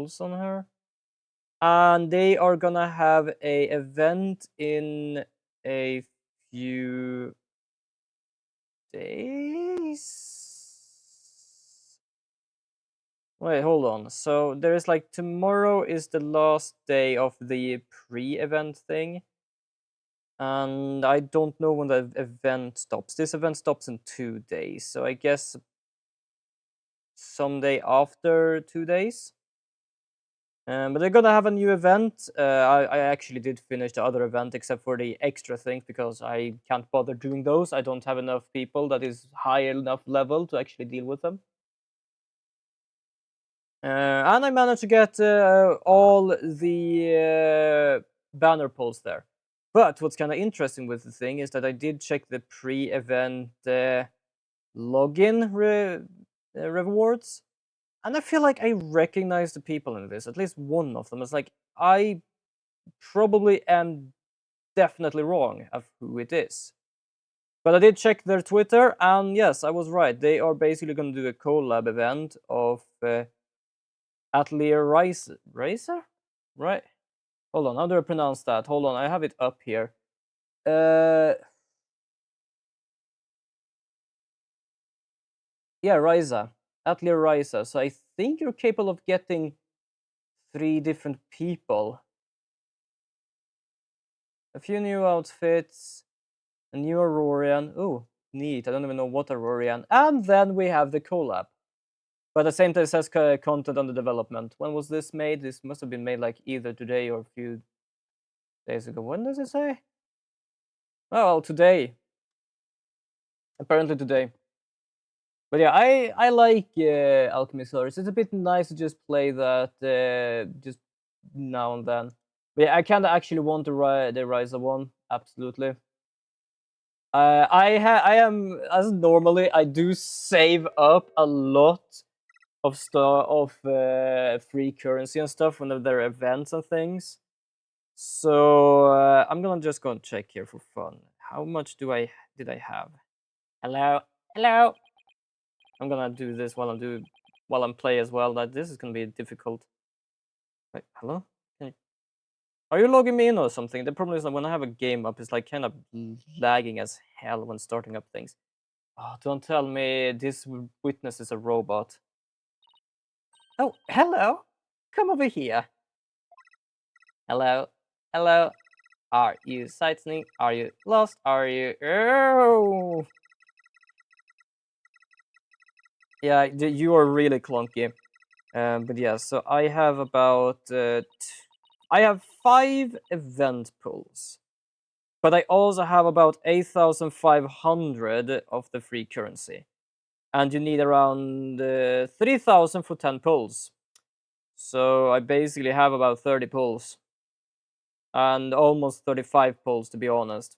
polls on her. And they are gonna have a event in a few days. Wait, hold on. So there is like tomorrow is the last day of the pre-event thing. And I don't know when the event stops. This event stops in 2 days. So I guess someday after 2 days. But they're gonna have a new event. I actually did finish the other event except for the extra things because I can't bother doing those. I don't have enough people that is high enough level to actually deal with them. And I managed to get all the banner polls there. But what's kind of interesting with the thing is that I did check the pre-event login rewards. And I feel like I recognize the people in this, at least one of them. It's like, I probably am definitely wrong of who it is. But I did check their Twitter, and yes, I was right. They are basically going to do a collab event of Atelier Racer? Right? Hold on, how do I pronounce that? Hold on, I have it up here. Yeah, Ryza. Atelier Ryza. So I think you're capable of getting 3 different people. A few new outfits, a new Aurorian. Oh, neat. I don't even know what Aurorian. And then we have the collab. But at the same time, it says content under development. When was this made? This must have been made like either today or a few days ago. When does it say? Oh, well, today. Apparently today. But yeah, I like Alchemy Source. It's a bit nice to just play that just now and then. But yeah, I kind of actually want the Ryza one. Absolutely. I am, as normally, I do save up a lot of free currency and stuff when there are events and things. So I'm gonna just go and check here for fun. How much did I have? Hello. I'm gonna do this while I'm playing as well. That this is gonna be difficult. Wait, hello? Are you logging me in or something? The problem is that when I have a game up, it's like kind of lagging as hell when starting up things. Oh, don't tell me this witness is a robot. Oh, hello. Come over here. Hello. Are you sightseeing? Are you lost? Are you... Oh! Yeah, you are really clunky. But yeah, so I have about... I have 5 event pulls. But I also have about 8,500 of the free currency. And you need around 3,000 for 10 pulls. So I basically have about 30 pulls. And almost 35 pulls, to be honest.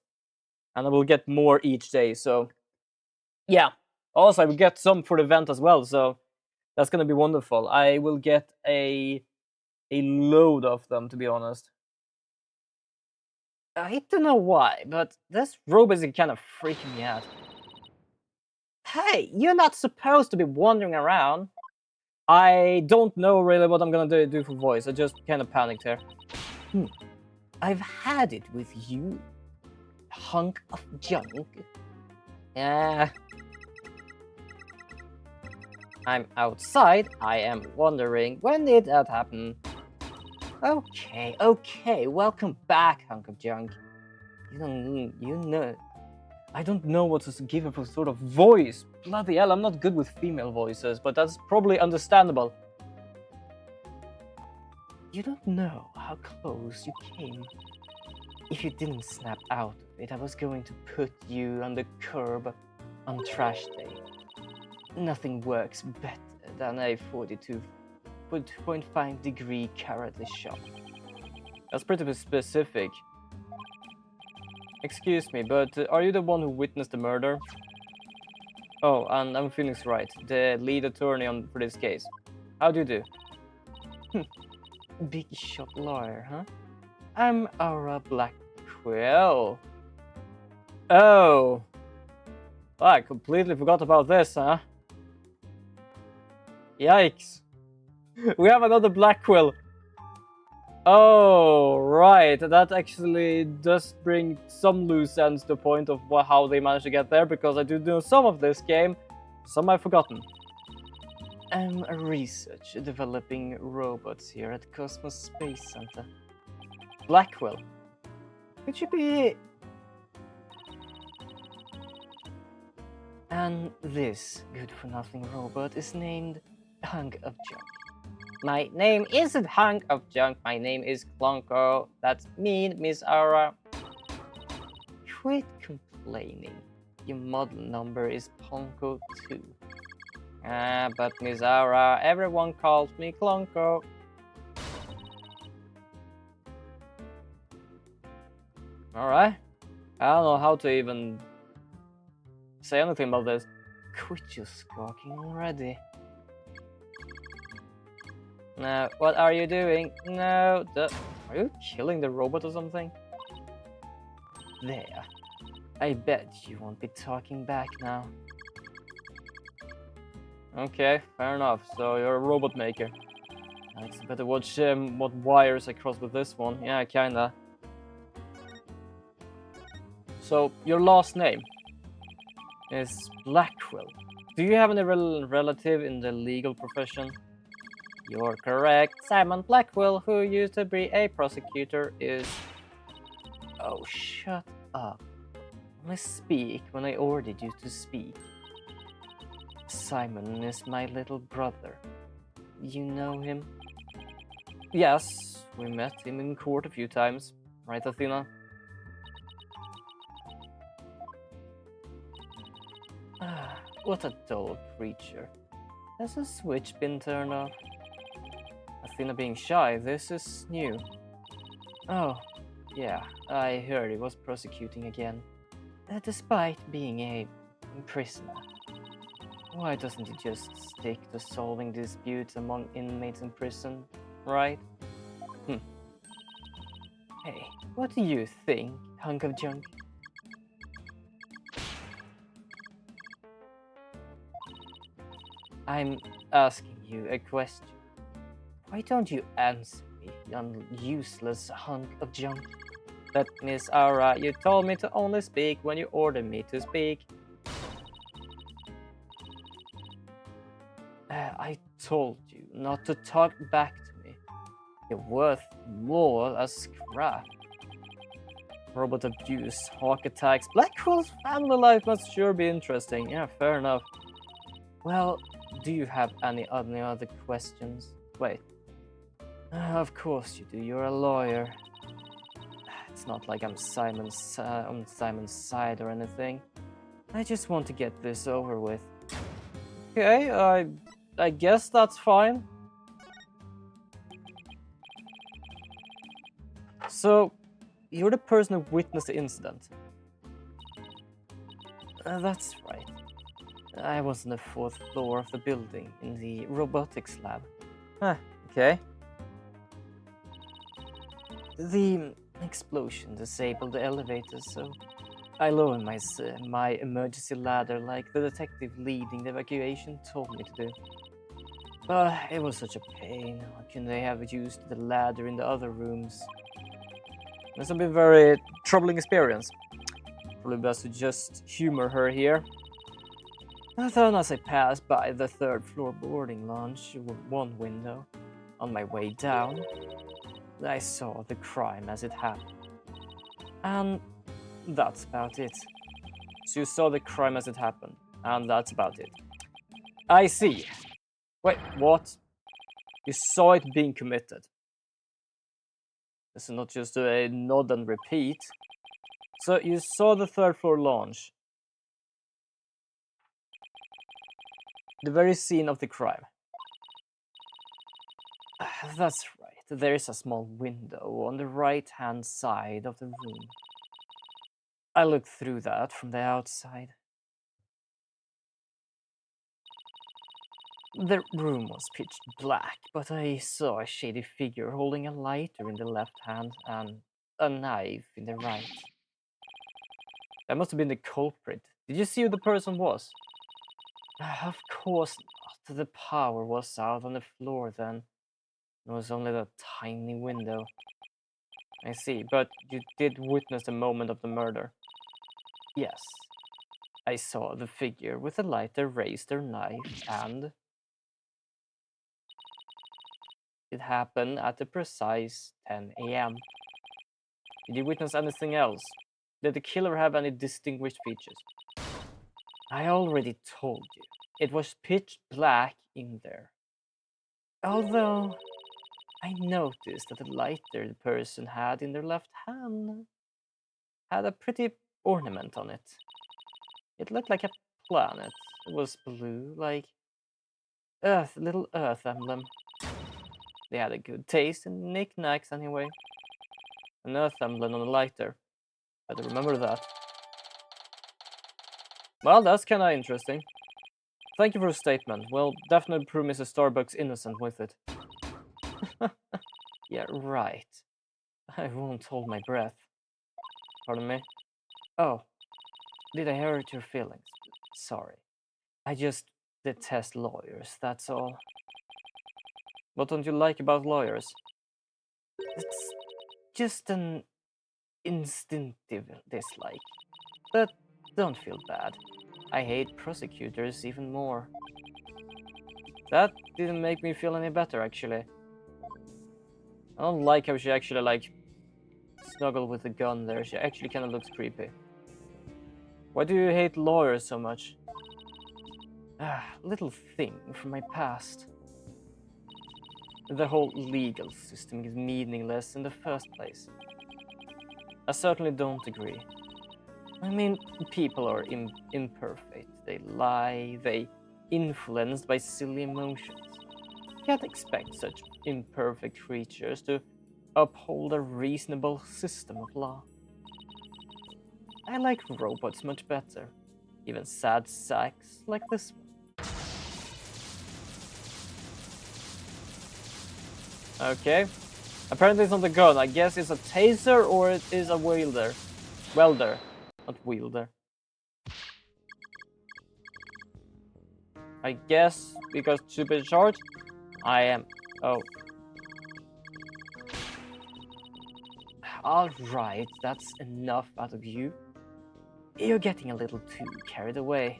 And I will get more each day, so... Yeah. Also, I will get some for the event as well, so... That's gonna be wonderful. I will get a load of them, to be honest. I don't know why, but this robot is kind of freaking me out. Hey, you're not supposed to be wandering around. I don't know really what I'm gonna do for voice. I just kind of panicked here. I've had it with you, hunk of junk. Yeah. I'm outside. I am wondering, when did that happen? Okay. Welcome back, hunk of junk. You know. I don't know what to give her for sort of voice. Bloody hell, I'm not good with female voices, but that's probably understandable. You don't know how close you came. If you didn't snap out of it, I was going to put you on the curb on trash day. Nothing works better than a 42.5 degree karate shot. That's pretty specific. Excuse me, but are you the one who witnessed the murder? Oh, and I'm feeling right, the lead attorney for this case. How do you do? Big shot lawyer, huh? I'm Aura Blackwell. Oh. I completely forgot about this, huh? Yikes. We have another black quill. Oh, right. That actually does bring some loose ends to the point of how they managed to get there, because I do know some of this game, some I've forgotten. I'm a research developing robots here at Cosmos Space Center. Blackwell. Could you be... And this good-for-nothing robot is named Hunk of Junk. My name isn't Hunk of Junk, my name is Clonko. That's mean, Miss Ara. Quit complaining. Your model number is Ponko 2. But Miss Ara, everyone calls me Clonko. Alright. I don't know how to even say anything about this. Quit just squawking already. No, what are you doing? No, are you killing the robot or something? There. I bet you won't be talking back now. Okay, fair enough. So you're a robot maker. I better watch what wires I cross with this one. Yeah, kinda. So your last name is Blackwell. Do you have any relative in the legal profession? You're correct. Simon Blackwell, who used to be a prosecutor, is... Oh, shut up. Only speak when I ordered you to speak. Simon is my little brother. You know him? Yes, we met him in court a few times. Right, Athena? What a dull creature. Has the switch been turned off? Athena being shy, this is new. Oh, yeah, I heard he was prosecuting again. Despite being a prisoner. Why doesn't he just stick to solving disputes among inmates in prison, right? Hey, what do you think, hunk of junk? I'm asking you a question. Why don't you answer me, you useless hunk of junk? But Miss Aura, you told me to only speak when you ordered me to speak. I told you not to talk back to me. You're worth more as scrap. Robot abuse, hawk attacks. Blackwell's family life must sure be interesting. Yeah, fair enough. Well, do you have any other questions? Wait. Of course you do. You're a lawyer. It's not like I'm on Simon's side or anything. I just want to get this over with. Okay, I guess that's fine. So, you're the person who witnessed the incident. That's right. I was on the 4th floor of the building in the robotics lab. Okay. The explosion disabled the elevator, so I lowered my emergency ladder like the detective leading the evacuation told me to do. But it was such a pain. How can they have used the ladder in the other rooms? This has been a very troubling experience. Probably best to just humor her here. Then as I passed by the 3rd floor boarding lounge with one window, on my way down, I saw the crime as it happened. And that's about it. So you saw the crime as it happened, and that's about it. I see. Wait, what? You saw it being committed. This is not just a nod and repeat. So you saw the 3rd floor launch. The very scene of the crime. That's right. There is a small window on the right-hand side of the room. I looked through that from the outside. The room was pitch black, but I saw a shady figure holding a lighter in the left hand and a knife in the right. That must have been the culprit. Did you see who the person was? Of course not. The power was out on the floor then. It was only that tiny window. I see, but you did witness the moment of the murder. Yes. I saw the figure with the lighter raise their knife, and it happened at the precise 10 a.m. Did you witness anything else? Did the killer have any distinguished features? I already told you. It was pitch black in there. Although, I noticed that the lighter the person had in their left hand had a pretty ornament on it. It looked like a planet. It was blue, like Earth, little Earth emblem. They had a good taste in knickknacks anyway. An Earth emblem on a lighter. Better remember that. Well, that's kinda interesting. Thank you for the statement. We'll definitely prove Mrs. Starbucks innocent with it. Yeah, right. I won't hold my breath. Pardon me? Oh, did I hurt your feelings? Sorry. I just detest lawyers, that's all. What don't you like about lawyers? It's just an instinctive dislike. But don't feel bad. I hate prosecutors even more. That didn't make me feel any better, actually. I don't like how she actually, like, snuggled with the gun there. She actually kind of looks creepy. Why do you hate lawyers so much? Ah, little thing from my past. The whole legal system is meaningless in the first place. I certainly don't agree. I mean, people are imperfect. They lie, they influenced by silly emotions. You can't expect such imperfect creatures to uphold a reasonable system of law. I like robots much better. Even sad sacks like this one. Okay. Apparently it's not a gun. I guess it's a taser or it is a wielder. Welder. Not wielder. I guess because supercharged, I am... Oh. Alright, that's enough out of you. You're getting a little too carried away.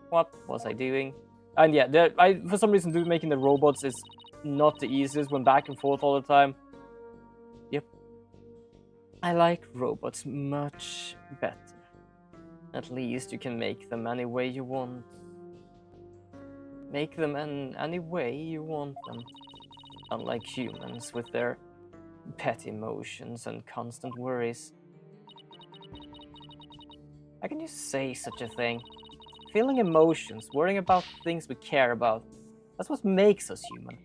What was I doing? And yeah, for some reason, making the robots is not the easiest when back and forth all the time. Yep. I like robots much better. At least you can make them any way you want. Make them in any way you want them. Unlike humans with their pet emotions and constant worries. How can you say such a thing? Feeling emotions, worrying about things we care about. That's what makes us human.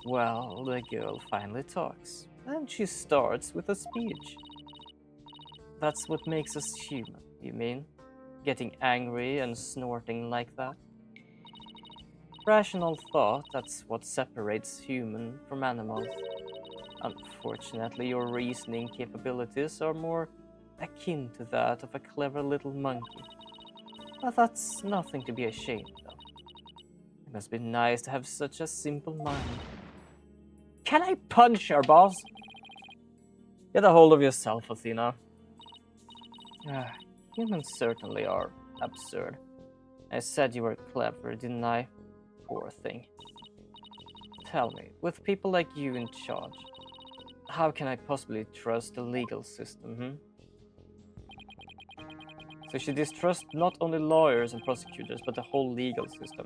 Well, the girl finally talks, and she starts with a speech. That's what makes us human, you mean? Getting angry and snorting like that? Rational thought, that's what separates human from animals. Unfortunately, your reasoning capabilities are more akin to that of a clever little monkey. But that's nothing to be ashamed of. It must be nice to have such a simple mind. Can I punch her, boss? Get a hold of yourself, Athena. Humans certainly are absurd. I said you were clever, didn't I? Poor thing. Tell me, with people like you in charge, how can I possibly trust the legal system, So she distrusts not only lawyers and prosecutors, but the whole legal system.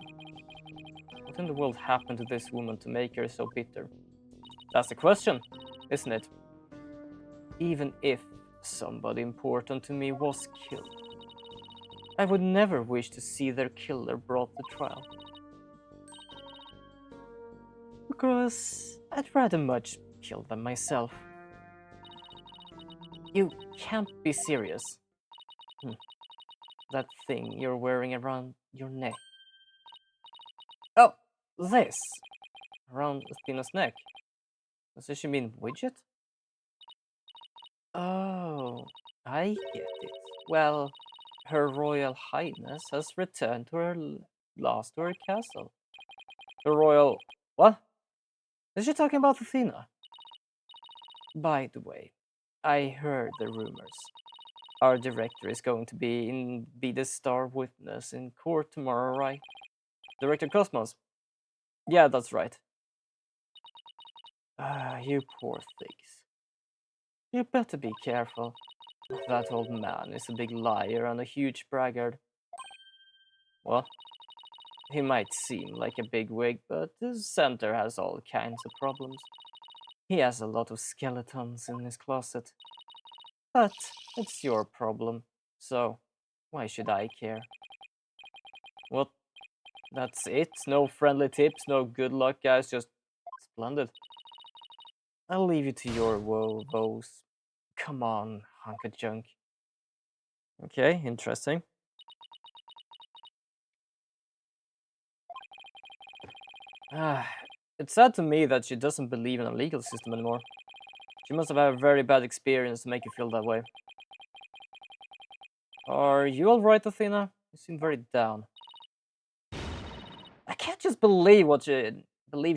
What in the world happened to this woman to make her so bitter? That's the question, isn't it? Even if somebody important to me was killed, I would never wish to see their killer brought to trial. Because I'd rather much kill them myself. You can't be serious. That thing you're wearing around your neck. Oh, this! Around Athena's neck. Does she mean widget? Oh, I get it. Well, Her Royal Highness has returned to her castle. The royal... What? Is she talking about Athena? By the way, I heard the rumors. Our director is going to be the star witness in court tomorrow, right? Director Cosmos. Yeah, that's right. Ah, you poor things. You better be careful. That old man is a big liar and a huge braggart. Well, he might seem like a bigwig, but this center has all kinds of problems. He has a lot of skeletons in his closet. But it's your problem, so why should I care? What? That's it? No friendly tips, no good luck, guys, just splendid. I'll leave you to your woes. Come on, hunk of junk. Okay, interesting. It's sad to me that she doesn't believe in a legal system anymore. She must have had a very bad experience to make you feel that way. Are you alright, Athena? You seem very down. I can't just believe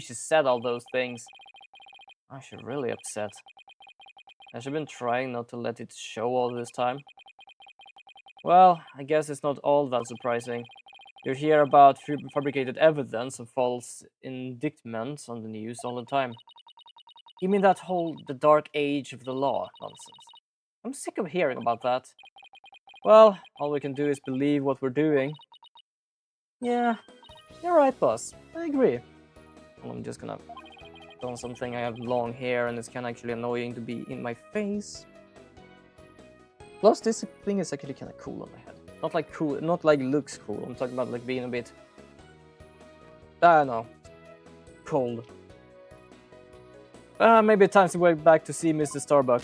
she said all those things. I'm actually really upset. Has she been trying not to let it show all this time? Well, I guess it's not all that surprising. You hear about fabricated evidence and false indictments on the news all the time. You mean that whole the dark age of the law nonsense? I'm sick of hearing about that. Well, all we can do is believe what we're doing. Yeah, you're right, boss. I agree. Well, I'm just gonna put on something. I have long hair and it's kind of actually annoying to be in my face. Plus, this thing is actually kind of cool on my head. Not like cool, not like looks cool. I'm talking about like being a bit, I don't know, cold. Maybe time to go back to see Mr. Starbuck.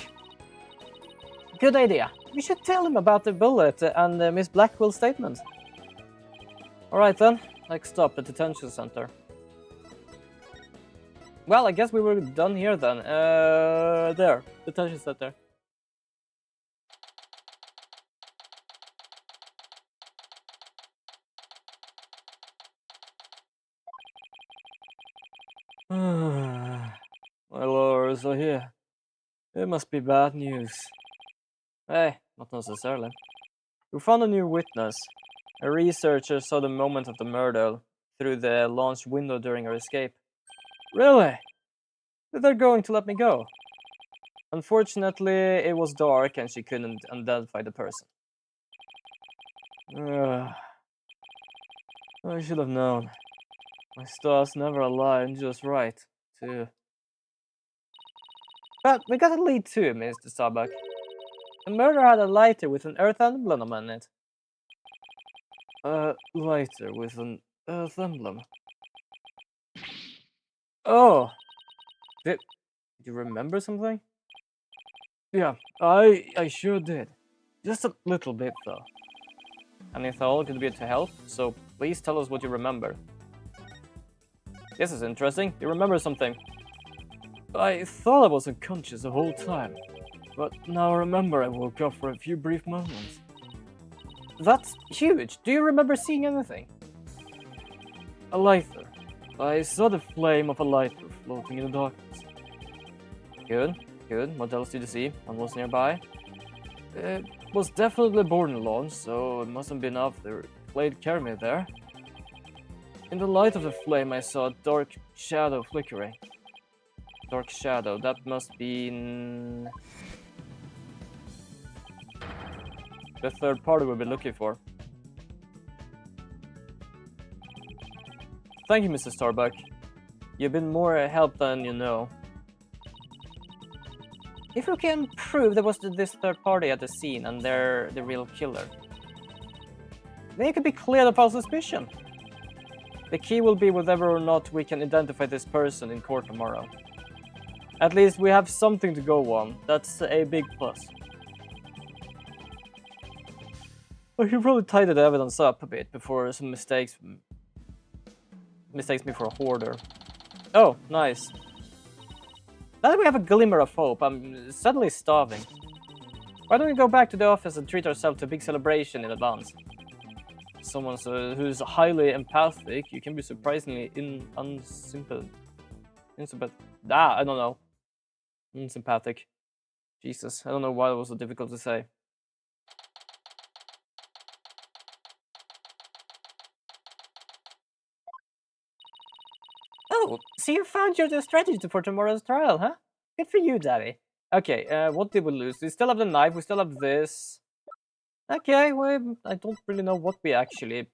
Good idea. We should tell him about the bullet and Miss Blackwell's statement. Alright then, next stop, the detention center. Well, I guess we were done here then. There, detention center. My lawyers are here. It must be bad news. Hey, not necessarily. We found a new witness. A researcher saw the moment of the murder through the launch window during her escape. Really? They're going to let me go? Unfortunately, it was dark and she couldn't identify the person. I should have known. My stars never align just right, too. But we got a lead too, Mr. Starbuck. The murderer had a lighter with an Earth emblem on it. A lighter with an Earth emblem? Oh! Did you remember something? Yeah, I sure did. Just a little bit, though. Any thought could be to help, so please tell us what you remember. This is interesting. You remember something. I thought I was unconscious the whole time, but now I remember I woke up for a few brief moments. That's huge. Do you remember seeing anything? A lighter. I saw the flame of a lighter floating in the darkness. Good, good. What else did you see? One was nearby. It was definitely born in launch, so it mustn't been off the blade carry me there. In the light of the flame, I saw a dark shadow flickering. Dark shadow, that must be the third party we'll be looking for. Thank you, Mr. Starbuck. You've been more help than you know. If we can prove there was this third party at the scene and they're the real killer, then it could be cleared of all suspicion. The key will be whether or not we can identify this person in court tomorrow. At least we have something to go on. That's a big plus. We should probably tidy the evidence up a bit before some mistakes me for a hoarder. Oh, nice. Now that we have a glimmer of hope, I'm suddenly starving. Why don't we go back to the office and treat ourselves to a big celebration in advance? Someone who's highly empathic, you can be surprisingly unsympathetic. I don't know. Sympathetic. Jesus, I don't know why it was so difficult to say. Oh, so you found your strategy for tomorrow's trial, huh? Good for you, Daddy. Okay, what did we lose? We still have the knife, we still have this. Okay, well, I don't really know what we actually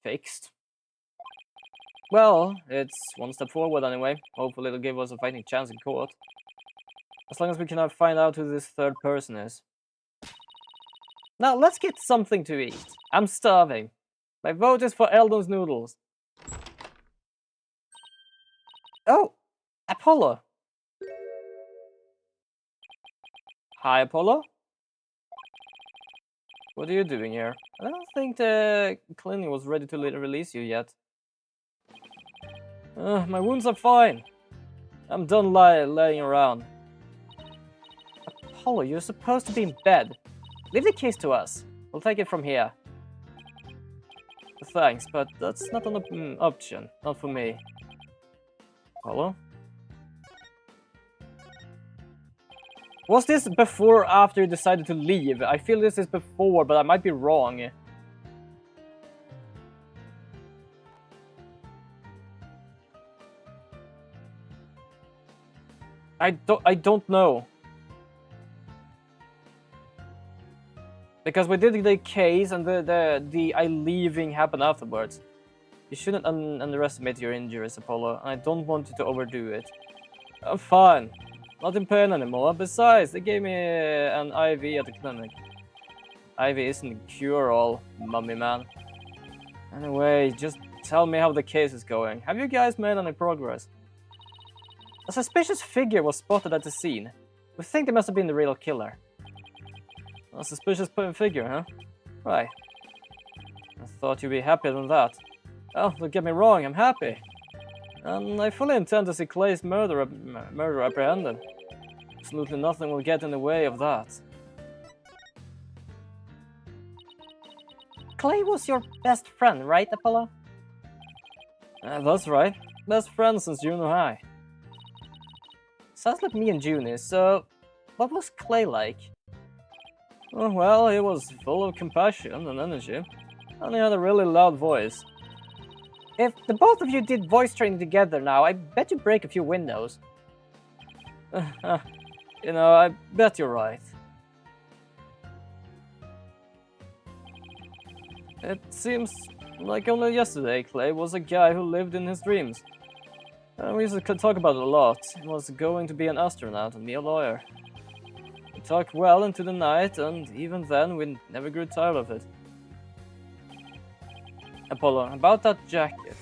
fixed. Well, it's one step forward anyway. Hopefully it'll give us a fighting chance in court. As long as we can find out who this third person is. Now, let's get something to eat. I'm starving. My vote is for Eldon's noodles. Oh, Apollo. Hi, Apollo. What are you doing here? I don't think the clinic was ready to release you yet. My wounds are fine. I'm done laying around. Apollo, you're supposed to be in bed. Leave the case to us. We'll take it from here. Thanks, but that's not an option. Not for me. Apollo? Was this before or after you decided to leave? I feel this is before, but I might be wrong. I don't know. Because we did the case and the I leaving happened afterwards. You shouldn't underestimate your injuries, Apollo. I don't want you to overdo it. I'm fine. Not in pain anymore. Besides, they gave me an IV at the clinic. IV isn't a cure-all, mummy man. Anyway, just tell me how the case is going. Have you guys made any progress? A suspicious figure was spotted at the scene. We think they must have been the real killer. A suspicious figure, huh? Right. I thought you'd be happier than that. Oh, don't get me wrong, I'm happy. And I fully intend to see Clay's murderer apprehended. Absolutely nothing will get in the way of that. Clay was your best friend, right, Apollo? That's right. Best friend since junior high. Sounds like me and Junie, so what was Clay like? Oh, well, he was full of compassion and energy, and he had a really loud voice. If the both of you did voice training together now, I bet you'd break a few windows. You know, I bet you're right. It seems like only yesterday Clay was a guy who lived in his dreams. We used to talk about it a lot. He was going to be an astronaut and me a lawyer. We talked well into the night, and even then we never grew tired of it. Apollo, about that jacket.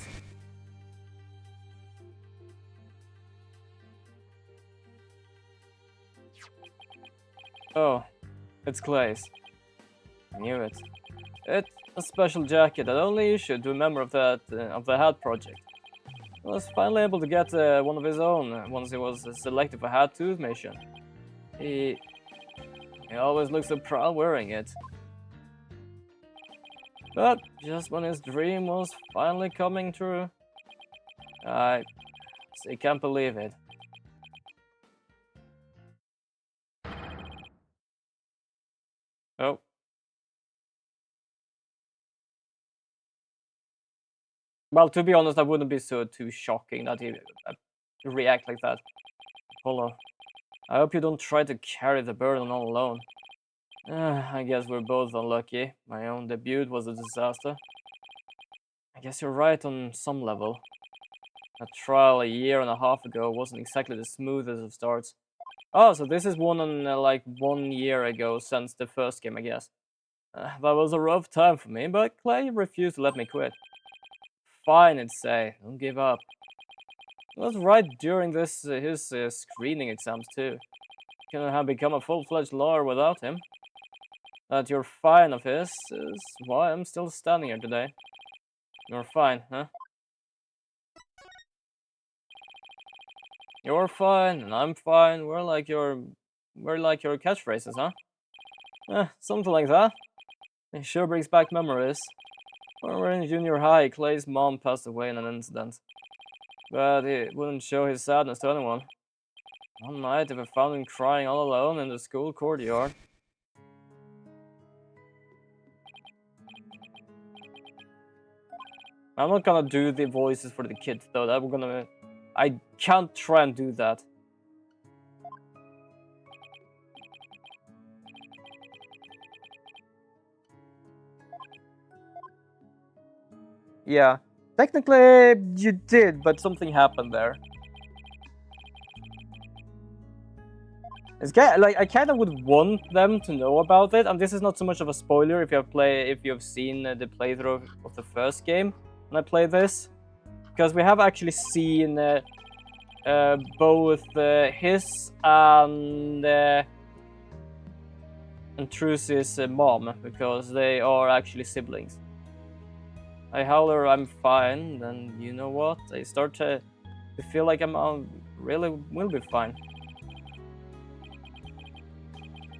Oh, it's Clay's. I knew it. It's a special jacket that only issued to a member of the Hat Project. He was finally able to get one of his own once he was selected for Hat Tooth mission. He always looks so proud wearing it. But just when his dream was finally coming true, I can't believe it. Oh. Well, to be honest, that wouldn't be too shocking that he react like that. Apollo, I hope you don't try to carry the burden all alone. I guess we're both unlucky. My own debut was a disaster. I guess you're right on some level. That trial a year and a half ago wasn't exactly the smoothest of starts. Oh, so this is like 1 year ago since the first game, I guess. That was a rough time for me, but Clay refused to let me quit. Fine, I'd say. Don't give up. It was right during his screening exams, too. Couldn't have become a full-fledged lawyer without him. That you're fine of his is why I'm still standing here today. You're fine, huh? You're fine, and I'm fine. We're like your catchphrases, huh? Something like that. It sure brings back memories. When we were in junior high, Clay's mom passed away in an incident. but he wouldn't show his sadness to anyone. One night, they found him crying all alone in the school courtyard. I'm not gonna do the voices for the kids though. I can't try and do that. Yeah, technically you did, but something happened there. It's like I kind of would want them to know about it, and this is not so much of a spoiler if you have seen the playthrough of the first game when I play this, because we have actually seen both his and Trucy's mom, because they are actually siblings. I holler, I'm fine, then you know what? I start to feel like I'm really will be fine.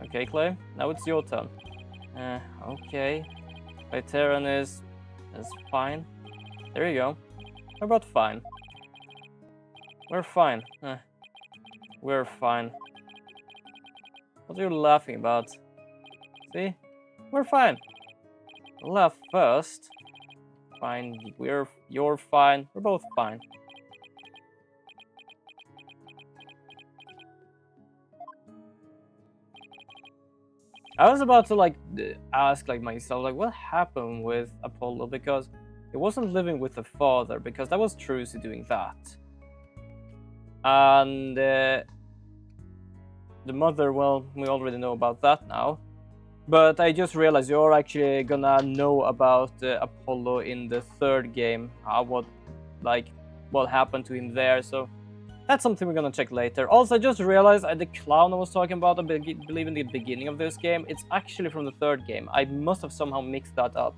Okay, Clay, now it's your turn. Okay. Veteran is fine. There you go. How about fine? We're fine. We're fine. What are you laughing about? See? We're fine. Laugh first. Fine. You're fine. We're both fine. I was about to ask myself what happened with Apollo, because he wasn't living with the father, because that was Trucy doing that. And the mother, well, we already know about that now. But I just realized you're actually gonna know about Apollo in the third game, what happened to him there. So that's something we're gonna check later. Also, I just realized the clown I was talking about, I believe in the beginning of this game, it's actually from the third game. I must have somehow mixed that up.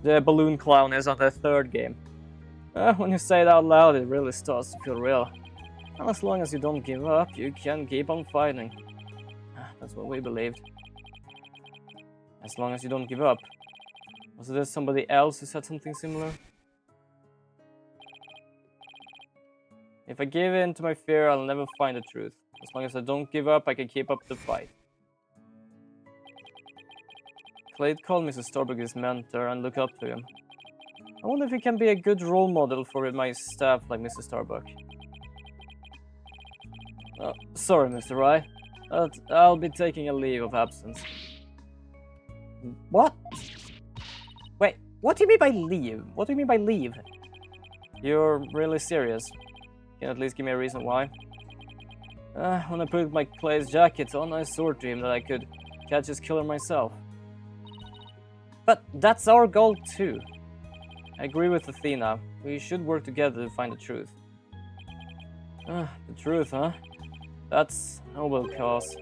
The balloon clown is on the third game. When you say it out loud, it really starts to feel real. And as long as you don't give up, you can keep on fighting. That's what we believed. As long as you don't give up. Was there somebody else who said something similar? If I give in to my fear, I'll never find the truth. As long as I don't give up, I can keep up the fight. Clade called Mr. Starbuck his mentor and look up to him. I wonder if he can be a good role model for my staff like Mr. Starbuck. Sorry, Mr. Rye. I'll be taking a leave of absence. What? Wait, what do you mean by leave? What do you mean by leave? You're really serious? Can you at least give me a reason why? When I put my Clay's jacket on, I swore to him that I could catch his killer myself. But that's our goal too. I agree with Athena. We should work together to find the truth. The truth, huh? That's a noble cause.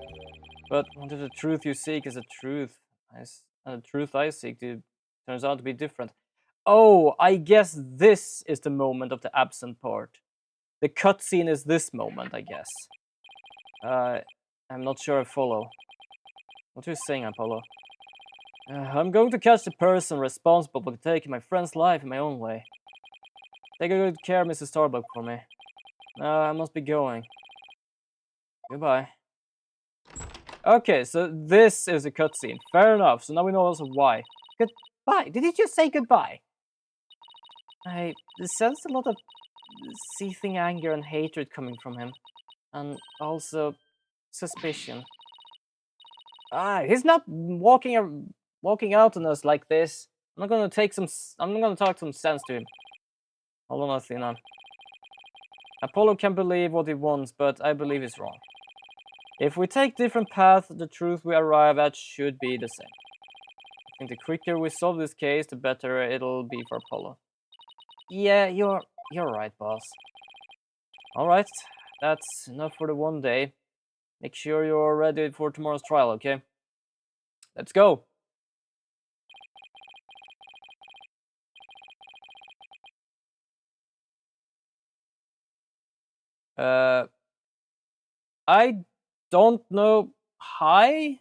But what if the truth you seek is a truth, and the truth I seek turns out to be different? Oh, I guess this is the moment of the absent part. The cutscene is this moment, I guess. I'm not sure I follow. What are you saying, Apollo? I'm going to catch the person responsible for taking my friend's life in my own way. Take a good care, Mrs. Starbuck, for me. I must be going. Goodbye. Okay, so this is a cutscene. Fair enough. So now we know also why. Goodbye. Did he just say goodbye? I sense a lot of seething anger and hatred coming from him, and also suspicion. He's not walking out on us like this. I'm not gonna talk some sense to him. Hold on, Athena. Apollo can believe what he wants, but I believe he's wrong. If we take different paths, the truth we arrive at should be the same. I think the quicker we solve this case, the better it'll be for Apollo. Yeah, you're right, boss. Alright, that's enough for the one day. Make sure you're ready for tomorrow's trial, okay? Let's go! I don't know. Hi?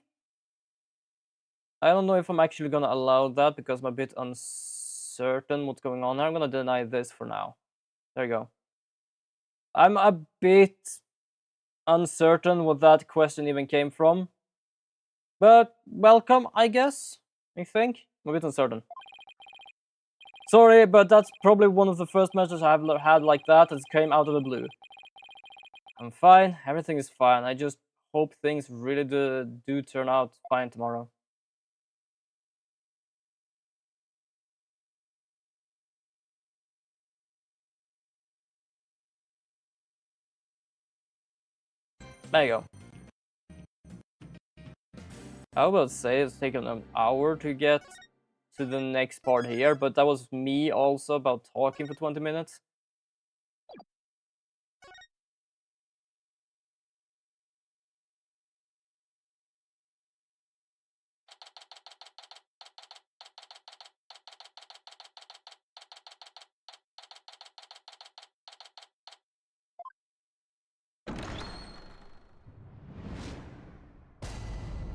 I don't know if I'm actually gonna allow that because I'm a bit uncertain what's going on. I'm gonna deny this for now. There you go. I'm a bit uncertain what that question even came from. But welcome, I guess. I think. I'm a bit uncertain. Sorry, but that's probably one of the first matches I've had like that came out of the blue. I'm fine. Everything is fine. I just hope things really do turn out fine tomorrow. There you go. I would say it's taken an hour to get to the next part here, but that was me also about talking for 20 minutes.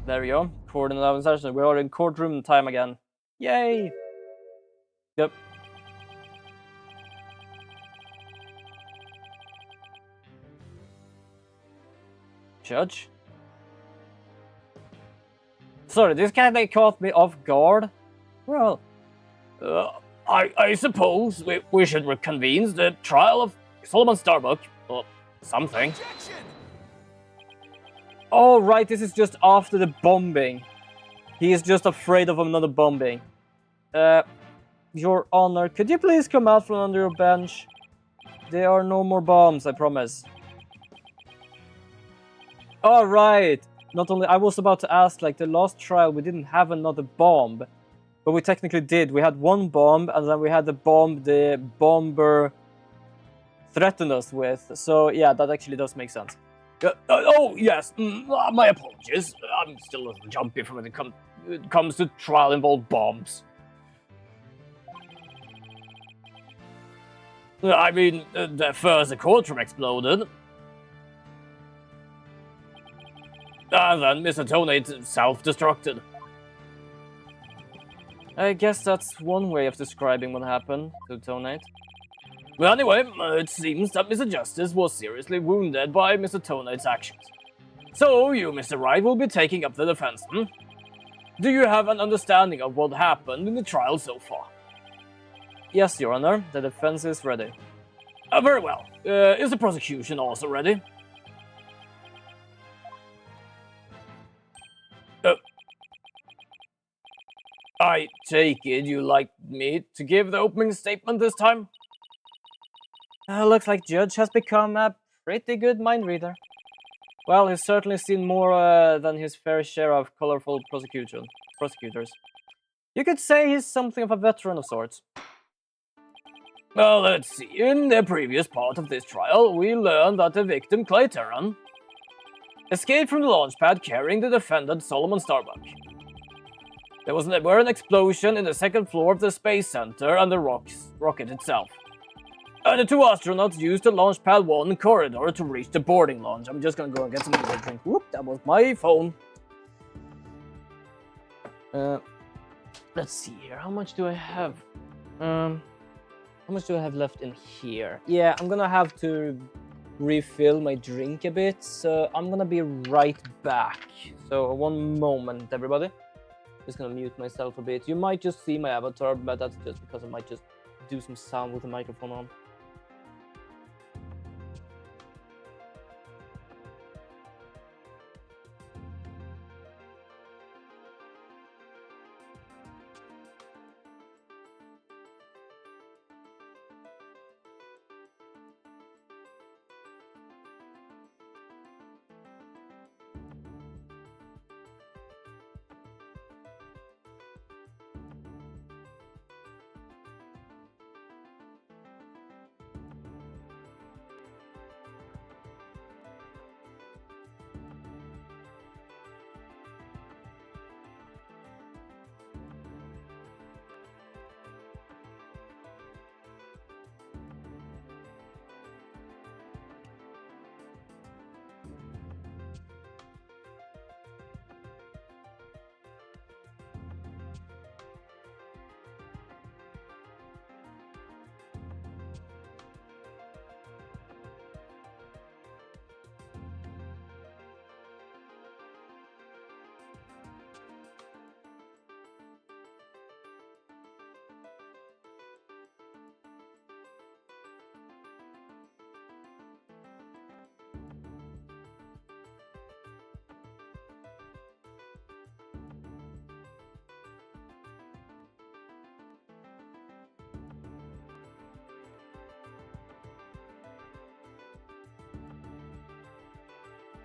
There we go. Court and 11 session. We are in courtroom time again. Yay! Yep. Judge? Sorry, this kind of caught me off guard. Well, I suppose we should reconvene the trial of Solomon Starbuck, or something. Objection! Oh, right, this is just after the bombing. He is just afraid of another bombing. Your Honor, could you please come out from under your bench? There are no more bombs, I promise. All right. Not only, I was about to ask, like, the last trial, we didn't have another bomb. But we technically did. We had one bomb, and then we had the bomb the bomber threatened us with. So, yeah, that actually does make sense. Oh, yes. My apologies. I'm still a little jumpy when it comes to trial-involved bombs. I mean, the first courtroom exploded. And then Mr. Tonate self-destructed. I guess that's one way of describing what happened to Tonate. Well, anyway, it seems that Mr. Justice was seriously wounded by Mr. Tonate's actions. So, you, Mr. Wright, will be taking up the defense, Do you have an understanding of what happened in the trial so far? Yes, Your Honor. The defense is ready. Very well. Is the prosecution also ready? I take it you'd like me to give the opening statement this time? Looks like Judge has become a pretty good mind reader. Well, he's certainly seen more than his fair share of colorful prosecutors. You could say he's something of a veteran of sorts. Well, let's see. In the previous part of this trial, we learned that the victim, Clay Terran, escaped from the launch pad carrying the defendant, Solomon Starbuck. There was an explosion in the second floor of the Space Center and the rocket itself. And the two astronauts used the Launch Pad 1 corridor to reach the boarding launch. I'm just gonna go and get some more drink. Whoop, that was my phone. Let's see here. How much do I have? How much do I have left in here? Yeah, I'm gonna have to refill my drink a bit, so I'm gonna be right back. So one moment, everybody. Just gonna mute myself a bit. You might just see my avatar, but that's just because I might just do some sound with the microphone on.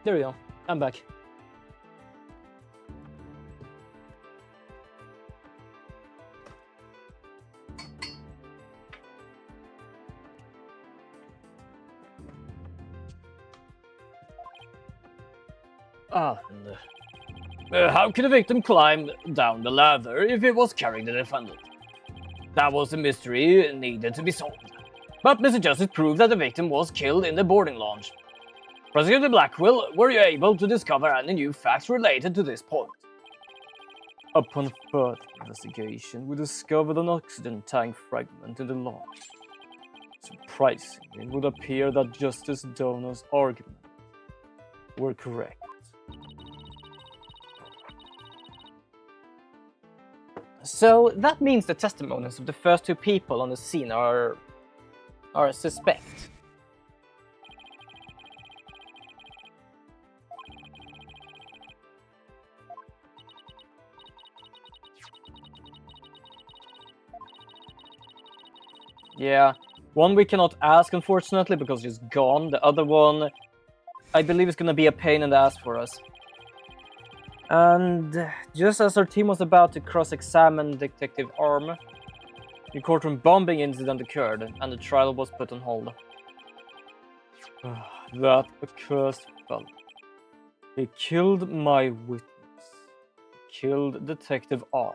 there we go. I'm back. How could a victim climb down the ladder if he was carrying the defendant? That was a mystery needed to be solved. But Mr. Justice proved that the victim was killed in the boarding lounge. Prosecutor Blackwell, were you able to discover any new facts related to this point? Upon further investigation, we discovered an oxygen tank fragment in the lounge. Surprisingly, it would appear that Justice Donner's arguments were correct. So that means the testimonies of the first two people on the scene are suspect. Yeah, one we cannot ask, unfortunately, because she's gone. The other one, I believe, is gonna be a pain in the ass for us. And just as our team was about to cross-examine Detective Arm, the courtroom bombing incident occurred, and the trial was put on hold. That accursed fellow. He killed my witness. He killed Detective Arm.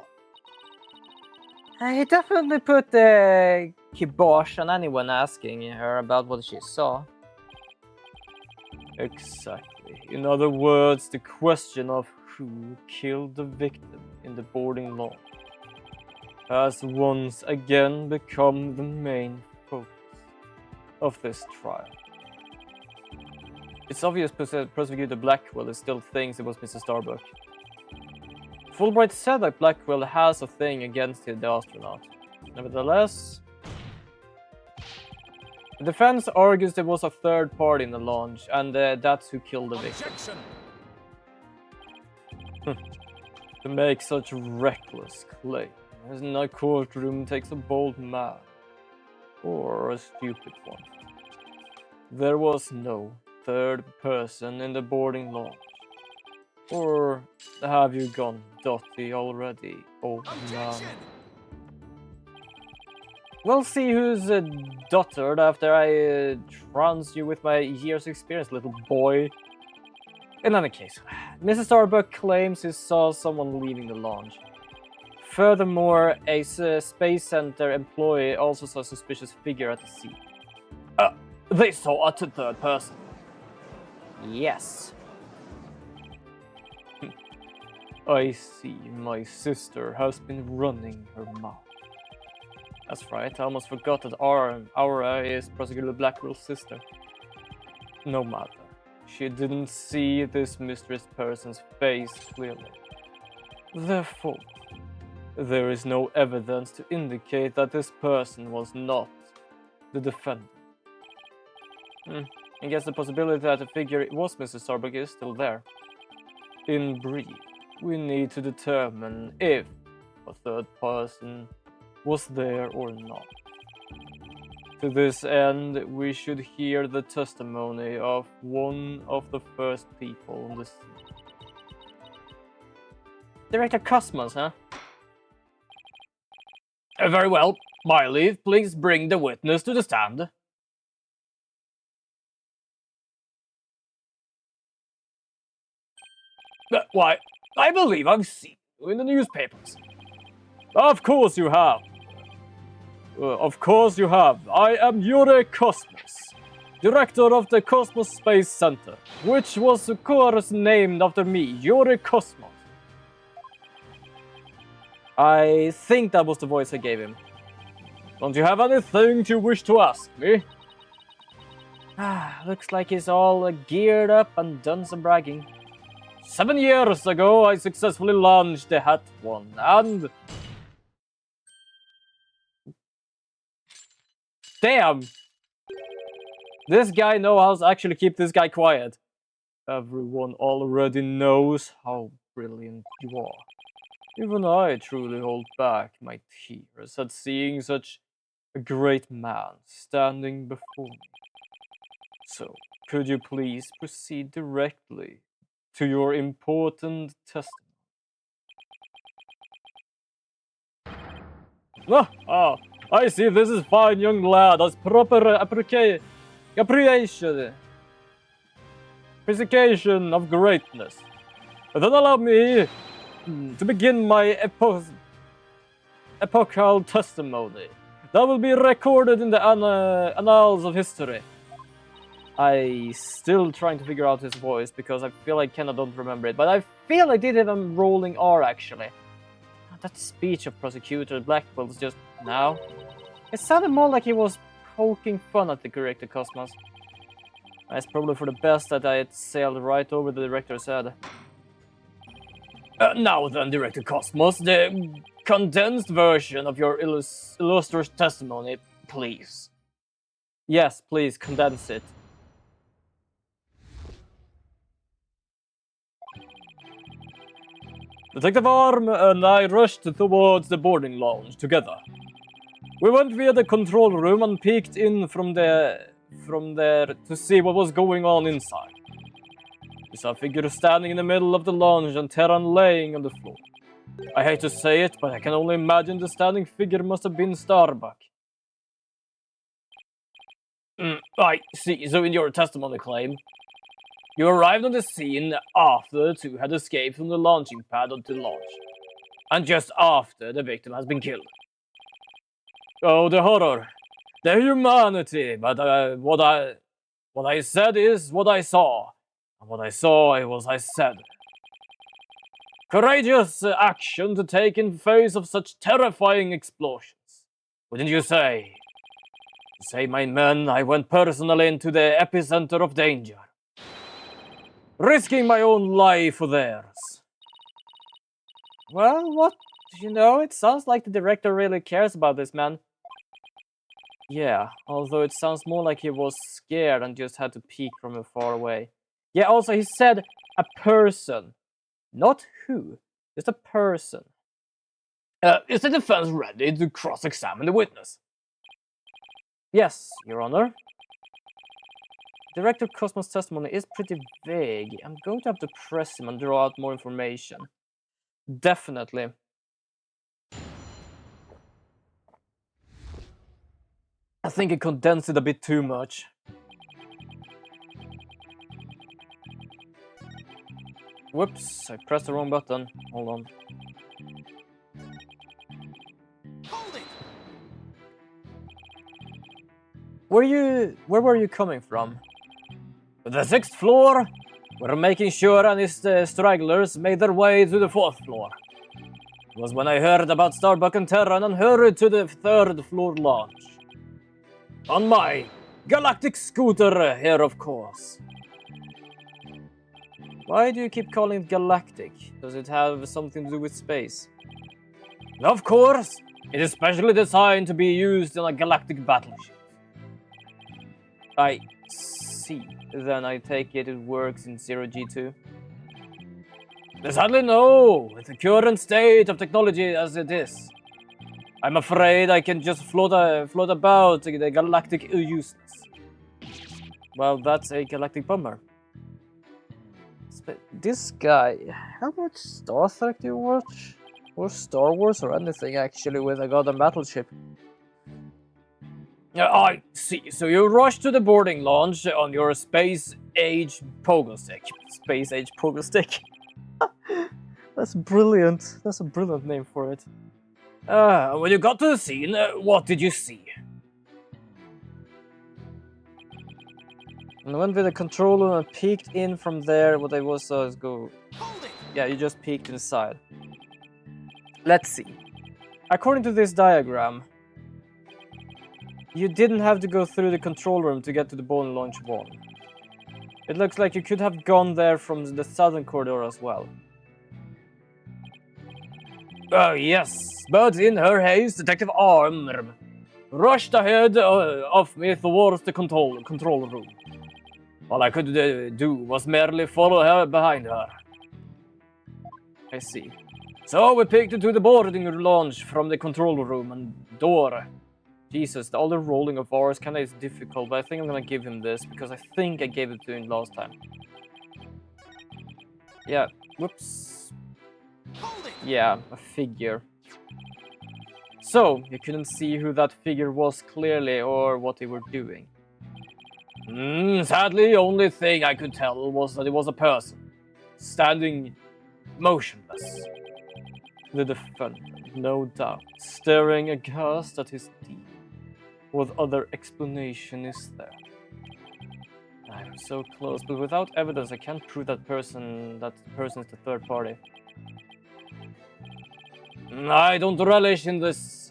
He definitely put the kibosh on anyone asking her about what she saw. Exactly. In other words, the question of who killed the victim in the boarding lounge has once again become the main focus of this trial. It's obvious Prosecutor Blackwell still thinks it was Mr. Starbuck. Fulbright said that Blackwell has a thing against the astronaut. Nevertheless, the defense argues there was a third party in the launch, and that's who killed the victim. To make such reckless claims in a courtroom takes a bold man, or a stupid one. There was no third person in the boarding lounge. Or have you gone dotty already, old man? We'll see who's dottered after I trance you with my years' experience, little boy. In any case, Mrs. Starbuck claims he saw someone leaving the lounge. Furthermore, a Space Center employee also saw a suspicious figure at the scene. They saw a third person. Yes. I see my sister has been running her mouth. That's right, I almost forgot that Aura is Prosecutor Blackwell's sister. No matter. She didn't see this mysterious person's face clearly. Therefore, there is no evidence to indicate that this person was not the defendant. I guess the possibility that the figure was Mr. Starbuck is still there. In brief, we need to determine if a third person was there or not. To this end, we should hear the testimony of one of the first people on the scene. Director Cosmos, huh? Very well. By leave, please bring the witness to the stand. Why, I believe I've seen you in the newspapers. Of course you have. Of course you have. I am Yuri Cosmos, director of the Cosmos Space Center, which was of course named after me, Yuri Cosmos. I think that was the voice I gave him. Don't you have anything you wish to ask me? Looks like he's all geared up and done some bragging. 7 years ago, I successfully launched the Hat One, and... Damn! This guy knows how to actually keep this guy quiet. Everyone already knows how brilliant you are. Even I truly hold back my tears at seeing such a great man standing before me. So, could you please proceed directly to your important testimony? I see this is fine, young lad, as proper appreciation of greatness. Then allow me to begin my epochal testimony that will be recorded in the annals of history. I still trying to figure out his voice because I feel I kinda don't remember it, but I feel I did have a rolling R actually. That speech of Prosecutor Blackwell's just now. It sounded more like he was poking fun at the Director Cosmos. It's probably for the best that I had sailed right over the director's head. Now then, Director Cosmos, the condensed version of your illustrious testimony, please. Yes, please, condense it. Detective Arm and I rushed towards the boarding lounge together. We went via the control room and peeked in from there to see what was going on inside. We saw a figure standing in the middle of the lounge and Terran laying on the floor. I hate to say it, but I can only imagine the standing figure must have been Starbuck. I see, so in your testimony claim, you arrived on the scene after the two had escaped from the launching pad onto launch, and just after the victim has been killed. Oh, the horror, the humanity, but what I said is what I saw, and what I saw was I said. Courageous action to take in face of such terrifying explosions, wouldn't you say? To save my men, I went personally into the epicenter of danger, risking my own life for theirs. Well, what? It sounds like the director really cares about this man. Yeah, although it sounds more like he was scared and just had to peek from far away. Yeah, also he said a person. Not who, just a person. Is the defense ready to cross-examine the witness? Yes, Your Honor. Director Cosmos' testimony is pretty vague. I'm going to have to press him and draw out more information. Definitely. I think he condensed it a bit too much. Whoops, I pressed the wrong button. Hold on. Hold it! Where were you coming from? The 6th floor? We're making sure any stragglers made their way to the 4th floor. It was when I heard about Starbuck and Terran and hurried to the 3rd floor lounge. On my galactic scooter here, of course. Why do you keep calling it galactic? Does it have something to do with space? Of course! It is specially designed to be used on a galactic battleship. I see. Then I take it works in 0G2? Sadly no, with the current state of technology as it is. I'm afraid I can just float about the galactic useless. Well, that's a galactic bummer. This guy, how much Star Trek do you watch? Or Star Wars or anything actually with a goddamn battleship? I see. So you rush to the boarding lounge on your space-age pogo stick. Space-age pogo stick. That's brilliant. That's a brilliant name for it. When you got to the scene, what did you see? And I went with the controller and peeked in from there. What I was go. Hold it! Yeah, you just peeked inside. Let's see. According to this diagram, you didn't have to go through the control room to get to the boarding launch 1. It looks like you could have gone there from the southern corridor as well. Oh yes, but in her haste, Detective Arm rushed ahead of me towards the control room. All I could do was merely follow her behind her. I see. So we picked into the boarding launch from the control room and door Jesus, all the rolling of R's kinda is difficult, but I think I'm gonna give him this, because I think I gave it to him last time. Yeah, whoops. Yeah, a figure. So, you couldn't see who that figure was clearly, or what they were doing. Sadly, the only thing I could tell was that it was a person, standing motionless. The defendant, no doubt, staring aghast at his deed. What other explanation is there? I'm so close, but without evidence, I can't prove that the person is the third party. I don't relish in this.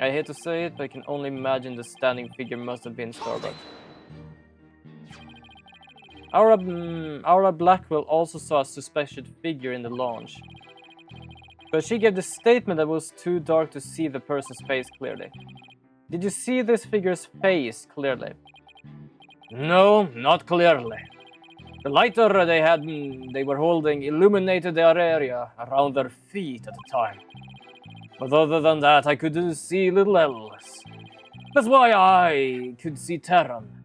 I hate to say it, but I can only imagine the standing figure must have been Starbuck. Aura Blackwell also saw a suspicious figure in the launch, but she gave the statement that it was too dark to see the person's face clearly. Did you see this figure's face clearly? No, not clearly. The lighter they were holding illuminated the area around their feet at the time. But other than that, I couldn't see little else. That's why I could see Terran,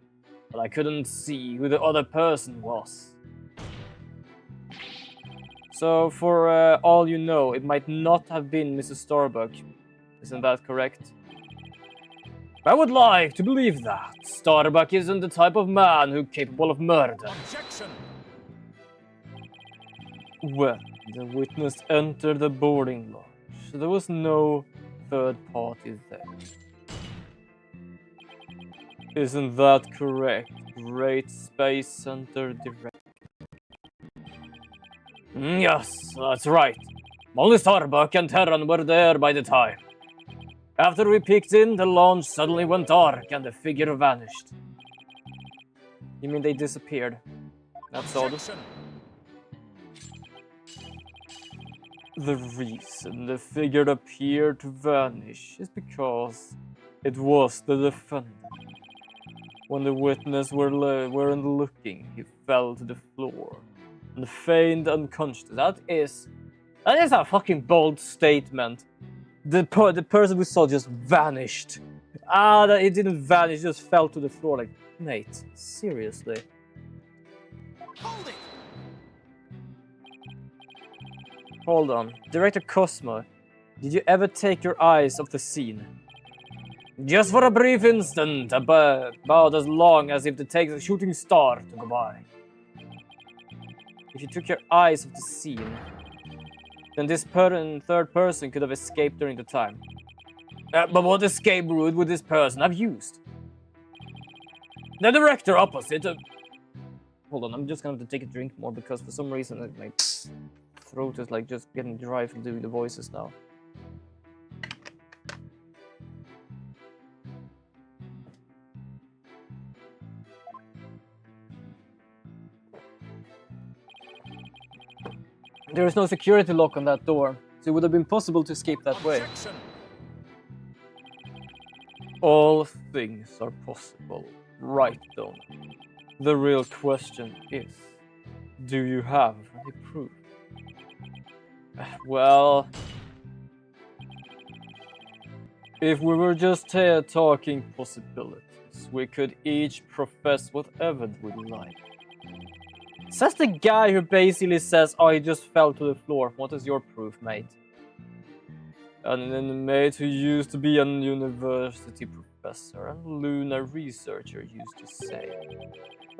but I couldn't see who the other person was. So, for all you know, it might not have been Mrs. Starbuck. Isn't that correct? I would like to believe that. Starbuck isn't the type of man who's capable of murder. Objection! When the witness entered the boarding lodge, there was no third party there. Isn't that correct, Great Space Center Director? Yes, that's right. Only Starbuck and Terran were there by the time. After we peeked in, the launch suddenly went dark and the figure vanished. You mean they disappeared? That's odd. The reason the figure appeared to vanish is because it was the defendant. When the witness weren't looking, he fell to the floor and feigned unconscious. That is a fucking bold statement. The person we saw just vanished. It didn't vanish, just fell to the floor. Like, mate, seriously. Hold it. Hold on. Director Cosmo, did you ever take your eyes off the scene? Just for a brief instant, about as long as if it takes a shooting star to go by. If you took your eyes off the scene, then this third person could have escaped during the time. But what escape route would this person have used? The director opposite. Hold on, I'm just gonna have to take a drink more because for some reason my throat is like just getting dry from doing the voices now. There is no security lock on that door, so it would have been possible to escape that way. All things are possible, right, Don? The real question is, do you have any proof? Well, if we were just here talking possibilities, we could each profess whatever we'd like. Says the guy who basically says, oh, he just fell to the floor. What is your proof, mate? An inmate who used to be a university professor and lunar researcher used to say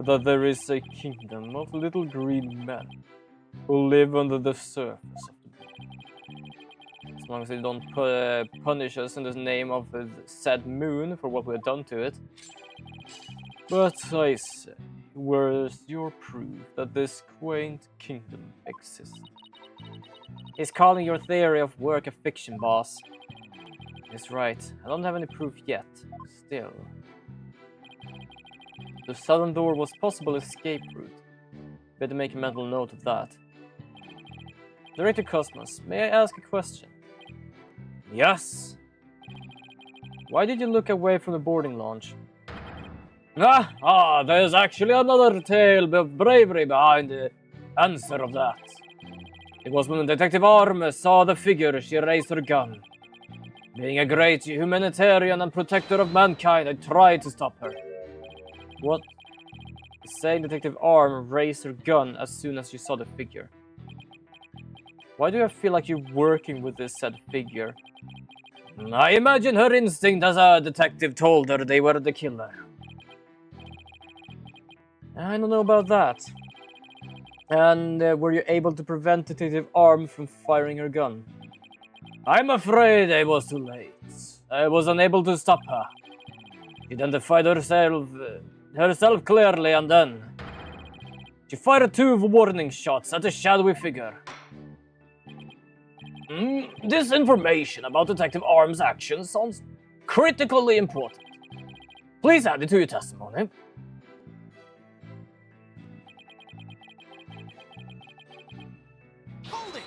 that there is a kingdom of little green men who live under the surface of the moon. As long as they don't punish us in the name of the said moon for what we've done to it. But I say, where's your proof that this quaint kingdom exists? He's calling your theory of work a fiction, boss. He's right. I don't have any proof yet. Still. The southern door was possible escape route. Better make a mental note of that. Director Cosmos, may I ask a question? Yes. Why did you look away from the boarding launch? There's actually another tale of bravery behind the answer of that. It was when Detective Arm saw the figure she raised her gun. Being a great humanitarian and protector of mankind, I tried to stop her. What? Saying Detective Arm raised her gun as soon as she saw the figure. Why do I feel like you're working with this said figure? I imagine her instinct as a detective told her they were the killer. I don't know about that. And were you able to prevent Detective Arm from firing her gun? I'm afraid I was too late. I was unable to stop her. She identified herself clearly, and then she fired 2 warning shots at the shadowy figure. This information about Detective Arm's actions sounds critically important. Please add it to your testimony. Hold it!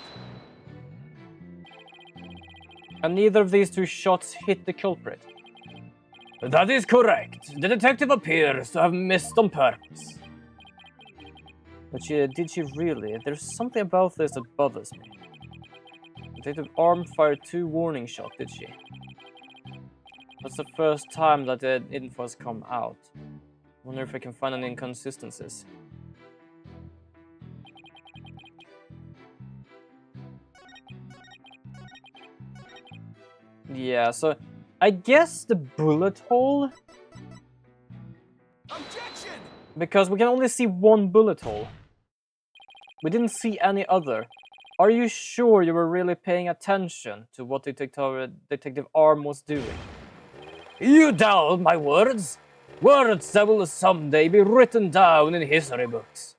And neither of these 2 shots hit the culprit. That is correct. The detective appears to have missed on purpose. But did she really? There's something about this that bothers me. Detective Arm fired 2 warning shots, did she? That's the first time that the info has come out. Wonder if I can find any inconsistencies. Yeah, so I guess the bullet hole. Objection! Because we can only see 1 bullet hole. We didn't see any other. Are you sure you were really paying attention to what Detective Arm was doing? You doubt my words? Words that will someday be written down in history books.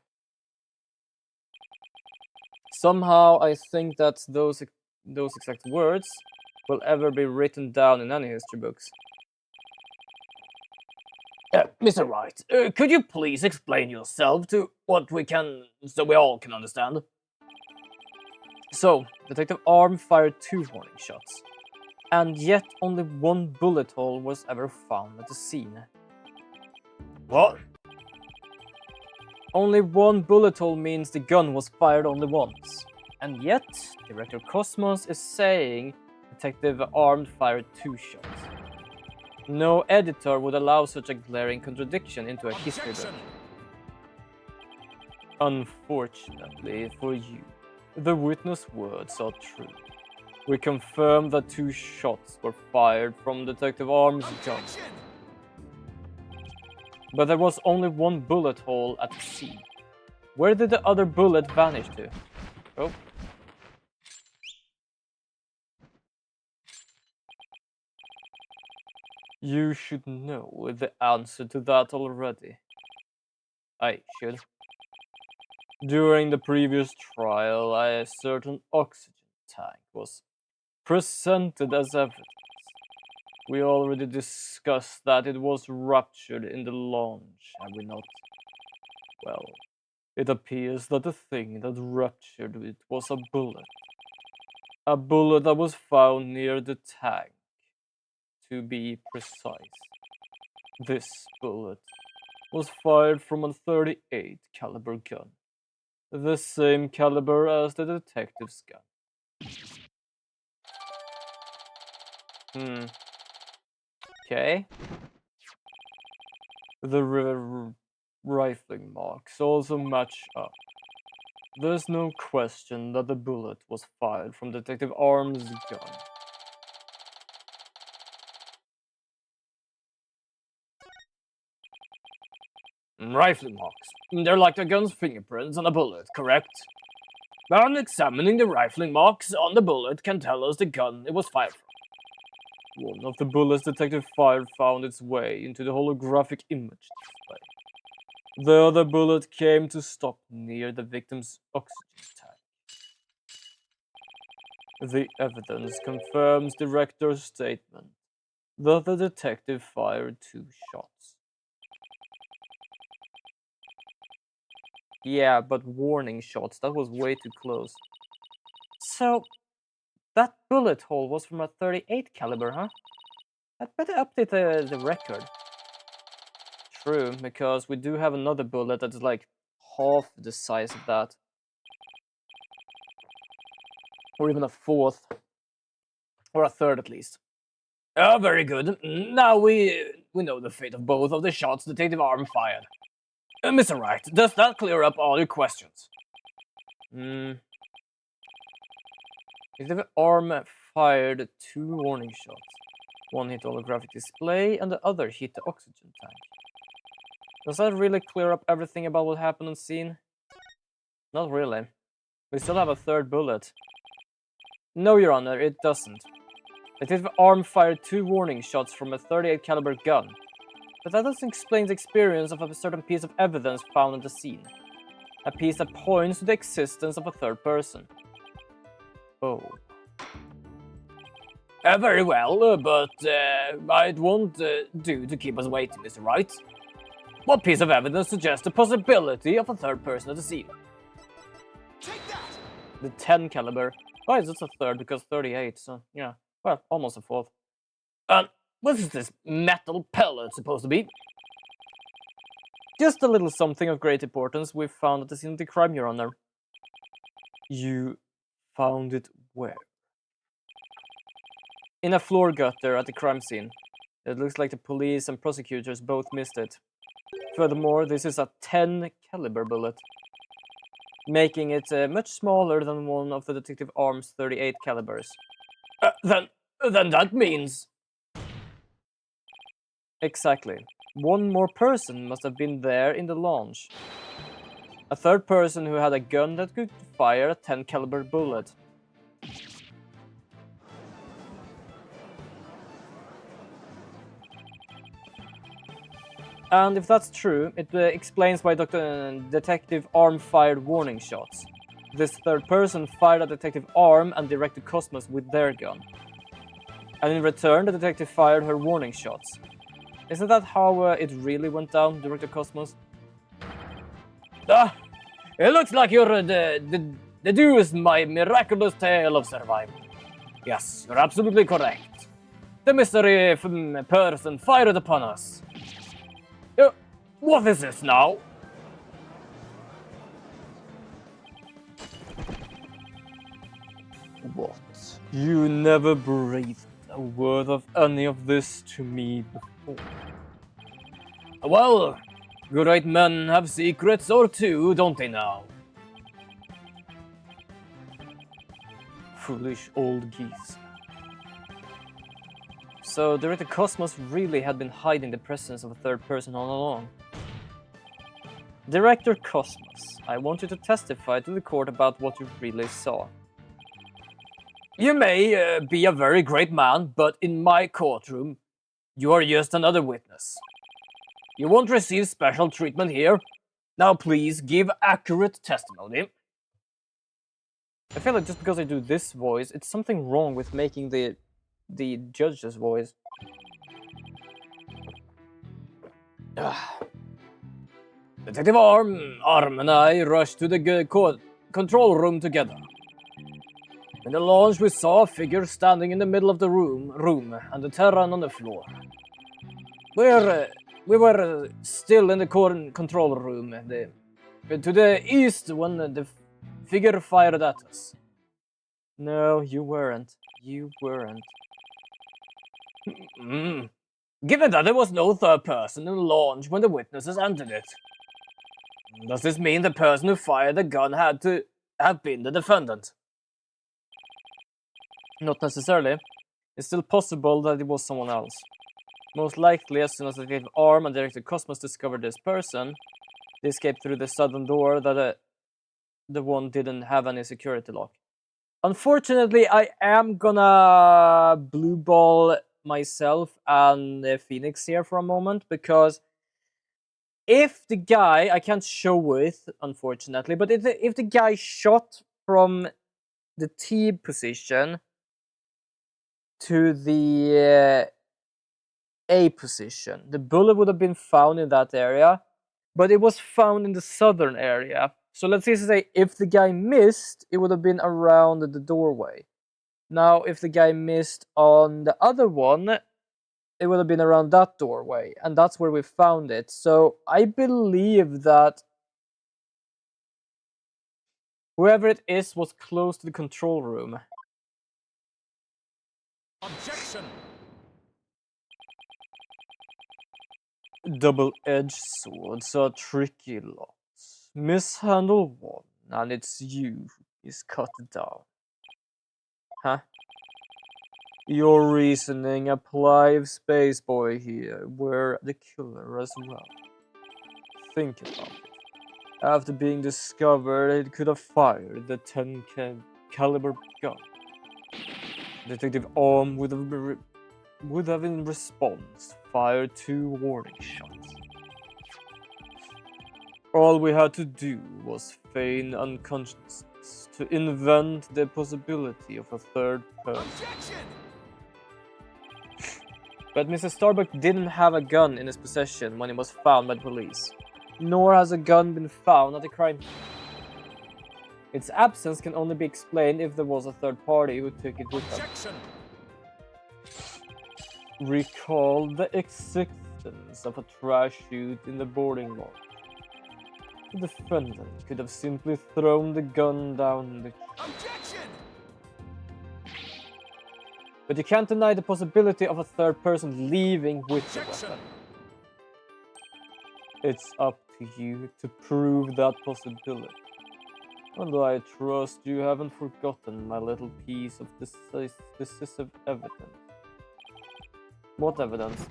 Somehow I think that those exact words will ever be written down in any history books. Mr. Wright, could you please explain yourself to so we all can understand? So, Detective Arm fired 2 warning shots, and yet only 1 bullet hole was ever found at the scene. What? Only 1 bullet hole means the gun was fired only once. And yet, Director Cosmos is saying Detective Arm fired 2 shots. No editor would allow such a glaring contradiction into a history book. Unfortunately for you, the witness words are true. We confirm that 2 shots were fired from Detective Arm's gun. But there was only 1 bullet hole at the scene. Where did the other bullet vanish to? Oh. You should know the answer to that already. I should. During the previous trial, a certain oxygen tank was presented as evidence. We already discussed that it was ruptured in the launch, have we not? Well, it appears that the thing that ruptured it was a bullet. A bullet that was found near the tank, to be precise. This bullet was fired from a .38 caliber gun. The same caliber as the detective's gun. Okay. The rifling marks also match up. There's no question that the bullet was fired from Detective Arm's gun. Rifling marks. They're like the gun's fingerprints on a bullet, correct? But examining the rifling marks on the bullet can tell us the gun it was fired from. One of the bullets Detective fired found its way into the holographic image display. The other bullet came to stop near the victim's oxygen tank. The evidence confirms director's statement that the detective fired 2 shots. Yeah, but warning shots, that was way too close. So, that bullet hole was from a .38 caliber, huh? I'd better update the record. True, because we do have another bullet that's like half the size of that. or even a fourth, or a third at least. Oh, very good. Now we know the fate of both of the shots Detective Arm fired. Mr. Wright, does that clear up all your questions? Detective Arm fired 2 warning shots. One hit the holographic display, and the other hit the oxygen tank. Does that really clear up everything about what happened on scene? Not really. We still have a third bullet. No, Your Honor, it doesn't. Detective Arm fired 2 warning shots from a .38 caliber gun. But that doesn't explain the experience of a certain piece of evidence found at the scene. A piece that points to the existence of a third person. Oh. Very well, but it won't do to keep us waiting, Mr. Wright. What piece of evidence suggests the possibility of a third person at the scene? Take that! The 10 caliber. Why is it a third? Because 38, so yeah. Well, almost a fourth. What is this metal pellet supposed to be? Just a little something of great importance we found at the scene of the crime, Your Honor. You found it where? In a floor gutter at the crime scene. It looks like the police and prosecutors both missed it. Furthermore, this is a 10 caliber bullet, making it much smaller than one of the Detective Arm's 38 calibers. Then that means... Exactly. One more person must have been there in the launch. A third person who had a gun that could fire a 10 caliber bullet. And if that's true, it explains why Detective Arm fired warning shots. This third person fired at Detective Arm and directed Cosmos with their gun. And in return, the detective fired her warning shots. Isn't that how it really went down, Director Cosmos? It looks like you're deduced my miraculous tale of survival. Yes, you're absolutely correct. The mystery person fired upon us. What is this now? What? You never breathed a word of any of this to me before. Well, great men have secrets or two, don't they now? Foolish old geese. So Director Cosmos really had been hiding the presence of a third person all along. Director Cosmos, I want you to testify to the court about what you really saw. You may be a very great man, but in my courtroom, you are just another witness. You won't receive special treatment here. Now please give accurate testimony. I feel like just because I do this voice, it's something wrong with making the judge's voice. Detective Arm and I rushed to the control room together. In the launch, we saw a figure standing in the middle of the room and the Terran on the floor. We were still in the control room to the east when the figure fired at us. No, you weren't. You weren't. Given that there was no third person in the launch when the witnesses entered it, does this mean the person who fired the gun had to have been the defendant? Not necessarily. It's still possible that it was someone else. Most likely, as soon as Detective Arm and Director Cosmos discovered this person, they escaped through the southern door that the one didn't have any security lock. Unfortunately, I am gonna blue ball myself and Phoenix here for a moment, because if the guy, I can't show it, unfortunately, but if the guy shot from the T position to the A position, the bullet would have been found in that area, but it was found in the southern area. So let's say if the guy missed, it would have been around the doorway. Now, if the guy missed on the other one, it would have been around that doorway, and that's where we found it. So I believe that Whoever it is was close to the control room. Objection! Double-edged swords are tricky lots. Mishandle one, and it's you who is cut down. Huh? Your reasoning applies, Spaceboy here. We're the killer as well. Think about it. After being discovered, it could have fired the 10 caliber gun. Detective Arm would have in response fired 2 warning shots. All we had to do was feign unconsciousness to invent the possibility of a third person. Objection! But Mr. Starbuck didn't have a gun in his possession when he was found by the police. Nor has a gun been found at the crime scene. Its absence can only be explained if there was a third party who took it with them. Objection! Recall the existence of a trash chute in the boarding lot. The defendant could have simply thrown the gun down the chute. Objection! But you can't deny the possibility of a third person leaving with the Objection! weapon. It's up to you to prove that possibility. And I trust you haven't forgotten my little piece of decisive evidence. What evidence?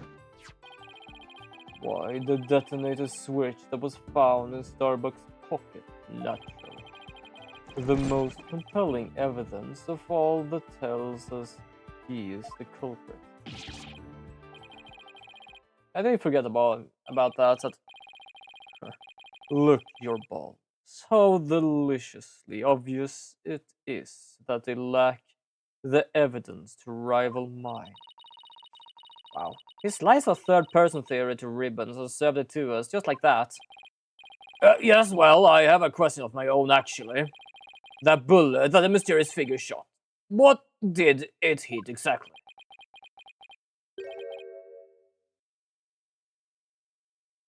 Why, the detonator switch that was found in Starbuck's pocket, naturally. The most compelling evidence of all that tells us he is the culprit. I didn't forget about that. Look, your balls. How deliciously obvious it is that they lack the evidence to rival mine. Wow. He sliced a third-person theory to ribbons and served it to us, just like that. Yes, well, I have a question of my own, actually. That bullet that the mysterious figure shot. What did it hit exactly?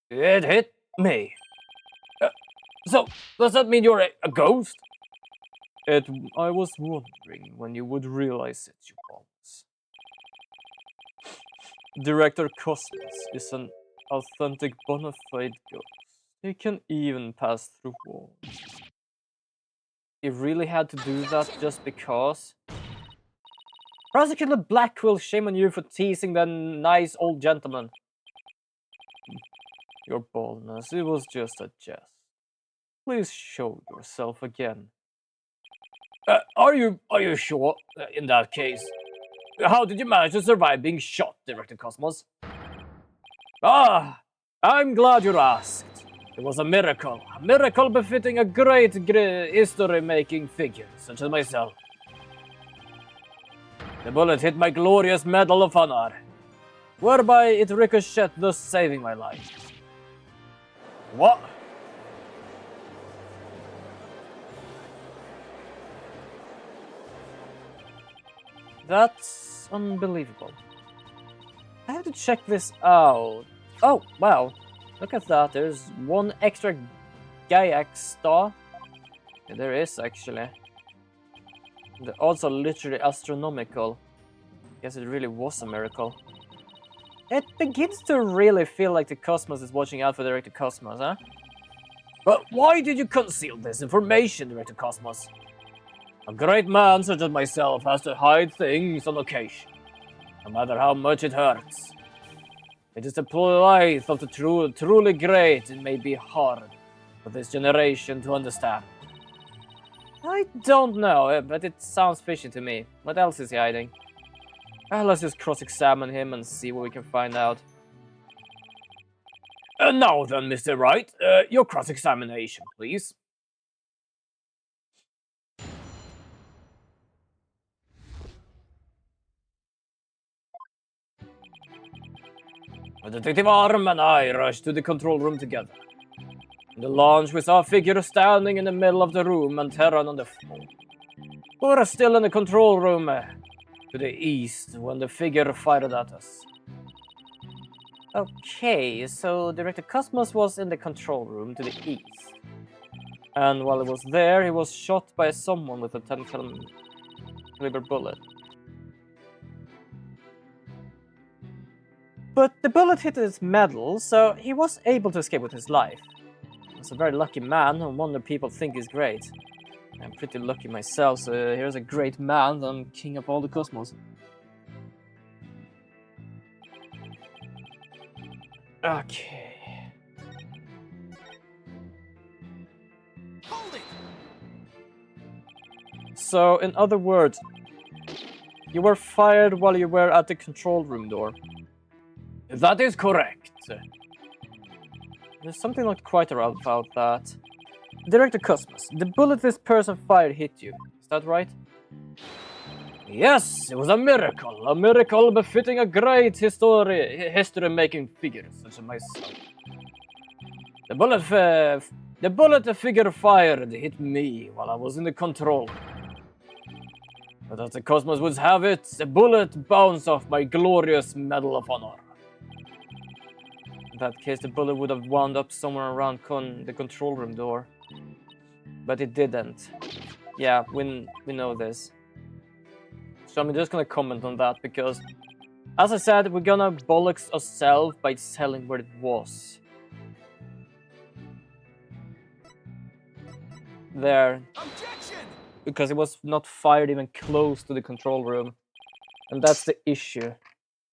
It hit me. So, does that mean you're a ghost? I was wondering when you would realize it, you bombs. Director Cosmos is an authentic bona fide ghost. He can even pass through walls. He really had to do that just because? Prosecutor Blackwell, shame on you for teasing the nice old gentleman. Your boldness, it was just a jest. Please show yourself again. Are you sure, in that case? How did you manage to survive being shot, Director Cosmos? Ah, I'm glad you asked. It was a miracle befitting a great history-making figure such as myself. The bullet hit my glorious Medal of Honor, whereby it ricocheted, thus saving my life. What? That's unbelievable. I have to check this out. Oh, wow. Look at that. There's one extra Gaiac star. Yeah, there is, actually. The odds are literally astronomical. Guess it really was a miracle. It begins to really feel like the Cosmos is watching out for Director Cosmos, huh? But why did you conceal this information, Director Cosmos? A great man such as myself has to hide things on occasion, no matter how much it hurts. It is the plight of the truly great. It may be hard for this generation to understand. I don't know, but it sounds fishy to me. What else is he hiding? Let's just cross-examine him and see what we can find out. Now then, Mr. Wright, your cross-examination, please. Detective Arm and I rushed to the control room together. In the lounge, we saw a figure standing in the middle of the room and Terran on the floor. We were still in the control room to the east when the figure fired at us. Okay, so Director Cosmos was in the control room to the east. And while he was there, he was shot by someone with a 10 caliber bullet. But the bullet hit his medal, so he was able to escape with his life. He's a very lucky man, no wonder people think he's great. I'm pretty lucky myself, so here's a great man, I'm king of all the cosmos. Okay. Hold it. So, in other words, you were fired while you were at the control room door. That is correct. There's something not quite right about that. Director Cosmos, the bullet this person fired hit you. Is that right? Yes, it was a miracle befitting a great history-making figure such as myself. The bullet the figure fired hit me while I was in the control room. But as the Cosmos would have it, the bullet bounced off my glorious Medal of Honor. In that case, the bullet would have wound up somewhere around the control room door. But it didn't. Yeah, we know this. So I'm just gonna comment on that because, as I said, we're gonna bollocks ourselves by telling where it was. There. Objection! Because it was not fired even close to the control room. And that's the issue.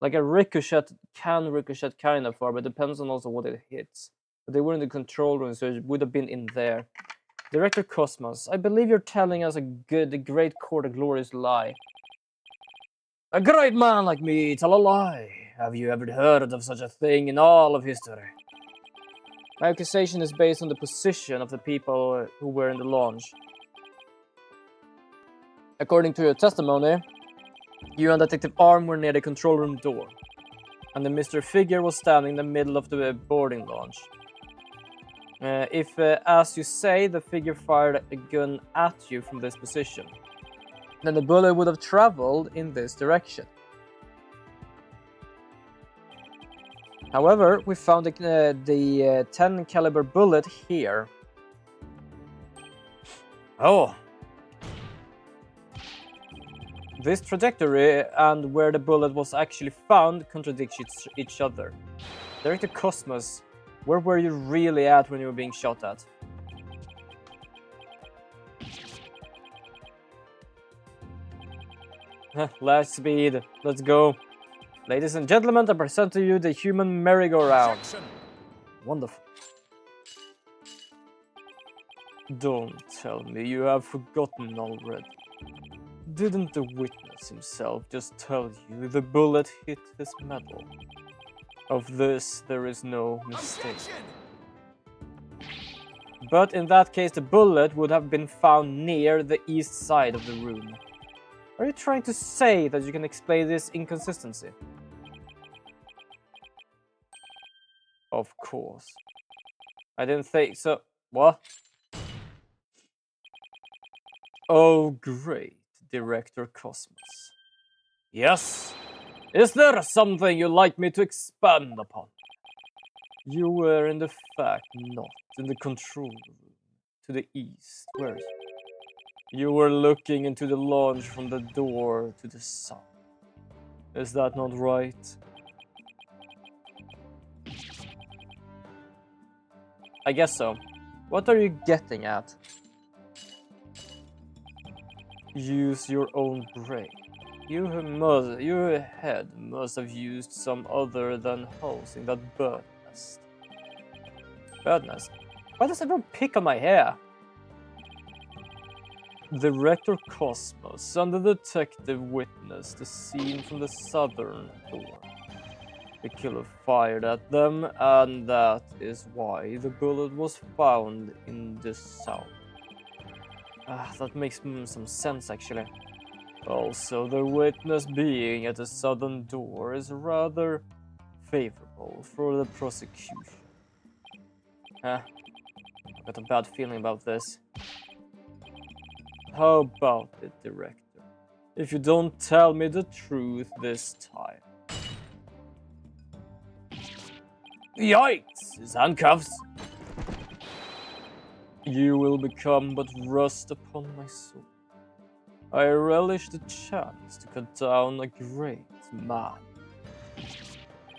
Like a ricochet can ricochet kind of far, but it depends on also what it hits. But they were in the control room, so it would have been in there. Director Cosmos, I believe you're telling us a great court a glorious lie. A great man like me tell a lie. Have you ever heard of such a thing in all of history? My accusation is based on the position of the people who were in the launch. According to your testimony, you and Detective Arm were near the control room door, and the Mr. Figure was standing in the middle of the boarding launch. If, as you say, the figure fired a gun at you from this position, then the bullet would have traveled in this direction. However, we found the 10 caliber bullet here. Oh! This trajectory and where the bullet was actually found contradict each other. Director Cosmos, where were you really at when you were being shot at? Last speed, let's go. Ladies and gentlemen, I present to you the human merry-go-round. Wonderful. Don't tell me you have forgotten already. Didn't the witness himself just tell you the bullet hit his medal? Of this, there is no mistake. But in that case, the bullet would have been found near the east side of the room. Are you trying to say that you can explain this inconsistency? Of course. I didn't think so. What? Oh, great, Director Cosmos. Yes? Is there something you'd like me to expand upon? You were in the fact not in the control room to the east, were you? You were looking into the launch from the door to the south. Is that not right? I guess so. What are you getting at? Use your own brain. Your head must have used some other than housing that bird nest. Bird nest? Why does everyone pick on my hair? Director Cosmos and the detective witnessed the scene from the southern door. The killer fired at them, and that is why the bullet was found in the south. That makes some sense, actually. Also, the witness being at the southern door is rather favorable for the prosecution. I've got a bad feeling about this. How about it, Director? If you don't tell me the truth this time. Yikes! His handcuffs! You will become but rust upon my soul. I relish the chance to cut down a great man.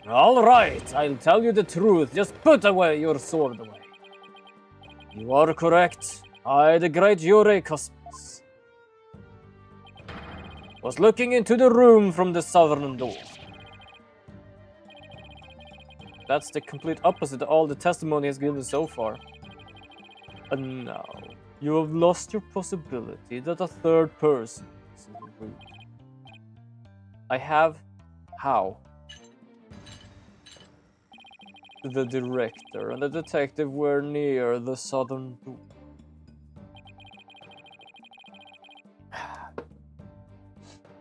All right, I'll tell you the truth. Just put away your sword away. You are correct. I, the great Yuri Cosmos, was looking into the room from the southern door. That's the complete opposite of all the testimony has given so far. And now, you have lost your possibility that a third person is in the room. I have? How? The director and the detective were near the southern door.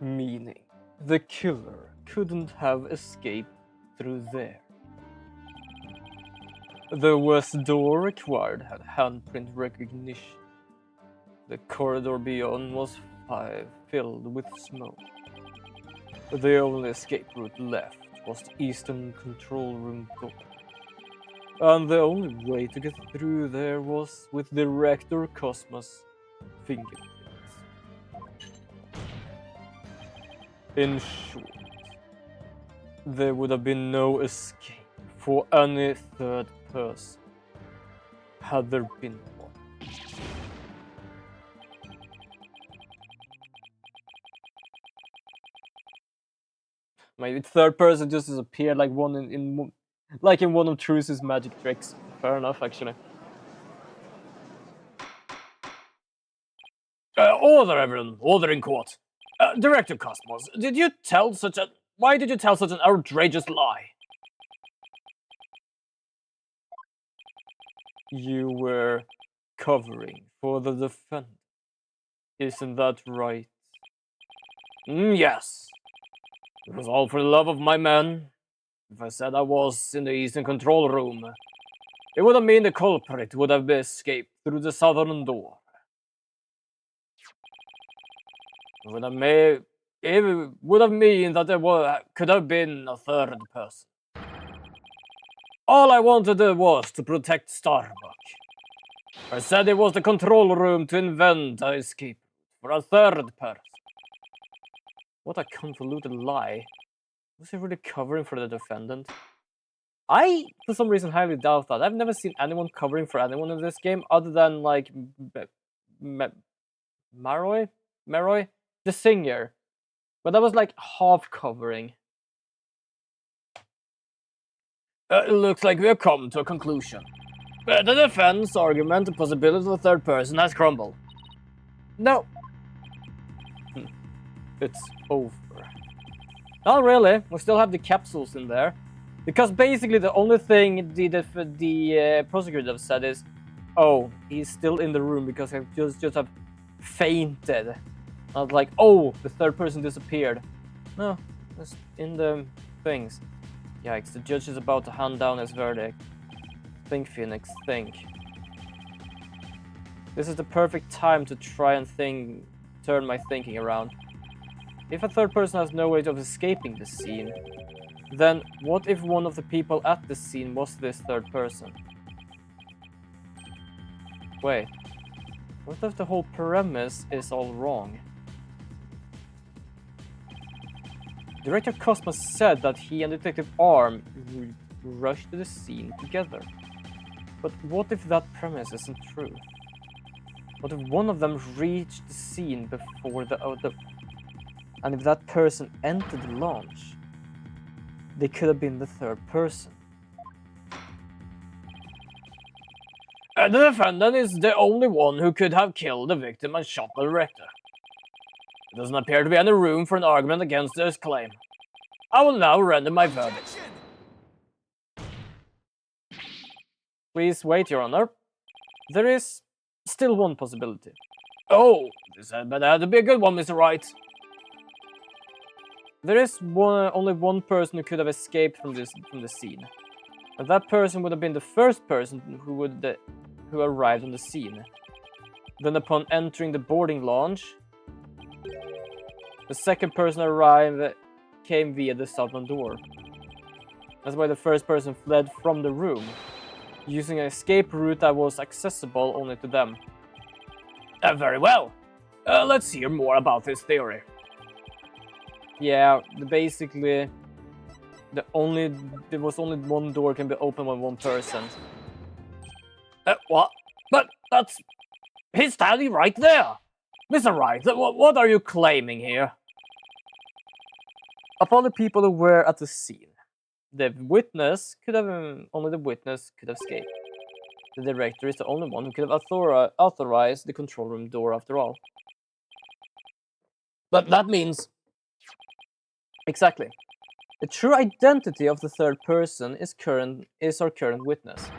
Meaning, the killer couldn't have escaped through there. The west door required had handprint recognition. The corridor beyond was filled with smoke. The only escape route left was the eastern control room door. And the only way to get through there was with Director Cosmos' fingerprints. In short, there would have been no escape for any third person, had there been one. Maybe third person just disappeared like one in one of Truce's magic tricks. Fair enough, actually. Order, everyone. Order in court. Director Cosmos, why did you tell such an outrageous lie? You were covering for the defendant. Isn't that right? Yes. It was all for the love of my men. If I said I was in the eastern control room, it would have meant the culprit would have escaped through the southern door. It would have meant that there could have been a third person. All I wanted was to protect Starbuck. I said it was the control room to invent a escape for a third person. What a convoluted lie. Was he really covering for the defendant? I, for some reason, highly doubt that. I've never seen anyone covering for anyone in this game other than, like, Maroy, the singer. But that was, like, half covering. It looks like we have come to a conclusion. The defense argument, the possibility of a third person has crumbled. No. It's over. Not really. We still have the capsules in there. Because basically the only thing the prosecutor have said is, oh, he's still in the room because he just have fainted. Not like, oh, the third person disappeared. No, it's in the things. Yikes, the judge is about to hand down his verdict. Think, Phoenix, think. This is the perfect time to try and turn my thinking around. If a third person has no way of escaping the scene, then what if one of the people at the scene was this third person? Wait, what if the whole premise is all wrong? Director Cosmos said that he and Detective Arm rushed to the scene together. But what if that premise isn't true? What if one of them reached the scene before the other? And if that person entered the launch, they could have been the third person. And the defendant is the only one who could have killed the victim and shot the director. There doesn't appear to be any room for an argument against this claim. I will now render my verdict. Please wait, Your Honor. There is still one possibility. Oh, this had to be a good one, Mr. Wright. There is only one person who could have escaped from the scene. And that person would have been the first person who arrived on the scene. Then upon entering the boarding launch, the second person came via the southern door. That's why the first person fled from the room. using an escape route that was accessible only to them. Very well. Let's hear more about this theory. Yeah, basically, there was only one door can be opened by one person. What? But that's... He's standing right there! Mr. Wright, what are you claiming here? Of all the people who were at the scene, only the witness could have escaped. The director is the only one who could have authorized the control room door after all. But that means... Exactly. The true identity of the third person is our current witness,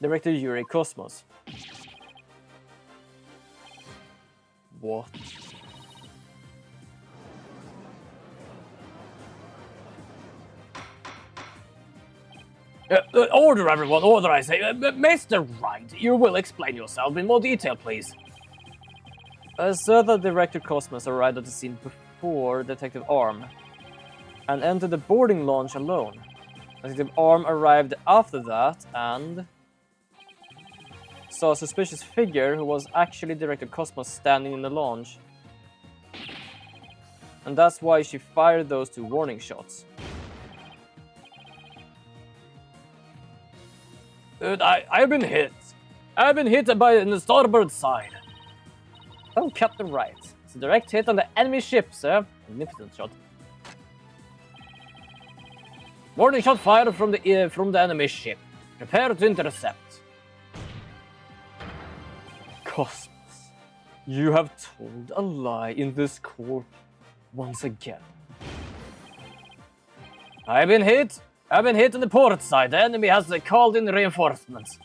Director Yuri Cosmos. What? Order, everyone, order, I say. Mr. Wright, you will explain yourself in more detail, please. So the Director Cosmos arrived at the scene before Detective Arm and entered the boarding launch alone. Detective Arm arrived after that and saw a suspicious figure who was actually Director Cosmos standing in the launch. And that's why she fired those 2 warning shots. I've been hit. I've been hit by the starboard side. Oh, Captain Wright. It's a direct hit on the enemy ship, sir. Magnificent shot. Warning shot fired from the enemy ship. Prepare to intercept. Cosmos, you have told a lie in this court once again. I've been hit on the port side. The enemy has called in reinforcements.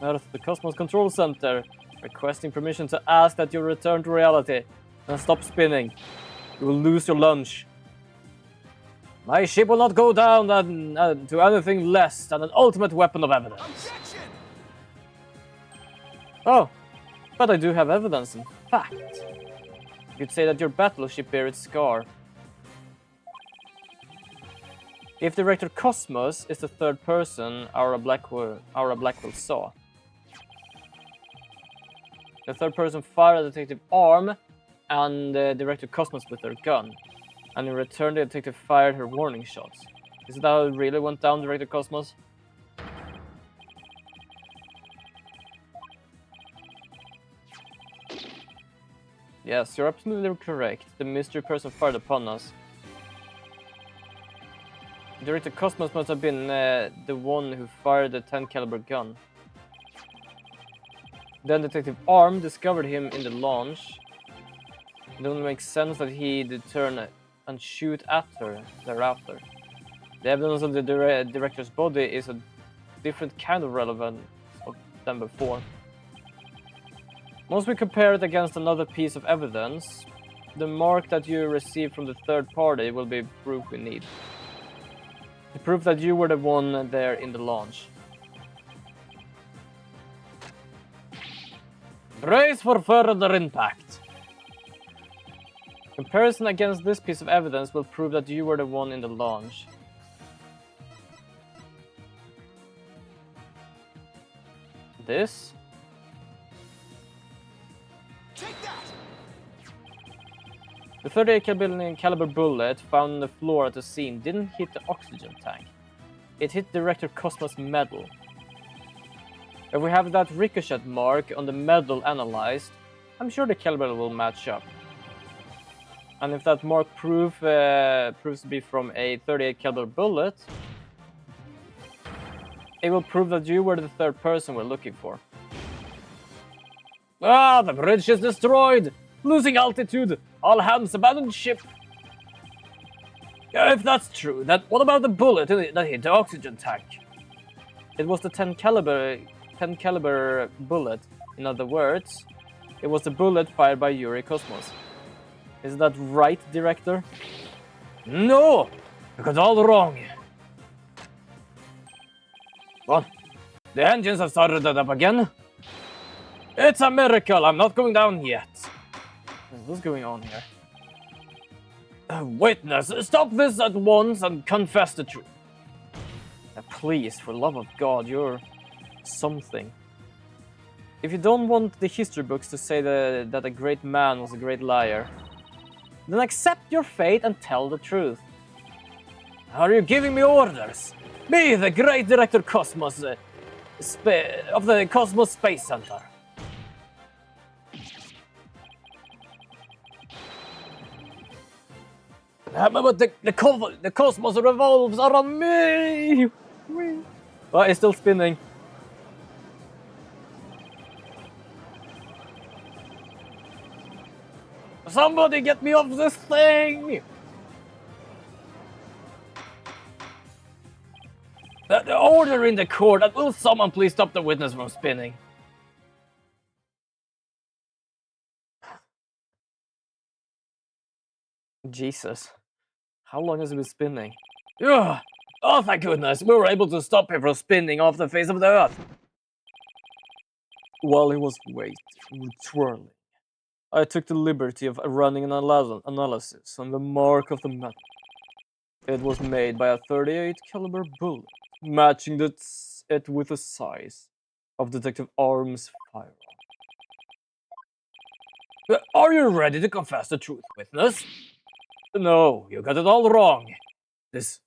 Earth, the Cosmos Control Center, requesting permission to ask that you return to reality and stop spinning. You will lose your lunch. My ship will not go down to anything less than an ultimate weapon of evidence. Objection! Oh, but I do have evidence, in fact. You could say that your battleship bears its scar. If Director Cosmos is the third person Aura Blackwell saw. The third person fired Detective Arm and Director Cosmos with their gun. And in return, the detective fired her warning shots. Is that how it really went down, Director Cosmos? Yes, you're absolutely correct. The mystery person fired upon us. Director Cosmos must have been the one who fired the 10 caliber gun. Then Detective Arm discovered him in the launch. It only makes sense that he did turn and shoot at her thereafter. The evidence of the director's body is a different kind of relevance than before. Once we compare it against another piece of evidence, the mark that you receive from the third party will be proof we need. The proof that you were the one there in the launch. Brace for further impact. Comparison against this piece of evidence will prove that you were the one in the launch. This? Take that! The 38 caliber bullet found on the floor at the scene didn't hit the oxygen tank. It hit Director Cosmos' medal. If we have that ricochet mark on the medal analyzed, I'm sure the caliber will match up. And if that mark proves to be from a 38 caliber bullet, it will prove that you were the third person we're looking for. Ah, the bridge is destroyed! Losing altitude! All hands abandon ship! If that's true, then what about the bullet that hit the oxygen tank? It was the 10 caliber bullet. In other words, it was the bullet fired by Yuri Cosmos. Is that right, Director? No! You got all wrong. What? The engines have started up again? It's a miracle! I'm not going down yet. What's going on here? Witness, stop this at once and confess the truth. Please, for the love of God, you're something. If you don't want the history books to say that a great man was a great liar, then accept your fate and tell the truth. Are you giving me orders? Me, the great director Cosmos of the Cosmos Space Center. But the cosmos revolves around me! Oh, it's still spinning. Somebody get me off this thing! The order in the court, and will someone please stop the witness from spinning? Jesus. How long has it been spinning? Ugh. Oh, thank goodness, we were able to stop him from spinning off the face of the earth. While he was twirling, I took the liberty of running an analysis on the mark of the metal. It was made by a 38 caliber bullet, matching it with the size of Detective Arm's firearm. Are you ready to confess the truth, witness? No, you got it all wrong. This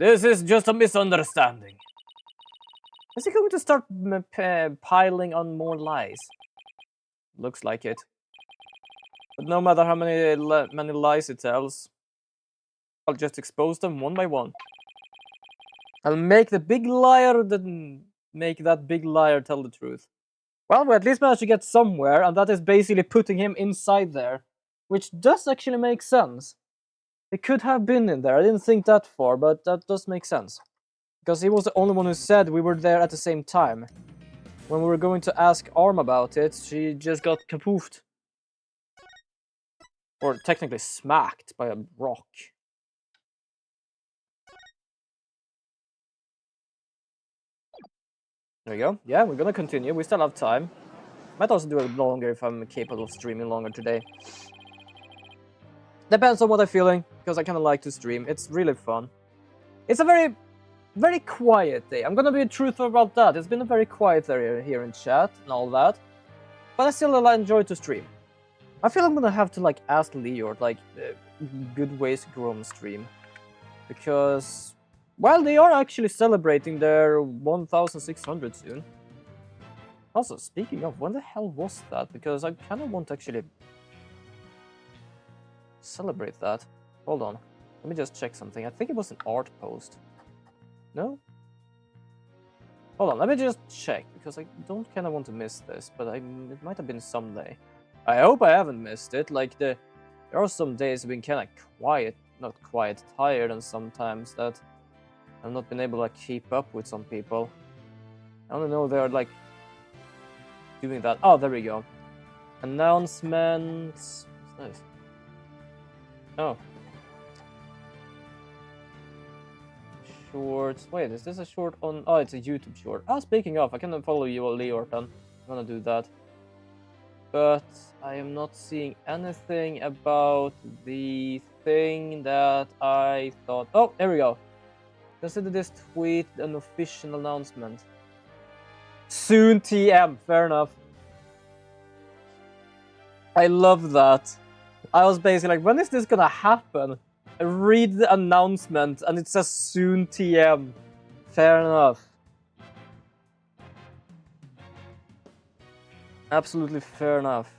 is just a misunderstanding. Is he going to start piling on more lies? Looks like it. But no matter how many lies he tells, I'll just expose them one by one. I'll make that big liar tell the truth. Well, we at least managed to get somewhere, and that is basically putting him inside there, which does actually make sense. He could have been in there. I didn't think that far, but that does make sense. Because he was the only one who said we were there at the same time. When we were going to ask Arm about it, she just got kapoofed. Or technically smacked by a rock. There we go. Yeah, we're gonna continue. We still have time. Might also do it longer if I'm capable of streaming longer today. Depends on what I'm feeling, because I kind of like to stream. It's really fun. It's a very, very quiet day. I'm gonna be truthful about that. It's been a very quiet area here in chat and all that. But I still enjoy to stream. I feel I'm gonna have to ask Leord good ways to grow on stream. Because, well, they are actually celebrating their 1600 soon. Also, speaking of, when the hell was that? Because I kind of want to actually celebrate that. Hold on. Let me just check something. I think it was an art post. No? Hold on, let me just check, because I don't kind of want to miss this, but it might have been someday. I hope I haven't missed it. There are some days I've been kind of tired, and sometimes that I've not been able to keep up with some people. I don't know, they're doing that. Oh, there we go. Announcements. Nice. Oh. Shorts. Wait, is this a short on? Oh, it's a YouTube short. Oh, speaking of, I can follow you, Leord, then. I'm gonna do that. But I am not seeing anything about the thing that I thought. Oh, there we go. Consider this tweet an official announcement. Soon TM, fair enough. I love that. I was basically when is this gonna happen? I read the announcement and it says soon TM. Fair enough. Absolutely fair enough.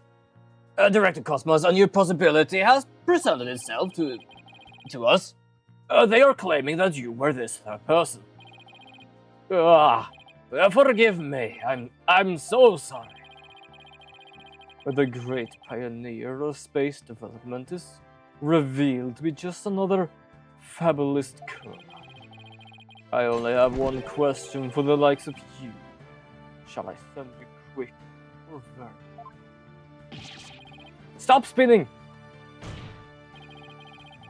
Director Cosmos, a new possibility has presented itself to us. They are claiming that you were this third person. Forgive me. I'm so sorry. The great pioneer of space development is revealed to be just another fabulous colonel. I only have one question for the likes of you. Shall I send you quick or very? Stop spinning!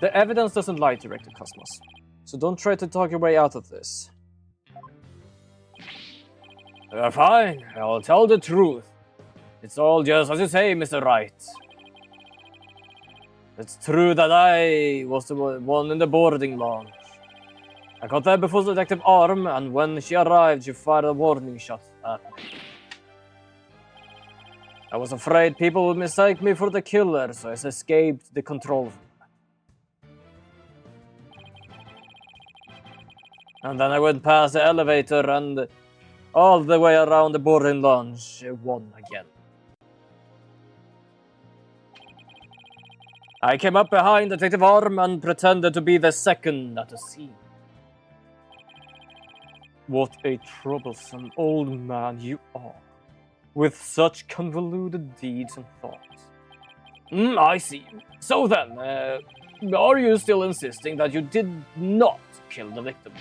The evidence doesn't lie, Director Cosmos. So don't try to talk your way out of this. Fine, I'll tell the truth. It's all just as you say, Mr. Wright. It's true that I was the one in the boarding lounge. I got there before Detective Arm, and when she arrived, she fired a warning shot at me. I was afraid people would mistake me for the killer, so I escaped the control room. And then I went past the elevator and all the way around the boarding lounge, won again. I came up behind Detective Arm and pretended to be the second at the scene. What a troublesome old man you are, with such convoluted deeds and thoughts. I see. So then, are you still insisting that you did not kill the victim?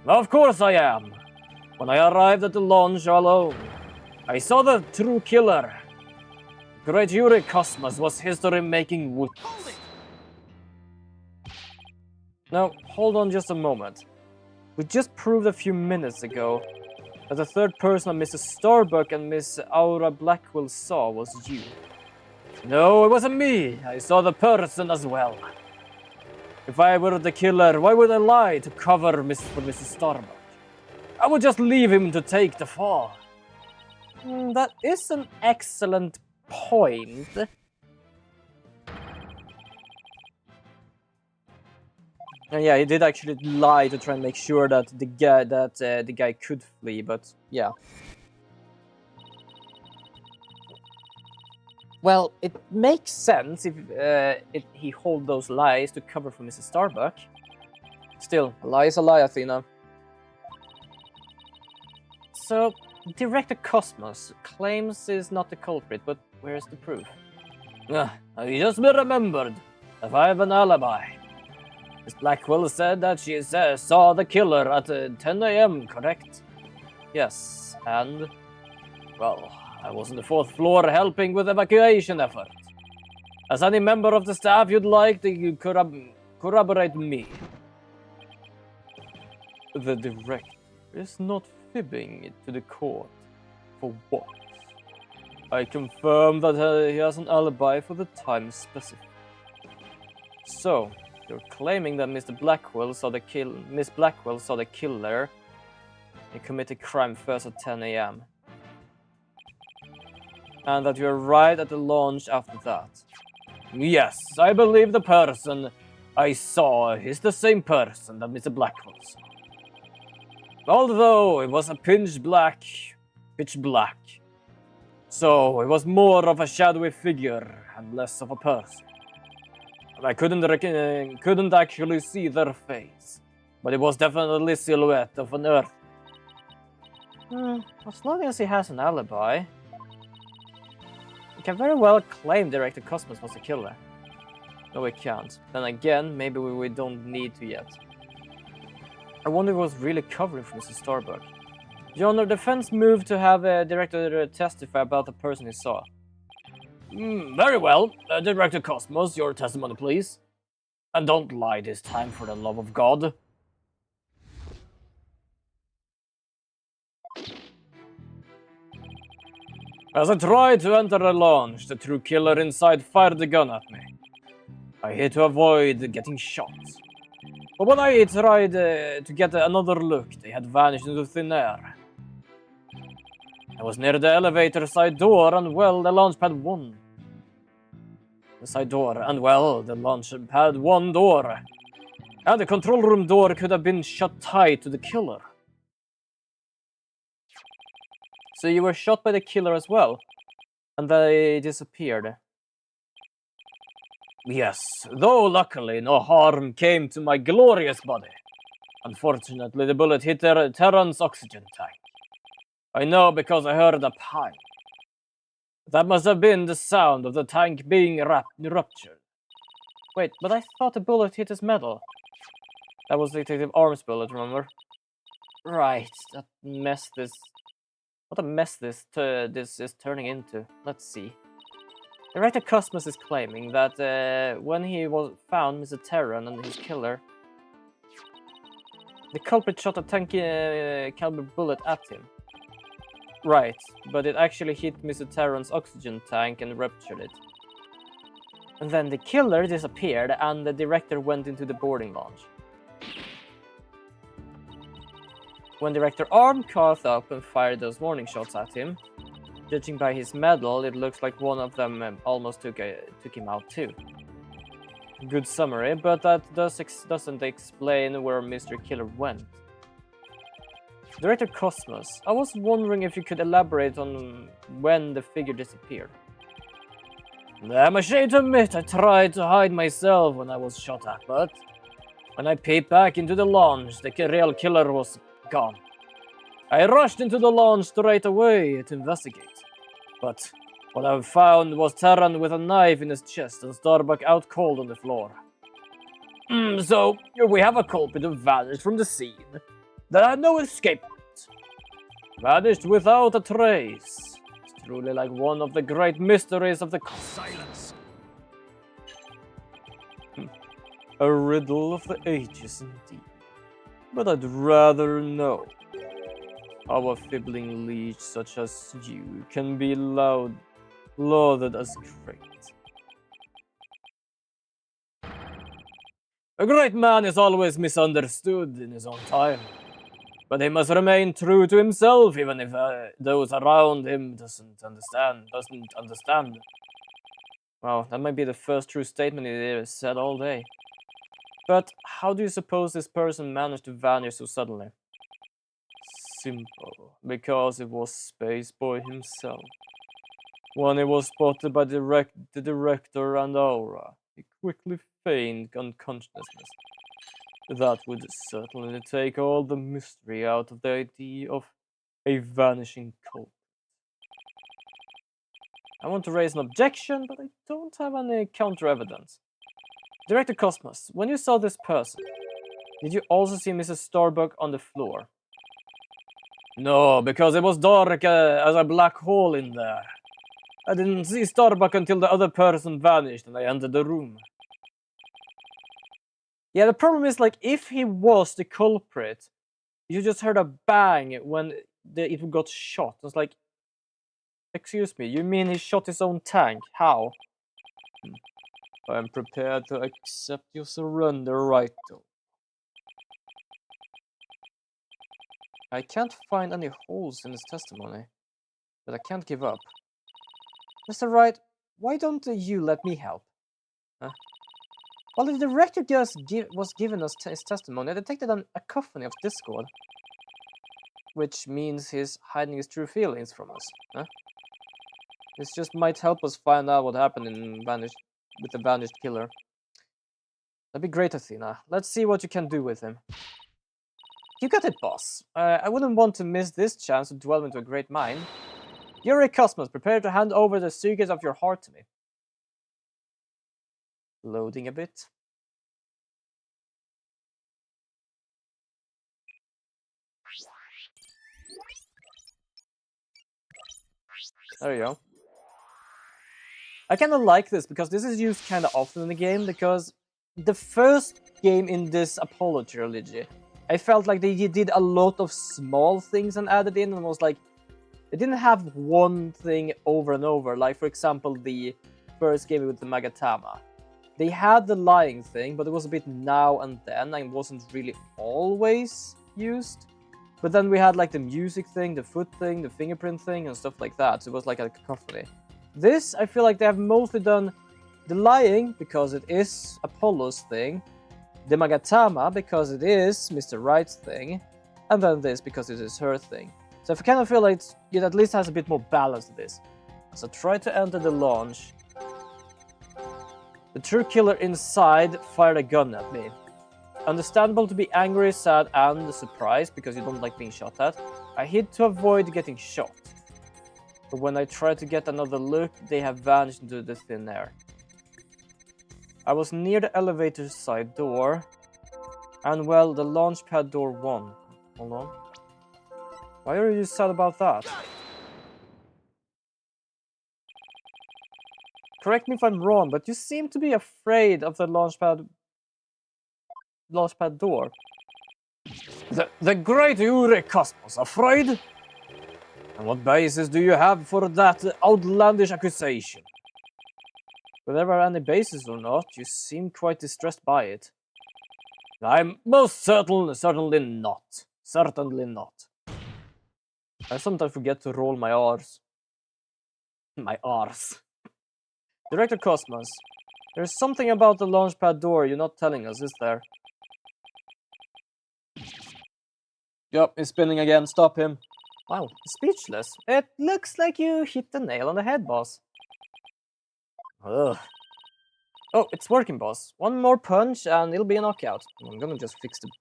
Of course I am. When I arrived at the launch alone, I saw the true killer. Great Yuri Cosmos was history-making witness. Now, hold on just a moment. We just proved a few minutes ago that the third person that Mr. Starbuck and Miss Aura Blackwell saw was you. No, it wasn't me. I saw the person as well. If I were the killer, why would I lie to cover for Mr. Starbuck? I would just leave him to take the fall. That is an excellent point. And yeah, he did actually lie to try and make sure that the guy could flee, but yeah. Well, it makes sense if he hold those lies to cover for Mrs. Starbuck. Still, a lie is a lie, Athena. So, Director Cosmos claims he's not the culprit, but where's the proof? I just remembered that I have an alibi. Miss Blackwell said that she saw the killer at 10 a.m., correct? Yes, and... well, I was on the 4th floor helping with evacuation effort. As any member of the staff you'd like to corroborate me. The director is not fibbing to the court. For what? I confirm that he has an alibi for the time specific. So, you're claiming that Miss Blackwell saw the killer and committed crime first at 10 a.m. And that you're right at the launch after that. Yes, I believe the person I saw is the same person that Mr. Blackwell saw. Although it was a pitch black. So it was more of a shadowy figure and less of a person. And I couldn't actually see their face, but it was definitely a silhouette of an earth. As long as he has an alibi, he can very well claim Director Cosmos was the killer. No, we can't. Then again, maybe we don't need to yet. I wonder if it was really covering for Mr. Starbuck. Your defense moved to have a director testify about the person he saw. Very well. Director Cosmos, your testimony, please. And don't lie this time, for the love of God. As I tried to enter the launch, the true killer inside fired the gun at me. I had to avoid getting shot. But when I tried to get another look, they had vanished into thin air. I was near the elevator side door, and well, the launch pad one. The side door, and well, the launch pad one door. And the control room door could have been shut tight to the killer. So you were shot by the killer as well, and they disappeared. Yes, though luckily no harm came to my glorious body. Unfortunately, the bullet hit Terran's oxygen tank. I know because I heard a pang. That must have been the sound of the tank being ruptured. Wait, but I thought the bullet hit his metal. That was Detective Arm's bullet, remember? Right, that mess this... What a mess this is turning into. Let's see. Director Cosmos is claiming that when he found Mr. Terran and his killer, the culprit shot a 10 caliber bullet at him. Right, but it actually hit Mr. Terran's oxygen tank and ruptured it. And then the killer disappeared and the director went into the boarding lounge. When Director Arm caught up and fired those warning shots at him, judging by his medal, it looks like one of them almost took him out too. Good summary, but that doesn't explain where Mr. Killer went. Director Cosmos, I was wondering if you could elaborate on when the figure disappeared. I'm ashamed to admit I tried to hide myself when I was shot at, but when I peeped back into the launch, the real killer was gone. I rushed into the launch straight away to investigate, but what I found was Terran with a knife in his chest and Starbuck out cold on the floor. So, we have a culprit who vanished from the scene that had no escape route. Vanished without a trace. It's truly like one of the great mysteries of the silence. A riddle of the ages indeed. But I'd rather know how a fibbling leech such as you can be lauded as great. A great man is always misunderstood in his own time, but he must remain true to himself even if those around him doesn't understand. Wow, that might be the first true statement he ever said all day. But how do you suppose this person managed to vanish so suddenly? Simple, because it was Spaceboy himself. When he was spotted by the director and Aura, he quickly feigned unconsciousness. That would certainly take all the mystery out of the idea of a vanishing cult. I want to raise an objection, but I don't have any counter-evidence. Director Cosmos, when you saw this person, did you also see Mrs. Starbuck on the floor? No, because it was dark as a black hole in there. I didn't see Starbuck until the other person vanished and I entered the room. Yeah, the problem is, like, if he was the culprit, you just heard a bang when it got shot. It's like, excuse me, you mean he shot his own tank? How? I'm prepared to accept your surrender right though. I can't find any holes in his testimony, but I can't give up. Mr. Wright, why don't you let me help? Huh? While the director just was giving us his testimony, I detected a cacophony of discord, which means he's hiding his true feelings from us. Huh? This just might help us find out what happened with the vanished killer. That'd be great, Athena. Let's see what you can do with him. You got it, boss. I wouldn't want to miss this chance to dwell into a great mind. Yuri Cosmos, prepare to hand over the secrets of your heart to me. Loading a bit. There you go. I kind of like this because this is used kind of often in the game, because the first game in this Apollo trilogy, I felt like they did a lot of small things and added in, and was like, they didn't have one thing over and over. Like, for example, the first game with the Magatama. They had the lying thing, but it was a bit now and then, and wasn't really always used. But then we had like the music thing, the foot thing, the fingerprint thing, and stuff like that. So it was like a cacophony. This, I feel like they have mostly done the lying, because it is Apollo's thing, the Magatama, because it is Mr. Wright's thing, and then this, because it is her thing. So I kind of feel like it at least has a bit more balance to this. So try to enter the launch. The true killer inside fired a gun at me. Understandable to be angry, sad, and surprised, because you don't like being shot at. I hid to avoid getting shot. But when I tried to get another look, they have vanished into the thin air. I was near the elevator side door, and well, the launch pad door won. Hold on. Why are you sad about that? Correct me if I'm wrong, but you seem to be afraid of the launchpad door. The great Yuri Cosmos, afraid? And what basis do you have for that outlandish accusation? Whether there are any basis or not, you seem quite distressed by it. I'm most certainly not. Certainly not. I sometimes forget to roll my R's. My R's. Director Cosmos, there's something about the launchpad door you're not telling us, is there? Yup, he's spinning again. Stop him. Wow, speechless. It looks like you hit the nail on the head, boss. Ugh. Oh, it's working, boss. One more punch and it'll be a knockout. I'm gonna just fix the...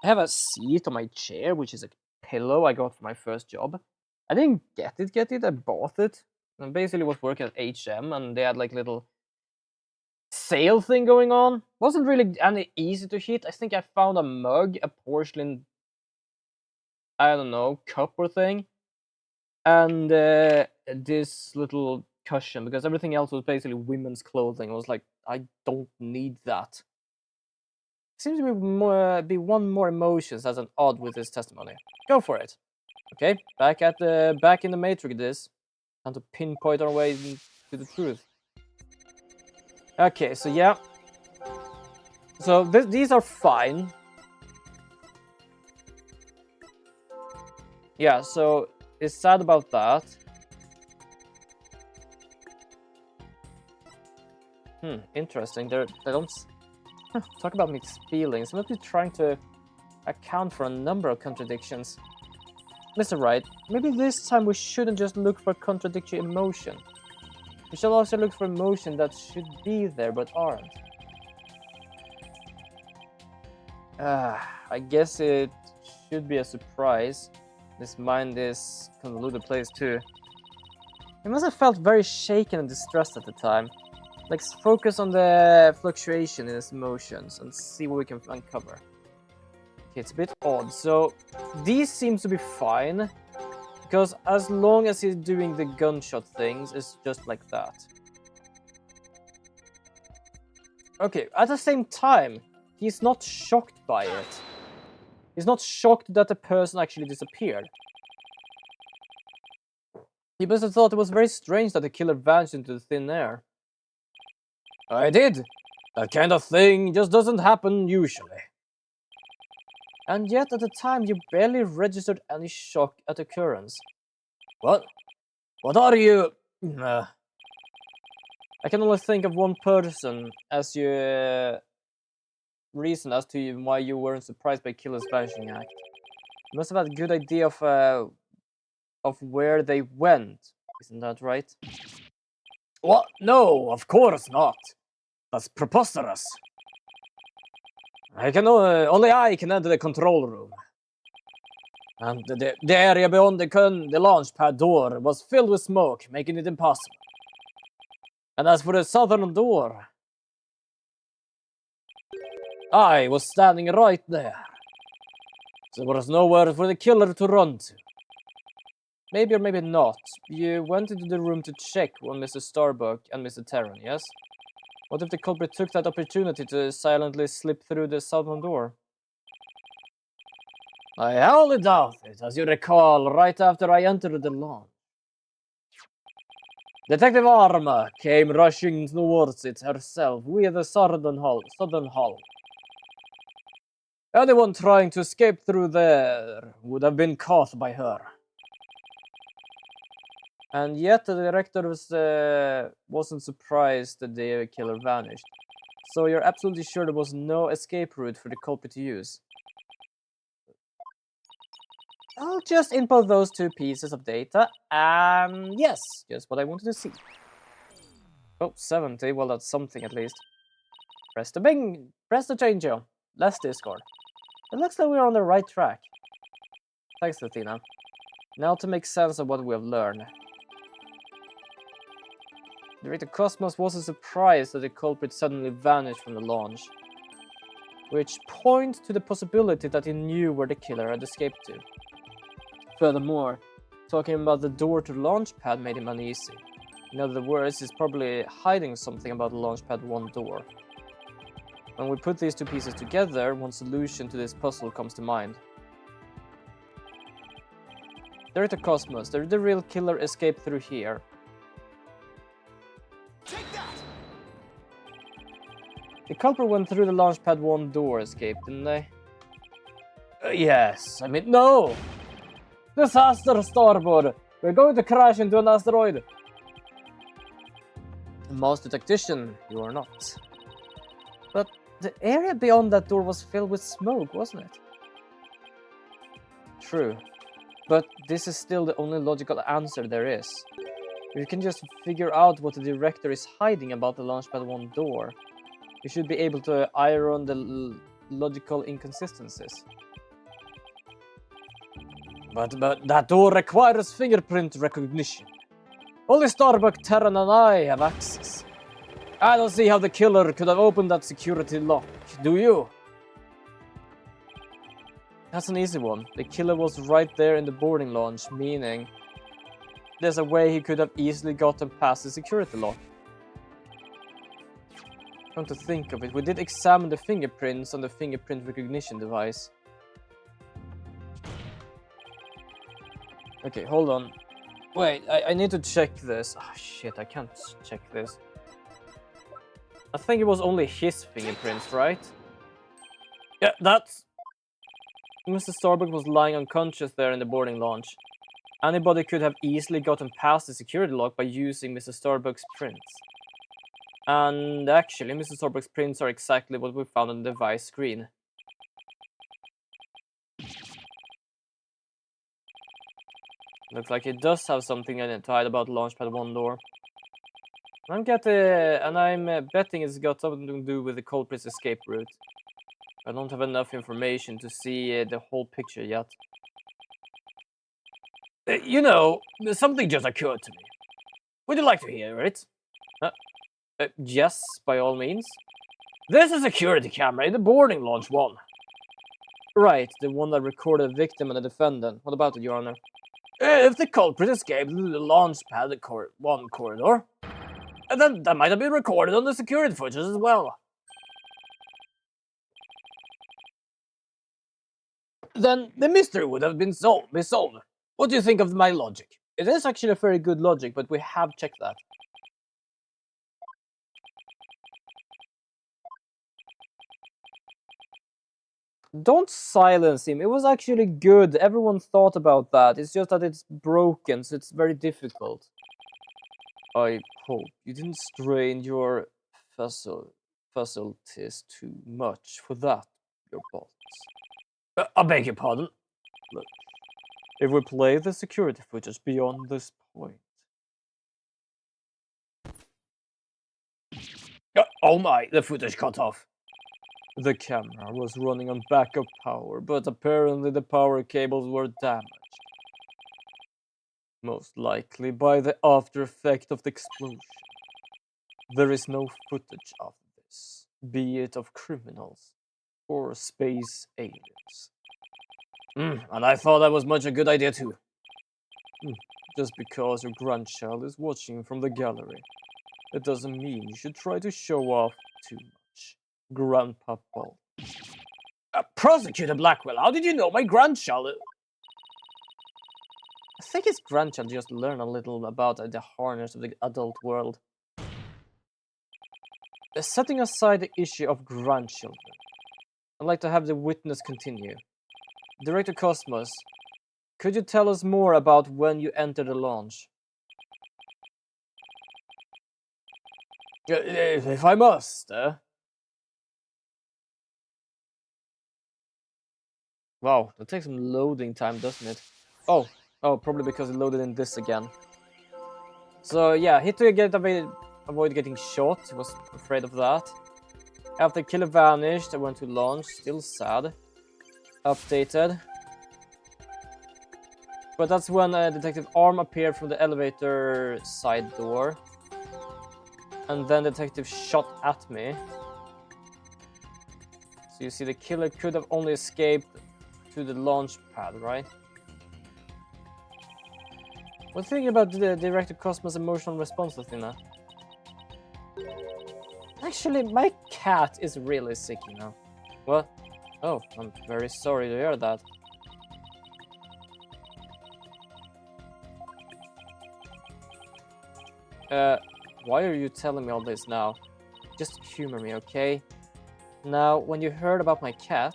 I have a seat on my chair, which is a pillow I got for my first job. I didn't get it, I bought it. And basically was working at HM and they had like little sale thing going on. Wasn't really any easy to hit. I think I found a mug, a porcelain, I don't know, cup or thing. And this little cushion, because everything else was basically women's clothing. I was like, I don't need that. Seems to be one more emotions as an odd with this testimony. Go for it. Okay, back in the matrix this. Time to pinpoint our way to the truth. Okay, so yeah. So these are fine. Yeah, so it's sad about that. Interesting. They don't talk about mixed feelings. I must be trying to account for a number of contradictions. Mr. Wright, maybe this time we shouldn't just look for contradictory emotion. We shall also look for emotion that should be there but aren't. I guess it should be a surprise. This mind is convoluted place too. He must have felt very shaken and distressed at the time. Let's focus on the fluctuation in his emotions and see what we can uncover. Okay, it's a bit odd. So these seems to be fine, because as long as he's doing the gunshot things, it's just like that. Okay, at the same time, he's not shocked by it. He's not shocked that the person actually disappeared. He must have thought it was very strange that the killer vanished into the thin air. I did. That kind of thing just doesn't happen usually. And yet at the time you barely registered any shock at occurrence. What? What are you... I can only think of one person as your reason as to why you weren't surprised by Killer's vanishing act. You must have had a good idea of where they went. Isn't that right? What? No, of course not. That's preposterous. Only I can enter the control room. And the area beyond the launch pad door was filled with smoke, making it impossible. And as for the southern door, I was standing right there. So there was nowhere for the killer to run to. Maybe or maybe not. You went into the room to check on Mr. Starbuck and Mr. Terran, yes? What if the culprit took that opportunity to silently slip through the southern door? I highly doubt it, as you recall, right after I entered the lawn. Detective Arma came rushing towards it herself with the southern hull. Anyone trying to escape through there would have been caught by her. And yet the director wasn't surprised that the killer vanished. So you're absolutely sure there was no escape route for the culprit to use? I'll just input those two pieces of data. Yes, just what I wanted to see. Oh, 70. Well, that's something at least. Press the change on. Less Discord. It looks like we're on the right track. Thanks, Latina. Now to make sense of what we have learned. Director Cosmos wasn't surprised that the culprit suddenly vanished from the launch, which points to the possibility that he knew where the killer had escaped to. Furthermore, talking about the door to the launch pad made him uneasy. In other words, he's probably hiding something about the launch pad 1 door. When we put these two pieces together, one solution to this puzzle comes to mind. Director Cosmos, did the real killer escape through here? Take that! The culprit went through the launch pad 1 door escape, didn't they? Yes, I mean, no! Disaster, starboard! We're going to crash into an asteroid! Master tactician, you are not. But the area beyond that door was filled with smoke, wasn't it? True. But this is still the only logical answer there is. If you can just figure out what the director is hiding about the Launchpad 1 door, you should be able to iron the logical inconsistencies. But that door requires fingerprint recognition. Only Starbuck, Terran, and I have access. I don't see how the killer could have opened that security lock, do you? That's an easy one. The killer was right there in the boarding launch, meaning there's a way he could have easily gotten past the security lock. Come to think of it, we did examine the fingerprints on the fingerprint recognition device. Okay, hold on. Wait, I need to check this. Oh shit, I can't check this. I think it was only his fingerprints, right? Yeah, that's... Mr. Starbuck was lying unconscious there in the boarding launch. Anybody could have easily gotten past the security lock by using Mr. Starbuck's prints. And actually, Mr. Starbuck's prints are exactly what we found on the device screen. Looks like it does have something identified about Launchpad 1 door. I'm betting it's got something to do with the culprit's escape route. I don't have enough information to see the whole picture yet. You know, something just occurred to me. Would you like to hear it? Yes, by all means. There's a security camera in the boarding launch 1. Right, the one that recorded the victim and the defendant. What about it, Your Honor? If the culprit escaped through the Launchpad 1 corridor, then that might have been recorded on the security footage as well. Then the mystery would have been solved. What do you think of my logic? It is actually a very good logic, but we have checked that. Don't silence him. It was actually good. Everyone thought about that. It's just that it's broken, so it's very difficult. I hope you didn't strain your facilities too much for that, your boss. I beg your pardon? Look, if we play the security footage beyond this point... Oh my, the footage cut off. The camera was running on backup power, but apparently the power cables were damaged. Most likely by the after effect of the explosion. There is no footage of this, be it of criminals or space aliens. And I thought that was much a good idea too. Just because your grandchild is watching from the gallery, it doesn't mean you should try to show off too much. Grandpa Paul. Prosecutor Blackwell, how did you know my grandchild? I think his grandchild just learned a little about the harness of the adult world. Setting aside the issue of grandchildren, I'd like to have the witness continue. Director Cosmos, could you tell us more about when you entered the launch? If I must, Wow, that takes some loading time, doesn't it? Oh, probably because it loaded in this again. So yeah, hit to avoid getting shot. I was afraid of that. After killer vanished, I went to launch. Still sad. Updated. But that's when Detective Arm appeared from the elevator side door. And then Detective shot at me. So you see the killer could have only escaped to the launch pad, right? What do you think about the Director Cosmos' emotional response to Thina? Actually, my cat is really sick, you know. What? Oh, I'm very sorry to hear that. Why are you telling me all this now? Just humor me, okay? Now, when you heard about my cat,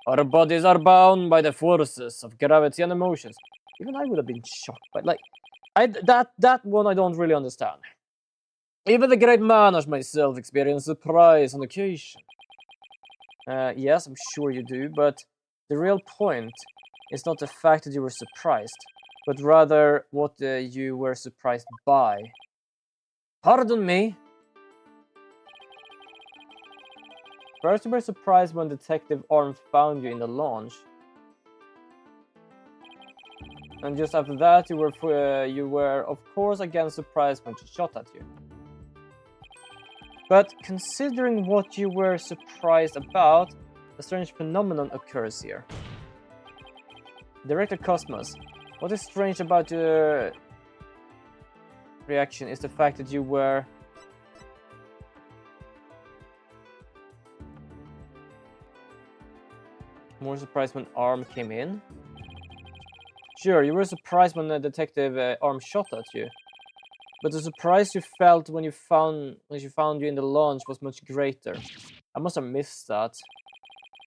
Our bodies are bound by the forces of gravity and emotions. Even I would have been shocked by, like, that one I don't really understand. Even the great man as myself experience surprise on occasion. Yes, I'm sure you do, but the real point is not the fact that you were surprised, but rather what you were surprised by. Pardon me? First you were surprised when Detective Arm found you in the launch. And just after that you were of course again surprised when she shot at you. But considering what you were surprised about, a strange phenomenon occurs here. Director Cosmos, what is strange about your reaction is the fact that you were more surprised when Arm came in. Sure, you were surprised when the Detective Arm shot at you. But the surprise you felt when she found you in the launch was much greater. I must have missed that.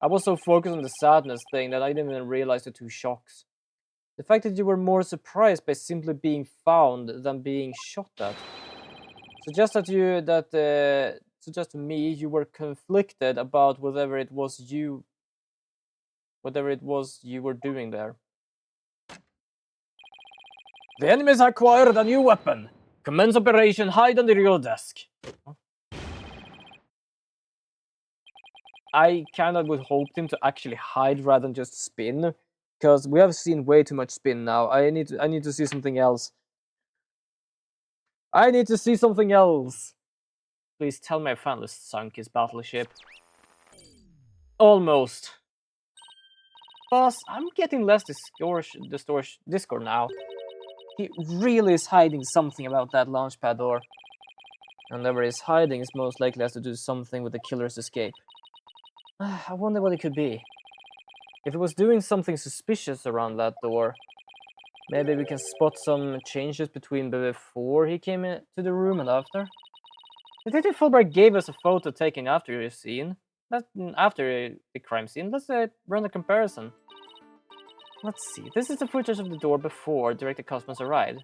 I was so focused on the sadness thing that I didn't even realize the two shocks. The fact that you were more surprised by simply being found than being shot at suggests to me you were conflicted about whatever it was you were doing there. The enemies acquired a new weapon. Commence operation hide under your desk. I kind of would hope him to actually hide rather than just spin, because we have seen way too much spin now. I need to see something else. I need to see something else. Please tell me I finally sunk his battleship. Almost. Boss, I'm getting less Discord now. He really is hiding something about that launchpad door. And whatever he's hiding is most likely has to do something with the killer's escape. I wonder what it could be. If he was doing something suspicious around that door, maybe we can spot some changes between before he came into the room and after. Detective Fulbright gave us a photo taken after the scene. After the crime scene. Let's run a comparison. Let's see. This is the footage of the door before Director Cosmos arrived.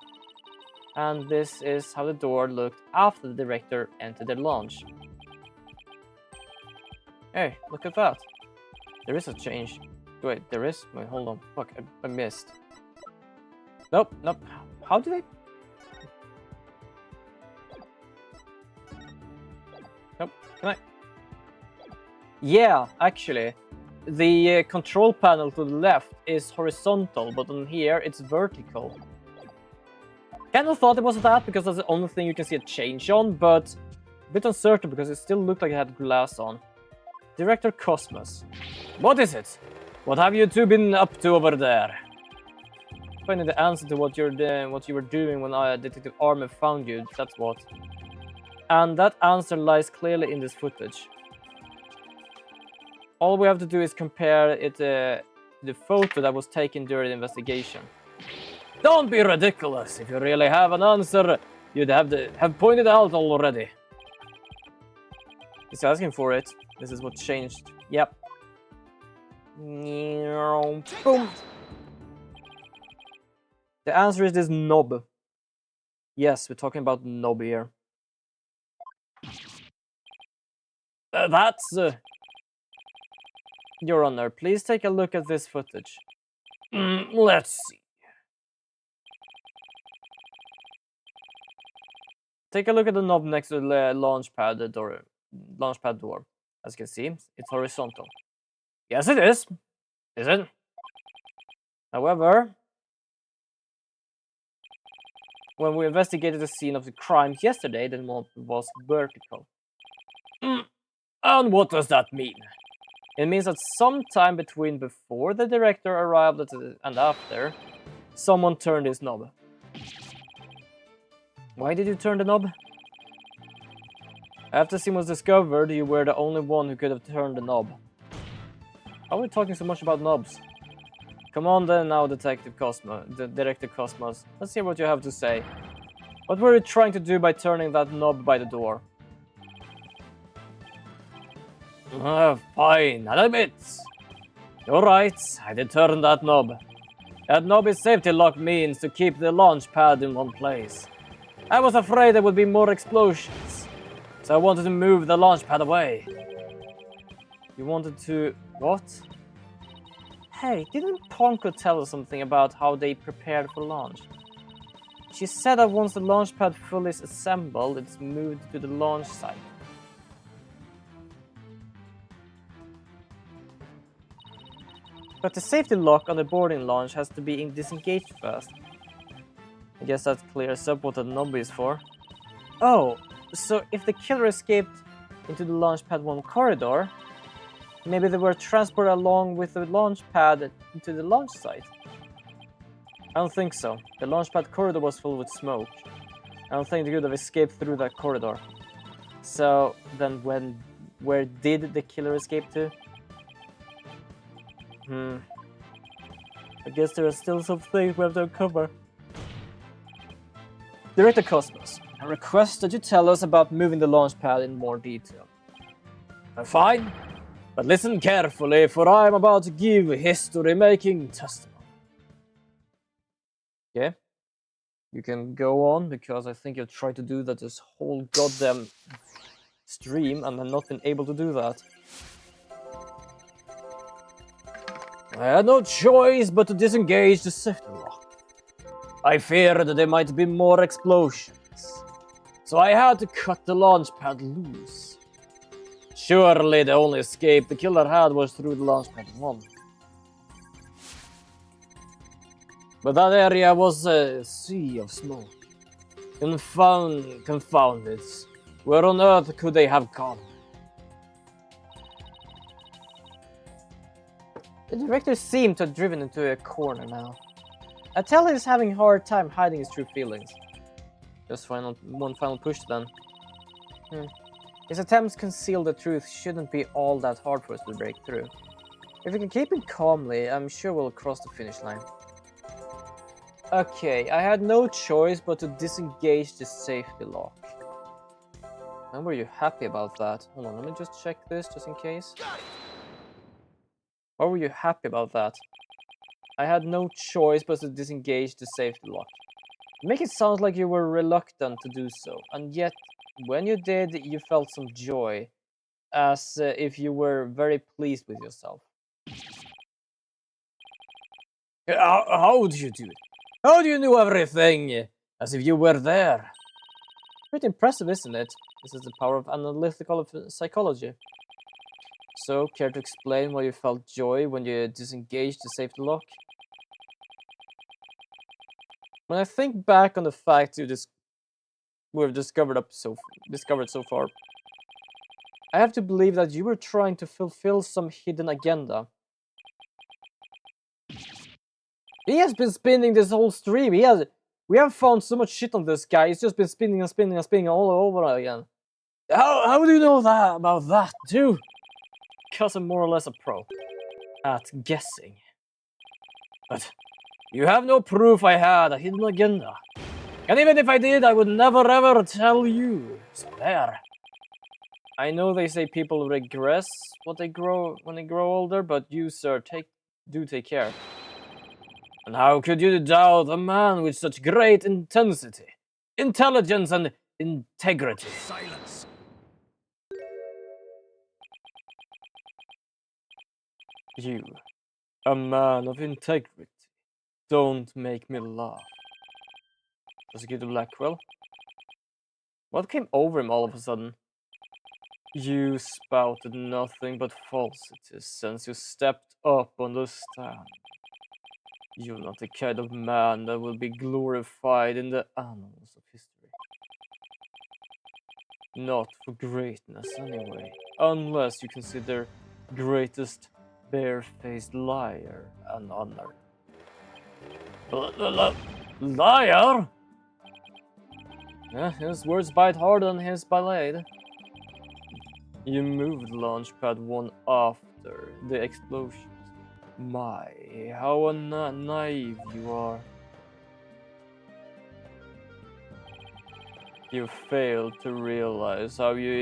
And this is how the door looked after the director entered the launch. Hey, look at that. There is a change. Wait, there is? Wait, hold on. Fuck, I missed. Nope. How did I... Nope, can I... Yeah, actually. The control panel to the left is horizontal, but on here it's vertical. Kind of thought it was that because that's the only thing you can see a change on, but a bit uncertain because it still looked like it had glass on. Director Cosmos. What is it? What have you two been up to over there? Finding the answer to what you were doing when Detective Armin found you, that's what. And that answer lies clearly in this footage. All we have to do is compare it to the photo that was taken during the investigation. Don't be ridiculous. If you really have an answer, you'd have pointed out already. He's asking for it. This is what changed. Yep. Boom. The answer is this knob. Yes, we're talking about knob here. That's... Your Honor, please take a look at this footage. Let's see. Take a look at the knob next to the launchpad door. As you can see, it's horizontal. Yes, it is. Is it? However, when we investigated the scene of the crime yesterday, the knob was vertical. And what does that mean? It means that sometime between before the director arrived and after, someone turned his knob. Why did you turn the knob? After the scene was discovered, you were the only one who could have turned the knob. Why are we talking so much about knobs? Come on then now, Director Cosmos. Let's hear what you have to say. What were you trying to do by turning that knob by the door? Fine, I'll admit. You're right, I did turn that knob. That knob's safety lock means to keep the launch pad in one place. I was afraid there would be more explosions, so I wanted to move the launch pad away. You wanted to... what? Hey, didn't Ponko tell us something about how they prepared for launch? She said that once the launch pad fully is assembled, it's moved to the launch site. But the safety lock on the boarding launch has to be disengaged first. I guess that clears up what the knob is for. Oh, so if the killer escaped into the launch pad 1 corridor, maybe they were transported along with the launch pad into the launch site. I don't think so. The launch pad corridor was full with smoke. I don't think they could have escaped through that corridor. So then where did the killer escape to? I guess there are still some things we have to uncover. Director Cosmos, I request that you tell us about moving the launch pad in more detail. Fine, but listen carefully, for I am about to give history-making testimony. Yeah? You can go on, because I think you've tried to do that this whole goddamn stream, and I've not been able to do that. I had no choice but to disengage the safety lock. I feared that there might be more explosions, so I had to cut the launch pad loose. Surely the only escape the killer had was through the launch pad 1. But that area was a sea of smoke. Confound it. Where on earth could they have gone? The director seemed to have driven into a corner now. I tell he's having a hard time hiding his true feelings. Just one final push then. His attempts to conceal the truth shouldn't be all that hard for us to break through. If we can keep it calmly, I'm sure we'll cross the finish line. Okay, I had no choice but to disengage the safety lock. And were you happy about that? Hold on, let me just check this just in case. Why were you happy about that? I had no choice but to disengage the safety lock. Make it sound like you were reluctant to do so, and yet, when you did, you felt some joy, as if you were very pleased with yourself. How did you do it? How do you know everything? As if you were there. Pretty impressive, isn't it? This is the power of analytical psychology. So, care to explain why you felt joy when you disengaged the safety lock? When I think back on the facts we've discovered so far, I have to believe that you were trying to fulfill some hidden agenda. He has been spinning this whole stream. We have found so much shit on this guy. He's just been spinning and spinning and spinning all over again. How do you know that about that too? Because I'm more or less a pro at guessing. But you have no proof I had a hidden agenda. And even if I did, I would never ever tell you. So there. I know they say people regress when they grow older, but you, sir, do take care. And how could you doubt a man with such great intensity, intelligence, and integrity? Silence. You, a man of integrity, don't make me laugh. Prosecutor Blackwell? What came over him all of a sudden? You spouted nothing but falsities since you stepped up on the stand. You're not the kind of man that will be glorified in the annals of history. Not for greatness, anyway. Unless you consider greatest bare-faced liar an honor. Liar? Yeah, his words bite harder than his blade. You moved Launchpad 1 after the explosions. My, how naive you are. You failed to realize how you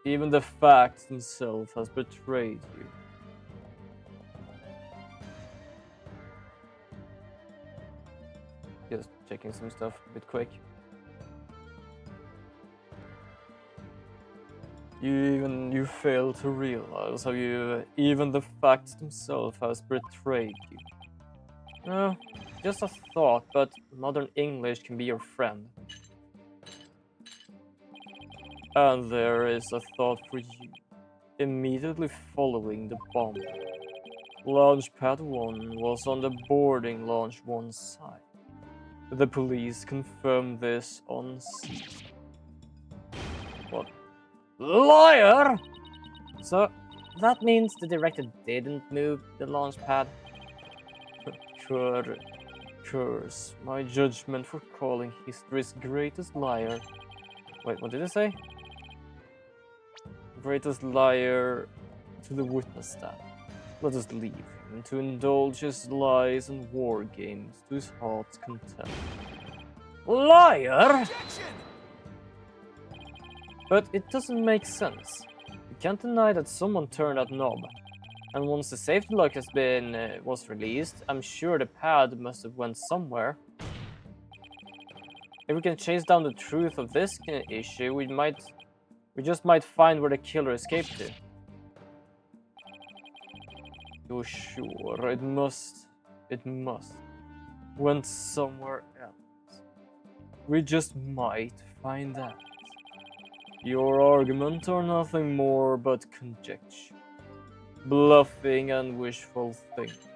even the facts themselves has betrayed you. Just checking some stuff a bit quick. You fail to realize how even the facts themselves has betrayed you. Just a thought, but modern English can be your friend. And there is a thought for you. Immediately following the bomb, Launchpad 1 was on the boarding Launch 1 side. The police confirmed this on scene. What? Liar! So, that means the director didn't move the launch pad? Curse my judgment for calling history's greatest liar. Wait, what did I say? Greatest liar to the witness stand. Let us leave him to indulge his lies and war games to his heart's content. Liar! But it doesn't make sense. You can't deny that someone turned that knob. And once the safety lock was released, I'm sure the pad must have went somewhere. If we can chase down the truth of this issue, we just might find where the killer escaped to. You're sure it must went somewhere else. We just might find out. Your arguments are nothing more but conjecture, bluffing and wishful thinking.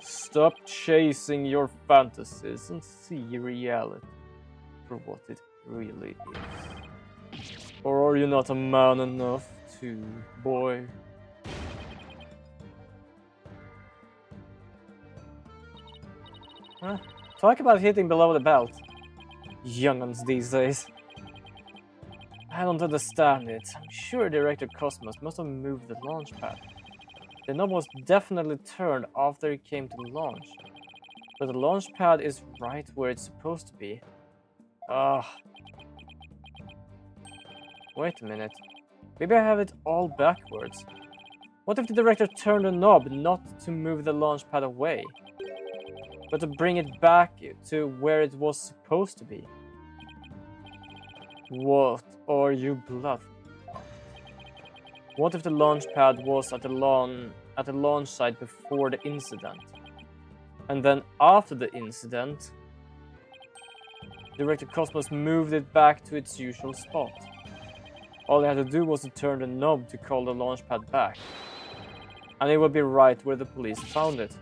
Stop chasing your fantasies and see reality for what it really is. Or are you not a man enough to, boy? Huh? Talk about hitting below the belt. Young'uns these days. I don't understand it. I'm sure Director Cosmos must have moved the launch pad. The knob was definitely turned after it came to launch. But the launch pad is right where it's supposed to be. Wait a minute. Maybe I have it all backwards. What if the director turned the knob not to move the launch pad away, but to bring it back to where it was supposed to be? What are you bluffing? What if the launch pad was at the launch site before the incident? And then after the incident, Director Cosmos moved it back to its usual spot. All he had to do was to turn the knob to call the launch pad back. And it would be right where the police found it.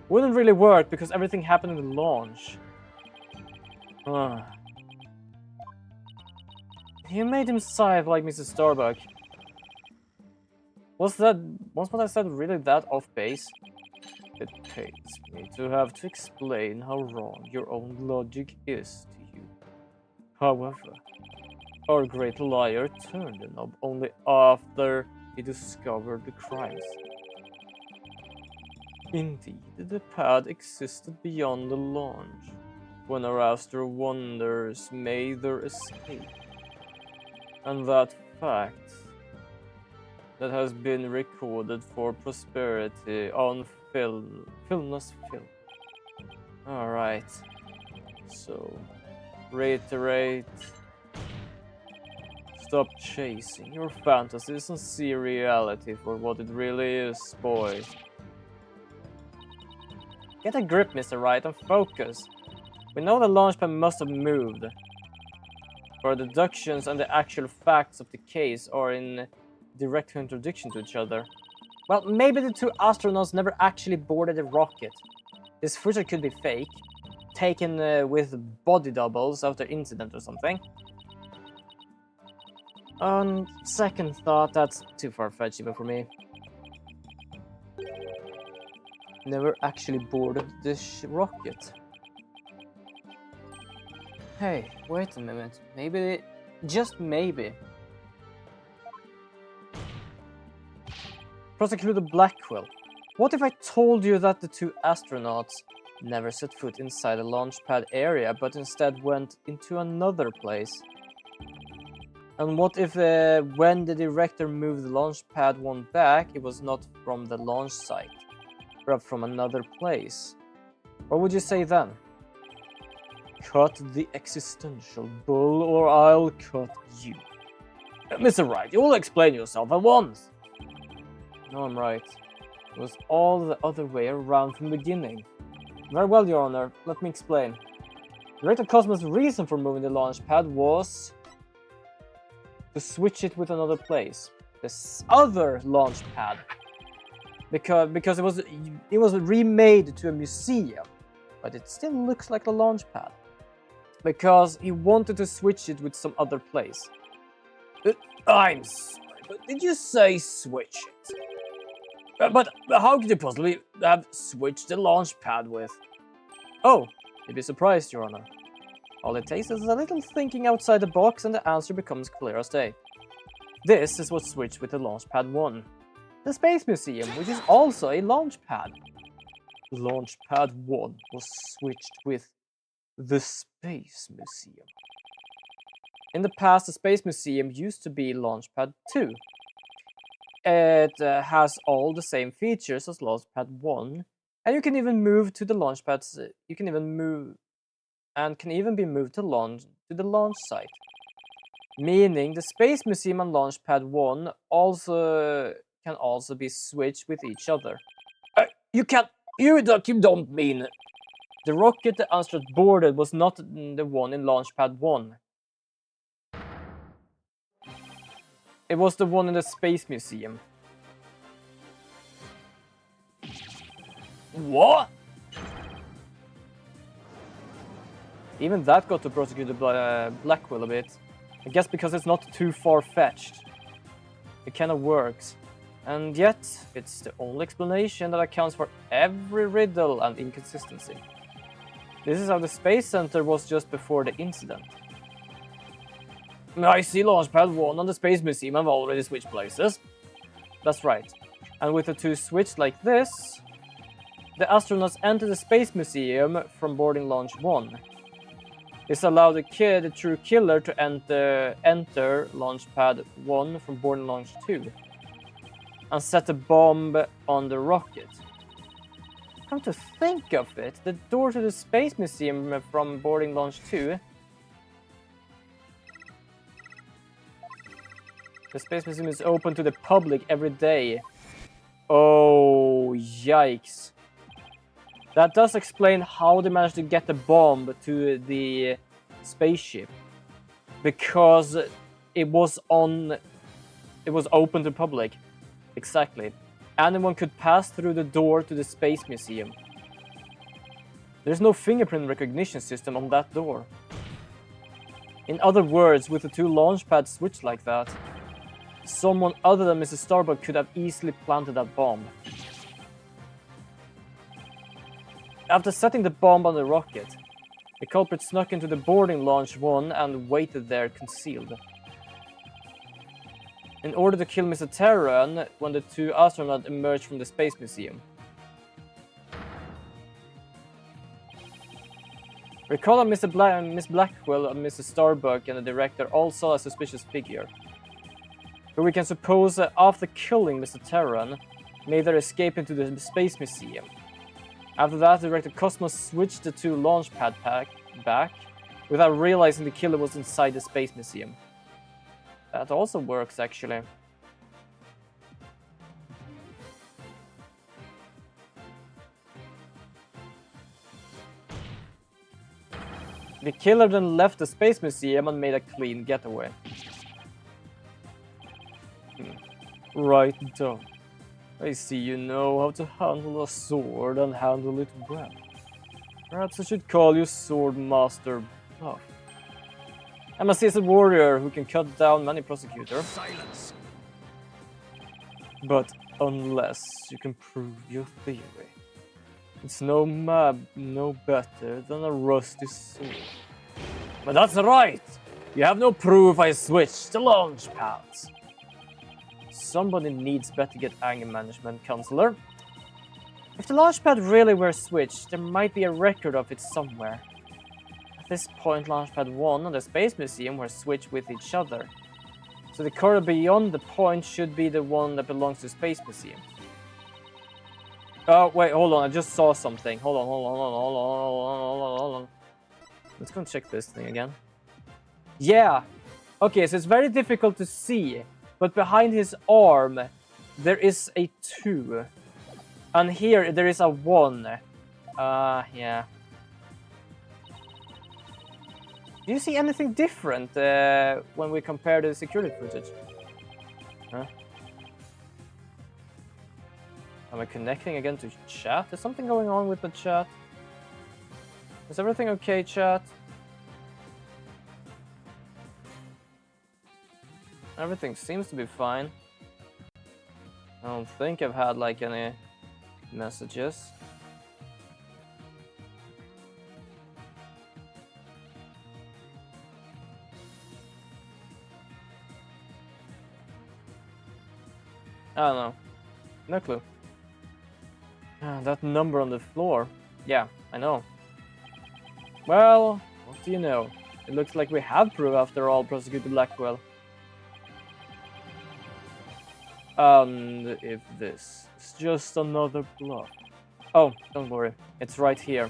Wouldn't really work because everything happened in the launch. You made him sigh like Mrs. Starbuck. Was what I said really that off base? It pains me to have to explain how wrong your own logic is to you. However, our great liar turned the knob only after he discovered the crimes. Indeed, the pad existed beyond the launch, when our astro wonders made their escape. And that fact that has been recorded for prosperity on filmless film. Alright. So, reiterate. Stop chasing your fantasies and see reality for what it really is, boy. Get a grip, Mr. Wright, and focus. We know the launchpad must have moved. Our deductions and the actual facts of the case are in direct contradiction to each other. Well, maybe the two astronauts never actually boarded a rocket. This footage could be fake, taken with body doubles after incident or something. On second thought, that's too far-fetched even for me. Never actually boarded this rocket. Hey, wait a minute. Maybe, just maybe. Prosecutor Blackwell, what if I told you that the two astronauts never set foot inside the launch pad area, but instead went into another place? And what if when the director moved the launch pad one back, it was not from the launch site, Grab from another place. What would you say then? Cut the existential bull or I'll cut you. Mr. Wright, you will explain yourself at once. No, I'm right. It was all the other way around from the beginning. Very well, Your Honor. Let me explain. Director Cosmo's reason for moving the launch pad was to switch it with another place. This other launch pad. Because it was remade to a museum, but it still looks like a launch pad. Because he wanted to switch it with some other place. I'm sorry, but did you say switch it? But how could you possibly have switched the launch pad with? Oh, you'd be surprised, Your Honor. All it takes is a little thinking outside the box and the answer becomes clear as day. This is what switched with the Launchpad 1. The Space Museum, which is also a launch pad. Launchpad 1 was switched with the Space Museum. In the past, the Space Museum used to be Launchpad 2. It has all the same features as Launchpad 1, and you can even move to the launchpads. You can even move, and can even be moved to the launch site. Meaning the Space Museum and Launchpad 1 can also be switched with each other. You don't mean... The rocket the Amstrad boarded was not the one in Launchpad 1. It was the one in the Space Museum. What? Even that got to prosecute Blackwell a bit. I guess because it's not too far-fetched. It kind of works. And yet, it's the only explanation that accounts for every riddle and inconsistency. This is how the Space Center was just before the incident. I see Launchpad 1 and the Space Museum have already switched places. That's right. And with the two switched like this, the astronauts enter the Space Museum from boarding Launch 1. This allowed the true killer to enter Launchpad 1 from boarding Launch 2 and set a bomb on the rocket. Come to think of it, the door to the Space Museum from boarding Launch 2. The Space Museum is open to the public every day. Oh, yikes. That does explain how they managed to get the bomb to the spaceship. Because it was open to the public. Exactly. Anyone could pass through the door to the Space Museum. There's no fingerprint recognition system on that door. In other words, with the two launch pads switched like that, someone other than Mr. Starbuck could have easily planted that bomb. After setting the bomb on the rocket, the culprit snuck into the boarding Launch 1 and waited there concealed. In order to kill Mr. Terran when the two astronauts emerged from the Space Museum. Recall that Miss Blackwell and Mr. Starbuck and the director all saw a suspicious figure. But we can suppose that after killing Mr. Terran, made their escape into the Space Museum. After that, Director Cosmos switched the two launch pad back without realizing the killer was inside the Space Museum. That also works, actually. The killer then left the Space Museum and made a clean getaway. Right done. I see you know how to handle a sword and handle it well. Perhaps I should call you Sword Master Buff. I'm a seasoned warrior who can cut down many prosecutors. Silence. But unless you can prove your theory, it's no better than a rusty sword. But that's right! You have no proof I switched the launch pads. Somebody needs better get anger management, Counselor. If the launchpad really were switched, there might be a record of it somewhere. At this point, Launchpad 1 and the Space Museum were switched with each other. So the corridor beyond the point should be the one that belongs to the Space Museum. Oh, wait, hold on. I just saw something. Hold on, hold on, hold on, hold on, hold on, hold on. Let's go and check this thing again. Yeah. Okay, so it's very difficult to see, but behind his arm, there is a 2. And here, there is a 1. Yeah. Do you see anything different when we compare the security footage? Huh? Am I connecting again to chat? Is something going on with the chat? Is everything okay, chat? Everything seems to be fine. I don't think I've had like any messages. I don't know. No clue. That number on the floor. Yeah, I know. Well, what do you know? It looks like we have proof after all, Prosecutor Blackwell. And if this is just another bluff. Oh, don't worry. It's right here.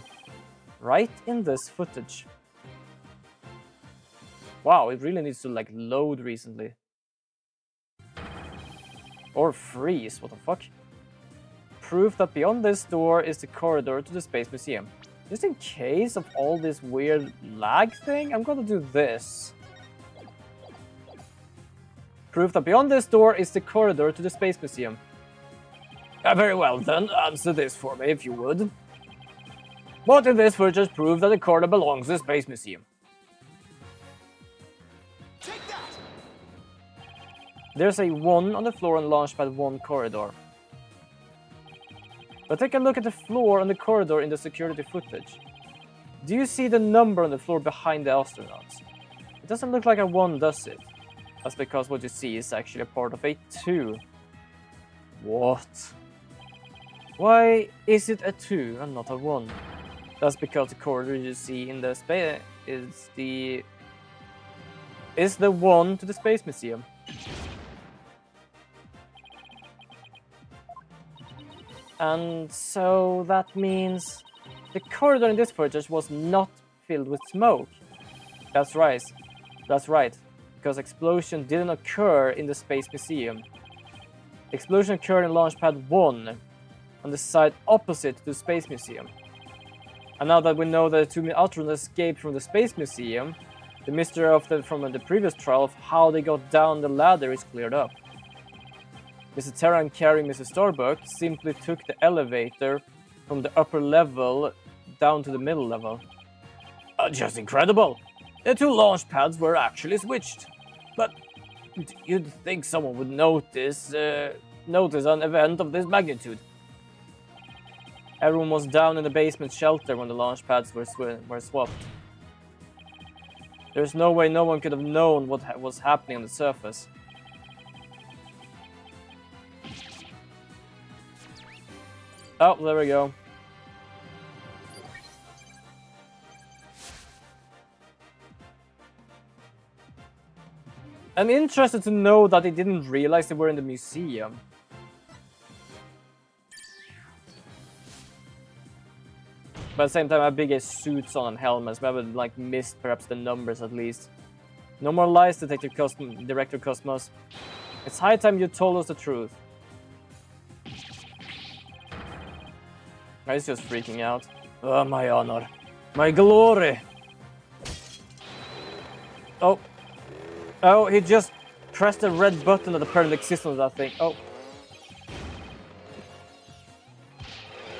Right in this footage. Wow, it really needs to like load recently. Or freeze, what the fuck? Proof that beyond this door is the corridor to the Space Museum. Just in case of all this weird lag thing, I'm gonna do this. Proof that beyond this door is the corridor to the Space Museum. Very well then, answer this for me if you would. What in this footage prove that the corridor belongs to the Space Museum? Take that! There's a 1 on the floor on Launchpad 1 corridor. But take a look at the floor on the corridor in the security footage. Do you see the number on the floor behind the astronauts? It doesn't look like a 1, does it? That's because what you see is actually a part of a 2. What? Why is it a 2 and not a 1? That's because the corridor you see in the space is the 1 to the Space Museum. And so that means the corridor in this footage was not filled with smoke. That's right. That's right. Because explosion didn't occur in the Space Museum. Explosion occurred in Launchpad 1 on the side opposite to the Space Museum. And now that we know that the 2 astronauts escaped from the Space Museum, the mystery from the previous trial of how they got down the ladder is cleared up. Mr. Terran carrying Mrs. Starbuck simply took the elevator from the upper level down to the middle level. Just incredible! The 2 launch pads were actually switched. But you'd think someone would notice an event of this magnitude. Everyone was down in the basement shelter when the launch pads were swapped. There's no way no one could have known what was happening on the surface. Oh, there we go. I'm interested to know that they didn't realize they were in the museum. But at the same time, I have big suits on and helmets. We haven't like missed perhaps the numbers at least. No more lies, Director Cosmos. It's high time you told us the truth. He's just freaking out. Oh, my honor. My glory. Oh. Oh, he just pressed the red button that apparently exists on that thing. Oh.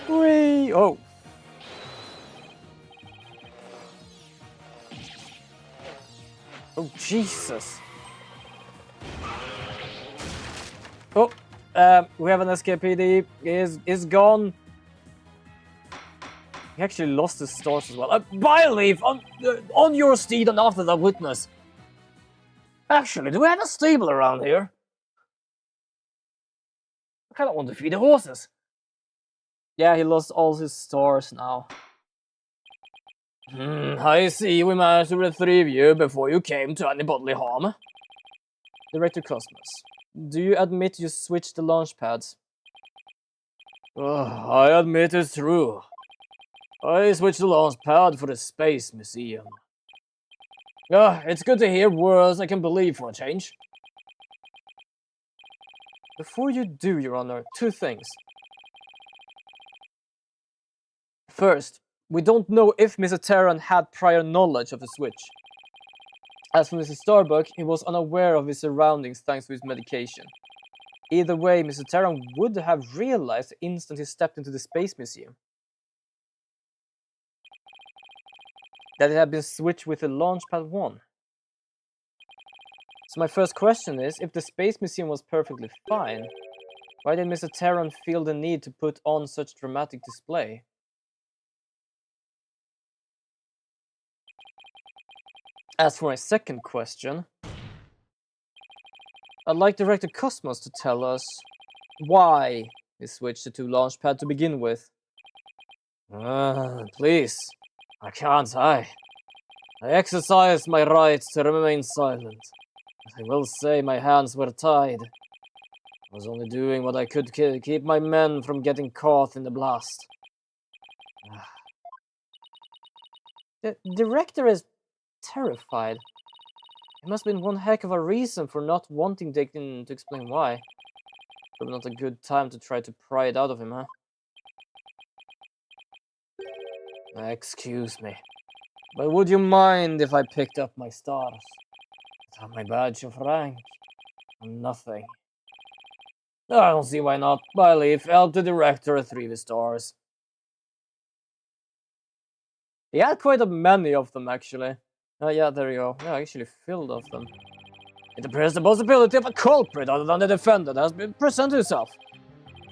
Whee! Oh. Oh, Jesus. Oh. We have an SKPD. Is gone. He actually lost his stars as well. Buy a leaf on your steed and after the witness. Actually, do we have a stable around here? I kind of want to feed the horses. Yeah, he lost all his stars now. I see we managed to retrieve you before you came to any bodily harm. Director Cosmos, do you admit you switched the launch pads? I admit it's true. I switched the launch pad for the Space Museum. It's good to hear words I can believe for a change. Before you do, Your Honor, two things. First, we don't know if Mr. Terran had prior knowledge of the switch. As for Mr. Starbuck, he was unaware of his surroundings thanks to his medication. Either way, Mr. Terran would have realized the instant he stepped into the Space Museum that it had been switched with the Launchpad 1. So my first question is, if the Space Museum was perfectly fine, why did Mr. Terran feel the need to put on such dramatic display? As for my second question, I'd like Director Cosmos to tell us why he switched the two Launchpad to begin with. Please, I can't. I exercised my right to remain silent. I will say my hands were tied. I was only doing what I could to keep my men from getting caught in the blast. The director is terrified. It must have been one heck of a reason for not wanting Deacon to explain why. Probably not a good time to try to pry it out of him, huh? Excuse me, but would you mind if I picked up my stars? Without my badge of rank? Nothing. I don't see why not. I leave. Help the director at 3 stars. He had quite a many of them, actually. Oh, yeah, there you go. Yeah, actually filled of them. It appears the possibility of a culprit other than the defendant has been presented itself.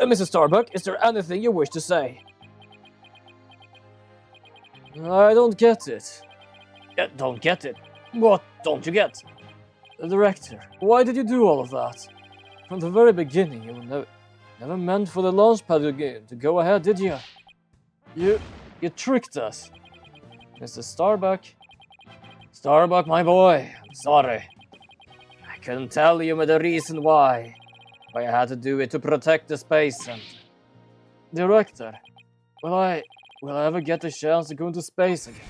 Mrs. Starbuck, is there anything you wish to say? I don't get it. Don't get it? What don't you get? The director, why did you do all of that? From the very beginning, you were never meant for the Launchpad to go ahead, did you? You tricked us. Mr. Starbuck. Starbuck, my boy, I'm sorry. I couldn't tell you the reason why. But I had to do it to protect the Space Center. Director, will I ever get the chance to go into space again?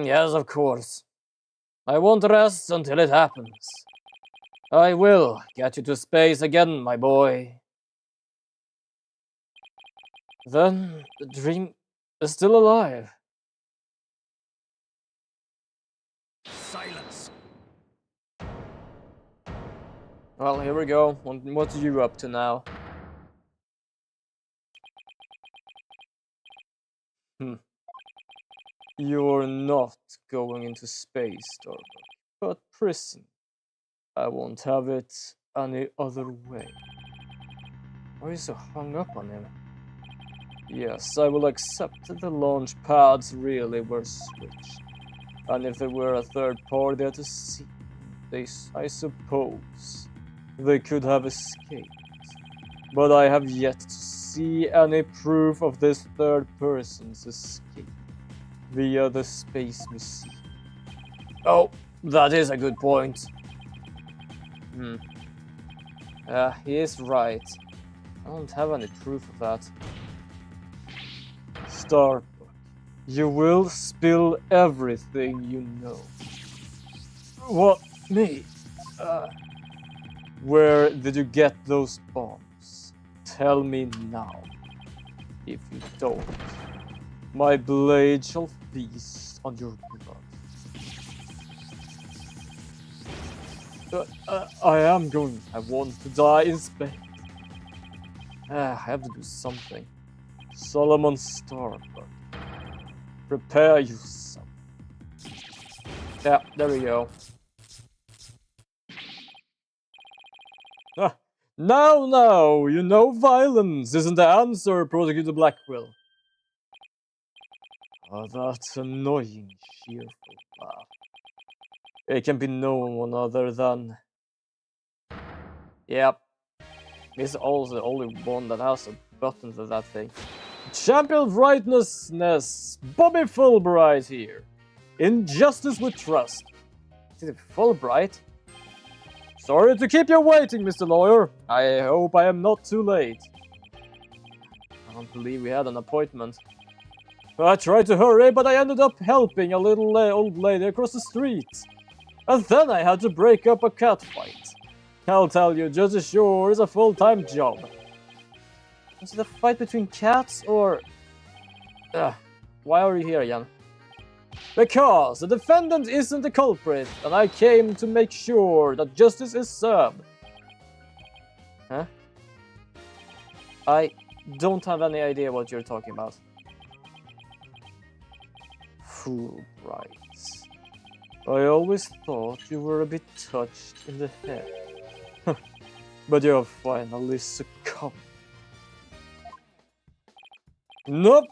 Yes, of course. I won't rest until it happens. I will get you to space again, my boy. Then the dream is still alive. Silence. Well, here we go. What are you up to now? You're not going into space, Starbuck, but prison. I won't have it any other way. Why are you so hung up on him? Yes, I will accept that the launch pads really were switched. And if there were a third party there to see, I suppose they could have escaped. But I have yet to see any proof of this third person's escape via the Space Museum. Oh, that is a good point. He is right. I don't have any proof of that. Starbuck, you will spill everything you know. What? Me? Where did you get those bombs? Tell me now. If you don't, my blade shall feast on your blood. I am going. I want to die in space. I have to do something. Solomon Starbuck, prepare yourself. Yeah, there we go. No, you know violence isn't the answer, Prosecutor Blackwell. Oh, that's annoying, cheerful laugh. It can be no one other than... Yep. He's also the only one that has a button to that thing. Champion of Righteousness, Bobby Fulbright here. Injustice with trust. Is it Fulbright? Sorry to keep you waiting, Mr. Lawyer. I hope I am not too late. I don't believe we had an appointment. I tried to hurry, but I ended up helping a little old lady across the street. And then I had to break up a cat fight. I'll tell you, just as sure is a full-time job. Was it a fight between cats or... why are you here again? Because the defendant isn't the culprit, and I came to make sure that justice is served. Huh? I don't have any idea what you're talking about. Fulbright. I always thought you were a bit touched in the head. But you have finally succumbed. Nope.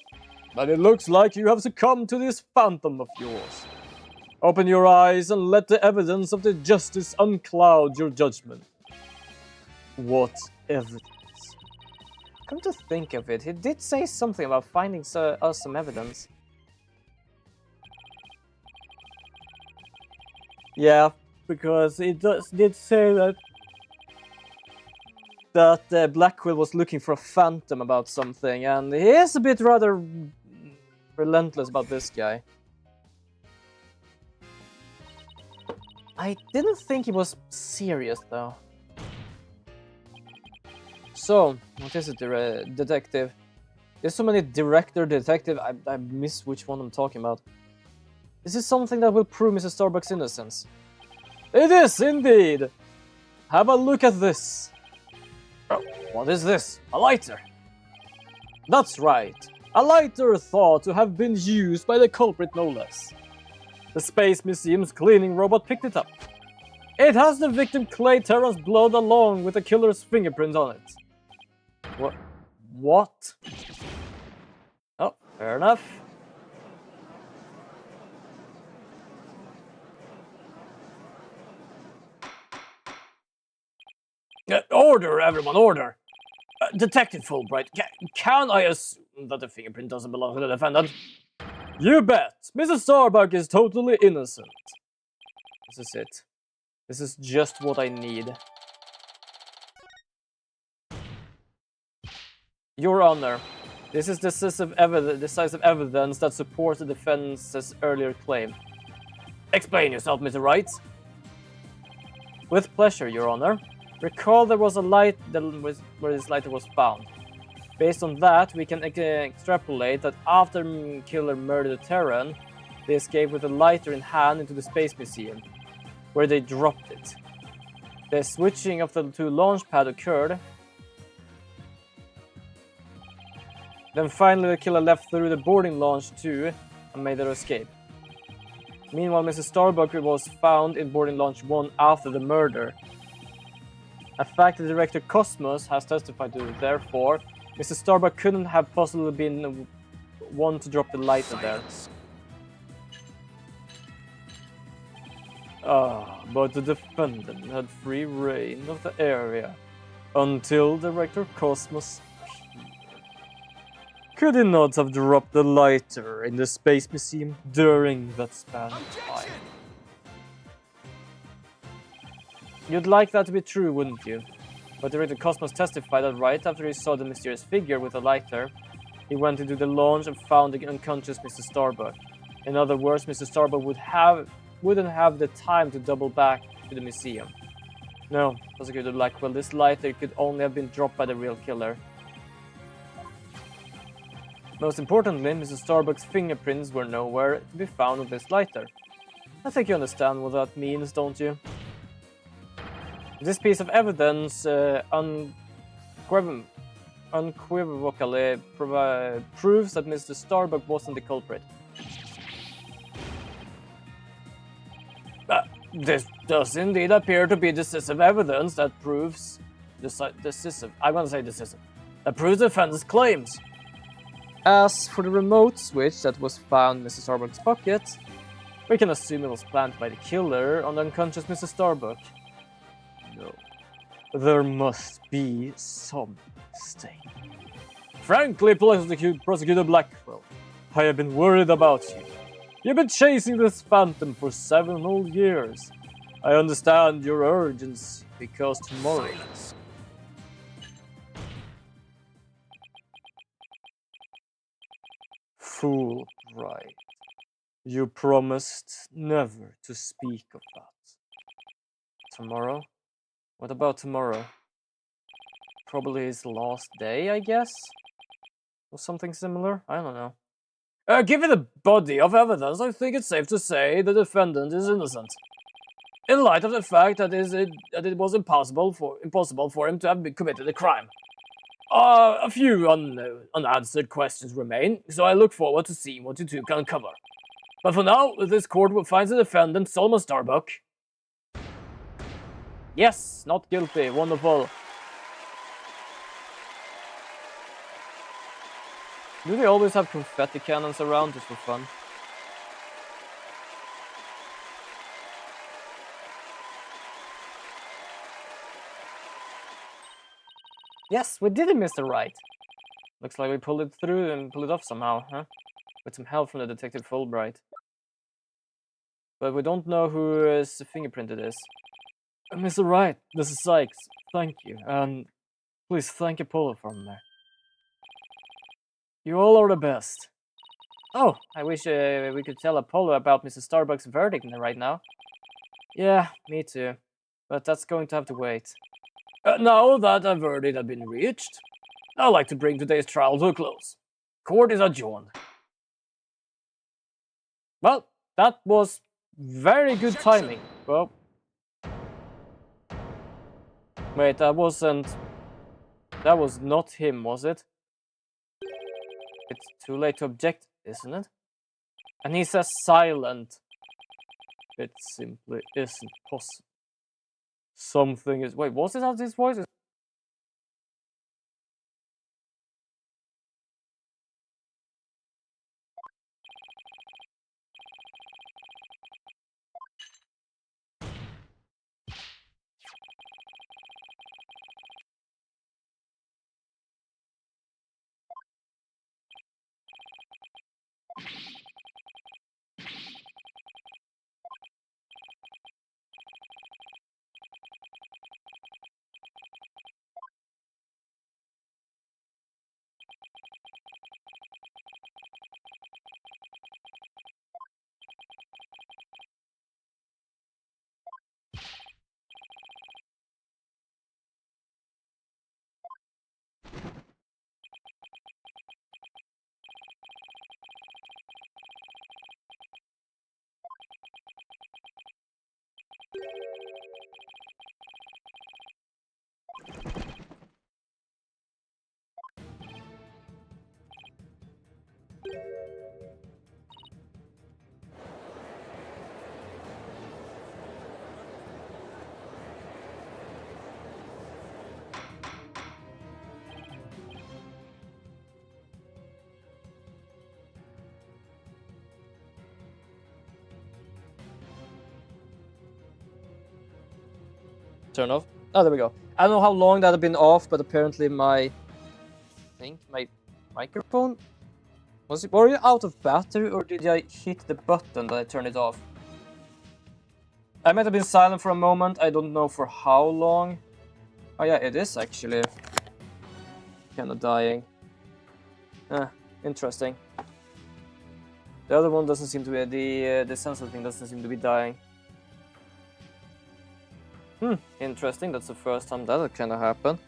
But it looks like you have succumbed to this phantom of yours. Open your eyes and let the evidence of the justice uncloud your judgment. What evidence? Come to think of it, he did say something about finding us some evidence. Yeah, because he did say that Blackwell was looking for a phantom about something, and he is a bit rather relentless about this guy. I didn't think he was serious, though. So, what is it, detective? There's so many director, detective, I miss which one I'm talking about. Is this something that will prove Mrs. Starbuck's innocence? It is, indeed! Have a look at this! Oh, what is this? A lighter? That's right. A lighter thought to have been used by the culprit, no less. The Space Museum's cleaning robot picked it up. It has the victim Clay Terran's blood along with the killer's fingerprints on it. What? Oh, fair enough. Order, everyone, order! Detective Fulbright, can I assume that the fingerprint doesn't belong to the defendant? You bet! Mrs. Starbuck is totally innocent. This is it. This is just what I need. Your Honor, this is decisive evidence that supports the defense's earlier claim. Explain yourself, Mr. Wright. With pleasure, Your Honor. Recall there was a light where this lighter was found. Based on that, we can extrapolate that after killer murdered Terran, they escaped with a lighter in hand into the Space Museum, where they dropped it. The switching of the two launch pads occurred. Then finally the killer left through the boarding launch too and made their escape. Meanwhile, Mrs. Starbuck was found in boarding launch 1 after the murder. A fact the director Cosmos has testified to, therefore, Mrs. Starbuck couldn't have possibly been the one to drop the lighter there. But the defendant had free reign of the area until Director Cosmos appeared. Could he not have dropped the lighter in the Space Museum during that span of time? You'd like that to be true, wouldn't you? But Director Cosmos testified that right after he saw the mysterious figure with a lighter, he went into the launch and found the unconscious Mrs. Starbuck. In other words, Mrs. Starbuck wouldn't have the time to double back to the museum. No, Prosecutor Blackwell, this lighter could only have been dropped by the real killer. Most importantly, Mrs. Starbuck's fingerprints were nowhere to be found on this lighter. I think you understand what that means, don't you? This piece of evidence unequivocally proves that Mr. Starbuck wasn't the culprit. This does indeed appear to be decisive evidence that proves decisive. I'm gonna say decisive. That proves the defendant's claims. As for the remote switch that was found in Mrs. Starbuck's pocket, we can assume it was planted by the killer on the unconscious Mrs. Starbuck. No. There must be some mistake. Frankly, Prosecutor Blackwell, I have been worried about you. You've been chasing this phantom for 7 whole years. I understand your urgency, because tomorrow... Silence. Fool, right. You promised never to speak of that. Tomorrow? What about tomorrow? Probably his last day, I guess? Or something similar? I don't know. Given the body of evidence, I think it's safe to say the defendant is innocent. In light of the fact that it was impossible for him to have committed a crime. A few unanswered questions remain, so I look forward to seeing what you two can uncover. But for now, this court finds the defendant, Solomon Starbuck. Yes, not guilty. Wonderful. Do they always have confetti cannons around just for fun? Yes, we did it, Mr. Wright. Looks like we pulled it through and pulled it off somehow, huh? With some help from the detective Fulbright. But we don't know whose fingerprint it is. Mr. Wright, this is Sykes. Thank you, and please thank Apollo for me. You all are the best. Oh, I wish we could tell Apollo about Mr. Starbuck's verdict right now. Yeah, me too. But that's going to have to wait. Now that a verdict has been reached, I'd like to bring today's trial to a close. Court is adjourned. Well, that was very good timing. Well, wait, that was not him, was it? It's too late to object, isn't it? And he says silent. It simply isn't possible. Something is... Wait, was it out his voice? Turn off. Oh, there we go. I don't know how long that had been off, but apparently my microphone were you out of battery, or did I hit the button that I turned it off? I might have been silent for a moment. I don't know for how long. Oh yeah, it is actually kind of dying. Interesting. The other one doesn't seem to be the sensor thing doesn't seem to be dying. Interesting. That's the first time that kind of happened.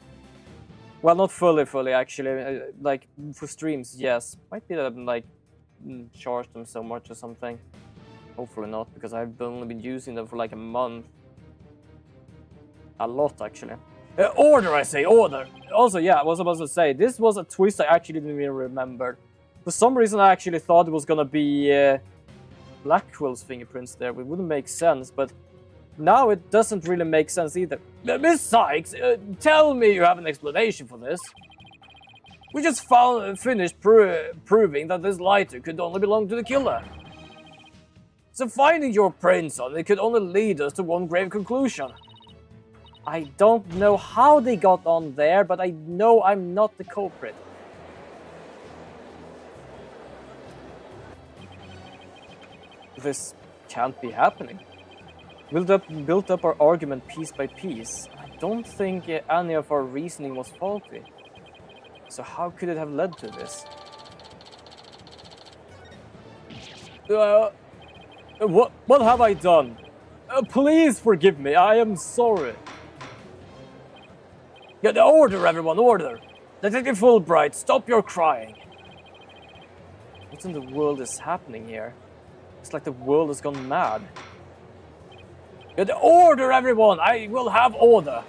Well, not fully actually. Like for streams, yes. Might be that I've like charged them so much or something. Hopefully not, because I've only been using them for like a month. A lot actually. Order, I say, order. Also, yeah, I was supposed to say this was a twist I actually didn't even remember. For some reason, I actually thought it was gonna be Blackwell's fingerprints there. It wouldn't make sense, but. Now it doesn't really make sense either. Miss Sykes, tell me you have an explanation for this. We just finished proving that this lighter could only belong to the killer. So finding your prints on it could only lead us to one grave conclusion. I don't know how they got on there, but I know I'm not the culprit. This can't be happening. Built up our argument piece by piece. I don't think any of our reasoning was faulty. So how could it have led to this? What have I done? Please forgive me, I am sorry. Yeah, order, everyone, order! Detective Fulbright, stop your crying! What in the world is happening here? It's like the world has gone mad. Yeah, order, everyone! I will have order!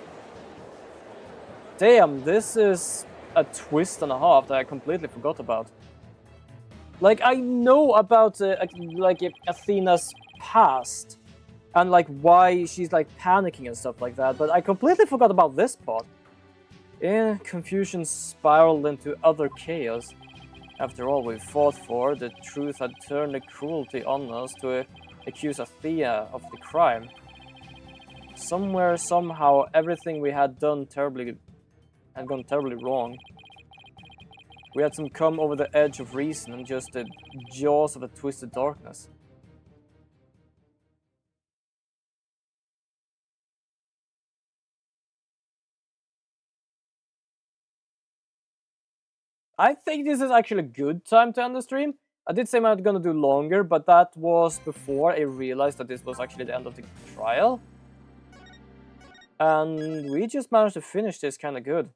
Damn, this is a twist and a half that I completely forgot about. Like, I know about Athena's past and like why she's like panicking and stuff like that, but I completely forgot about this part. Yeah, confusion spiraled into utter chaos. After all we fought for, the truth had turned the cruelty on us to accuse Athena of the crime. Somewhere, somehow, everything we had gone terribly wrong. We had come over the edge of reason and just the jaws of a twisted darkness. I think this is actually a good time to end the stream. I did say I was gonna do longer, but that was before I realized that this was actually the end of the trial. And we just managed to finish this kind of good.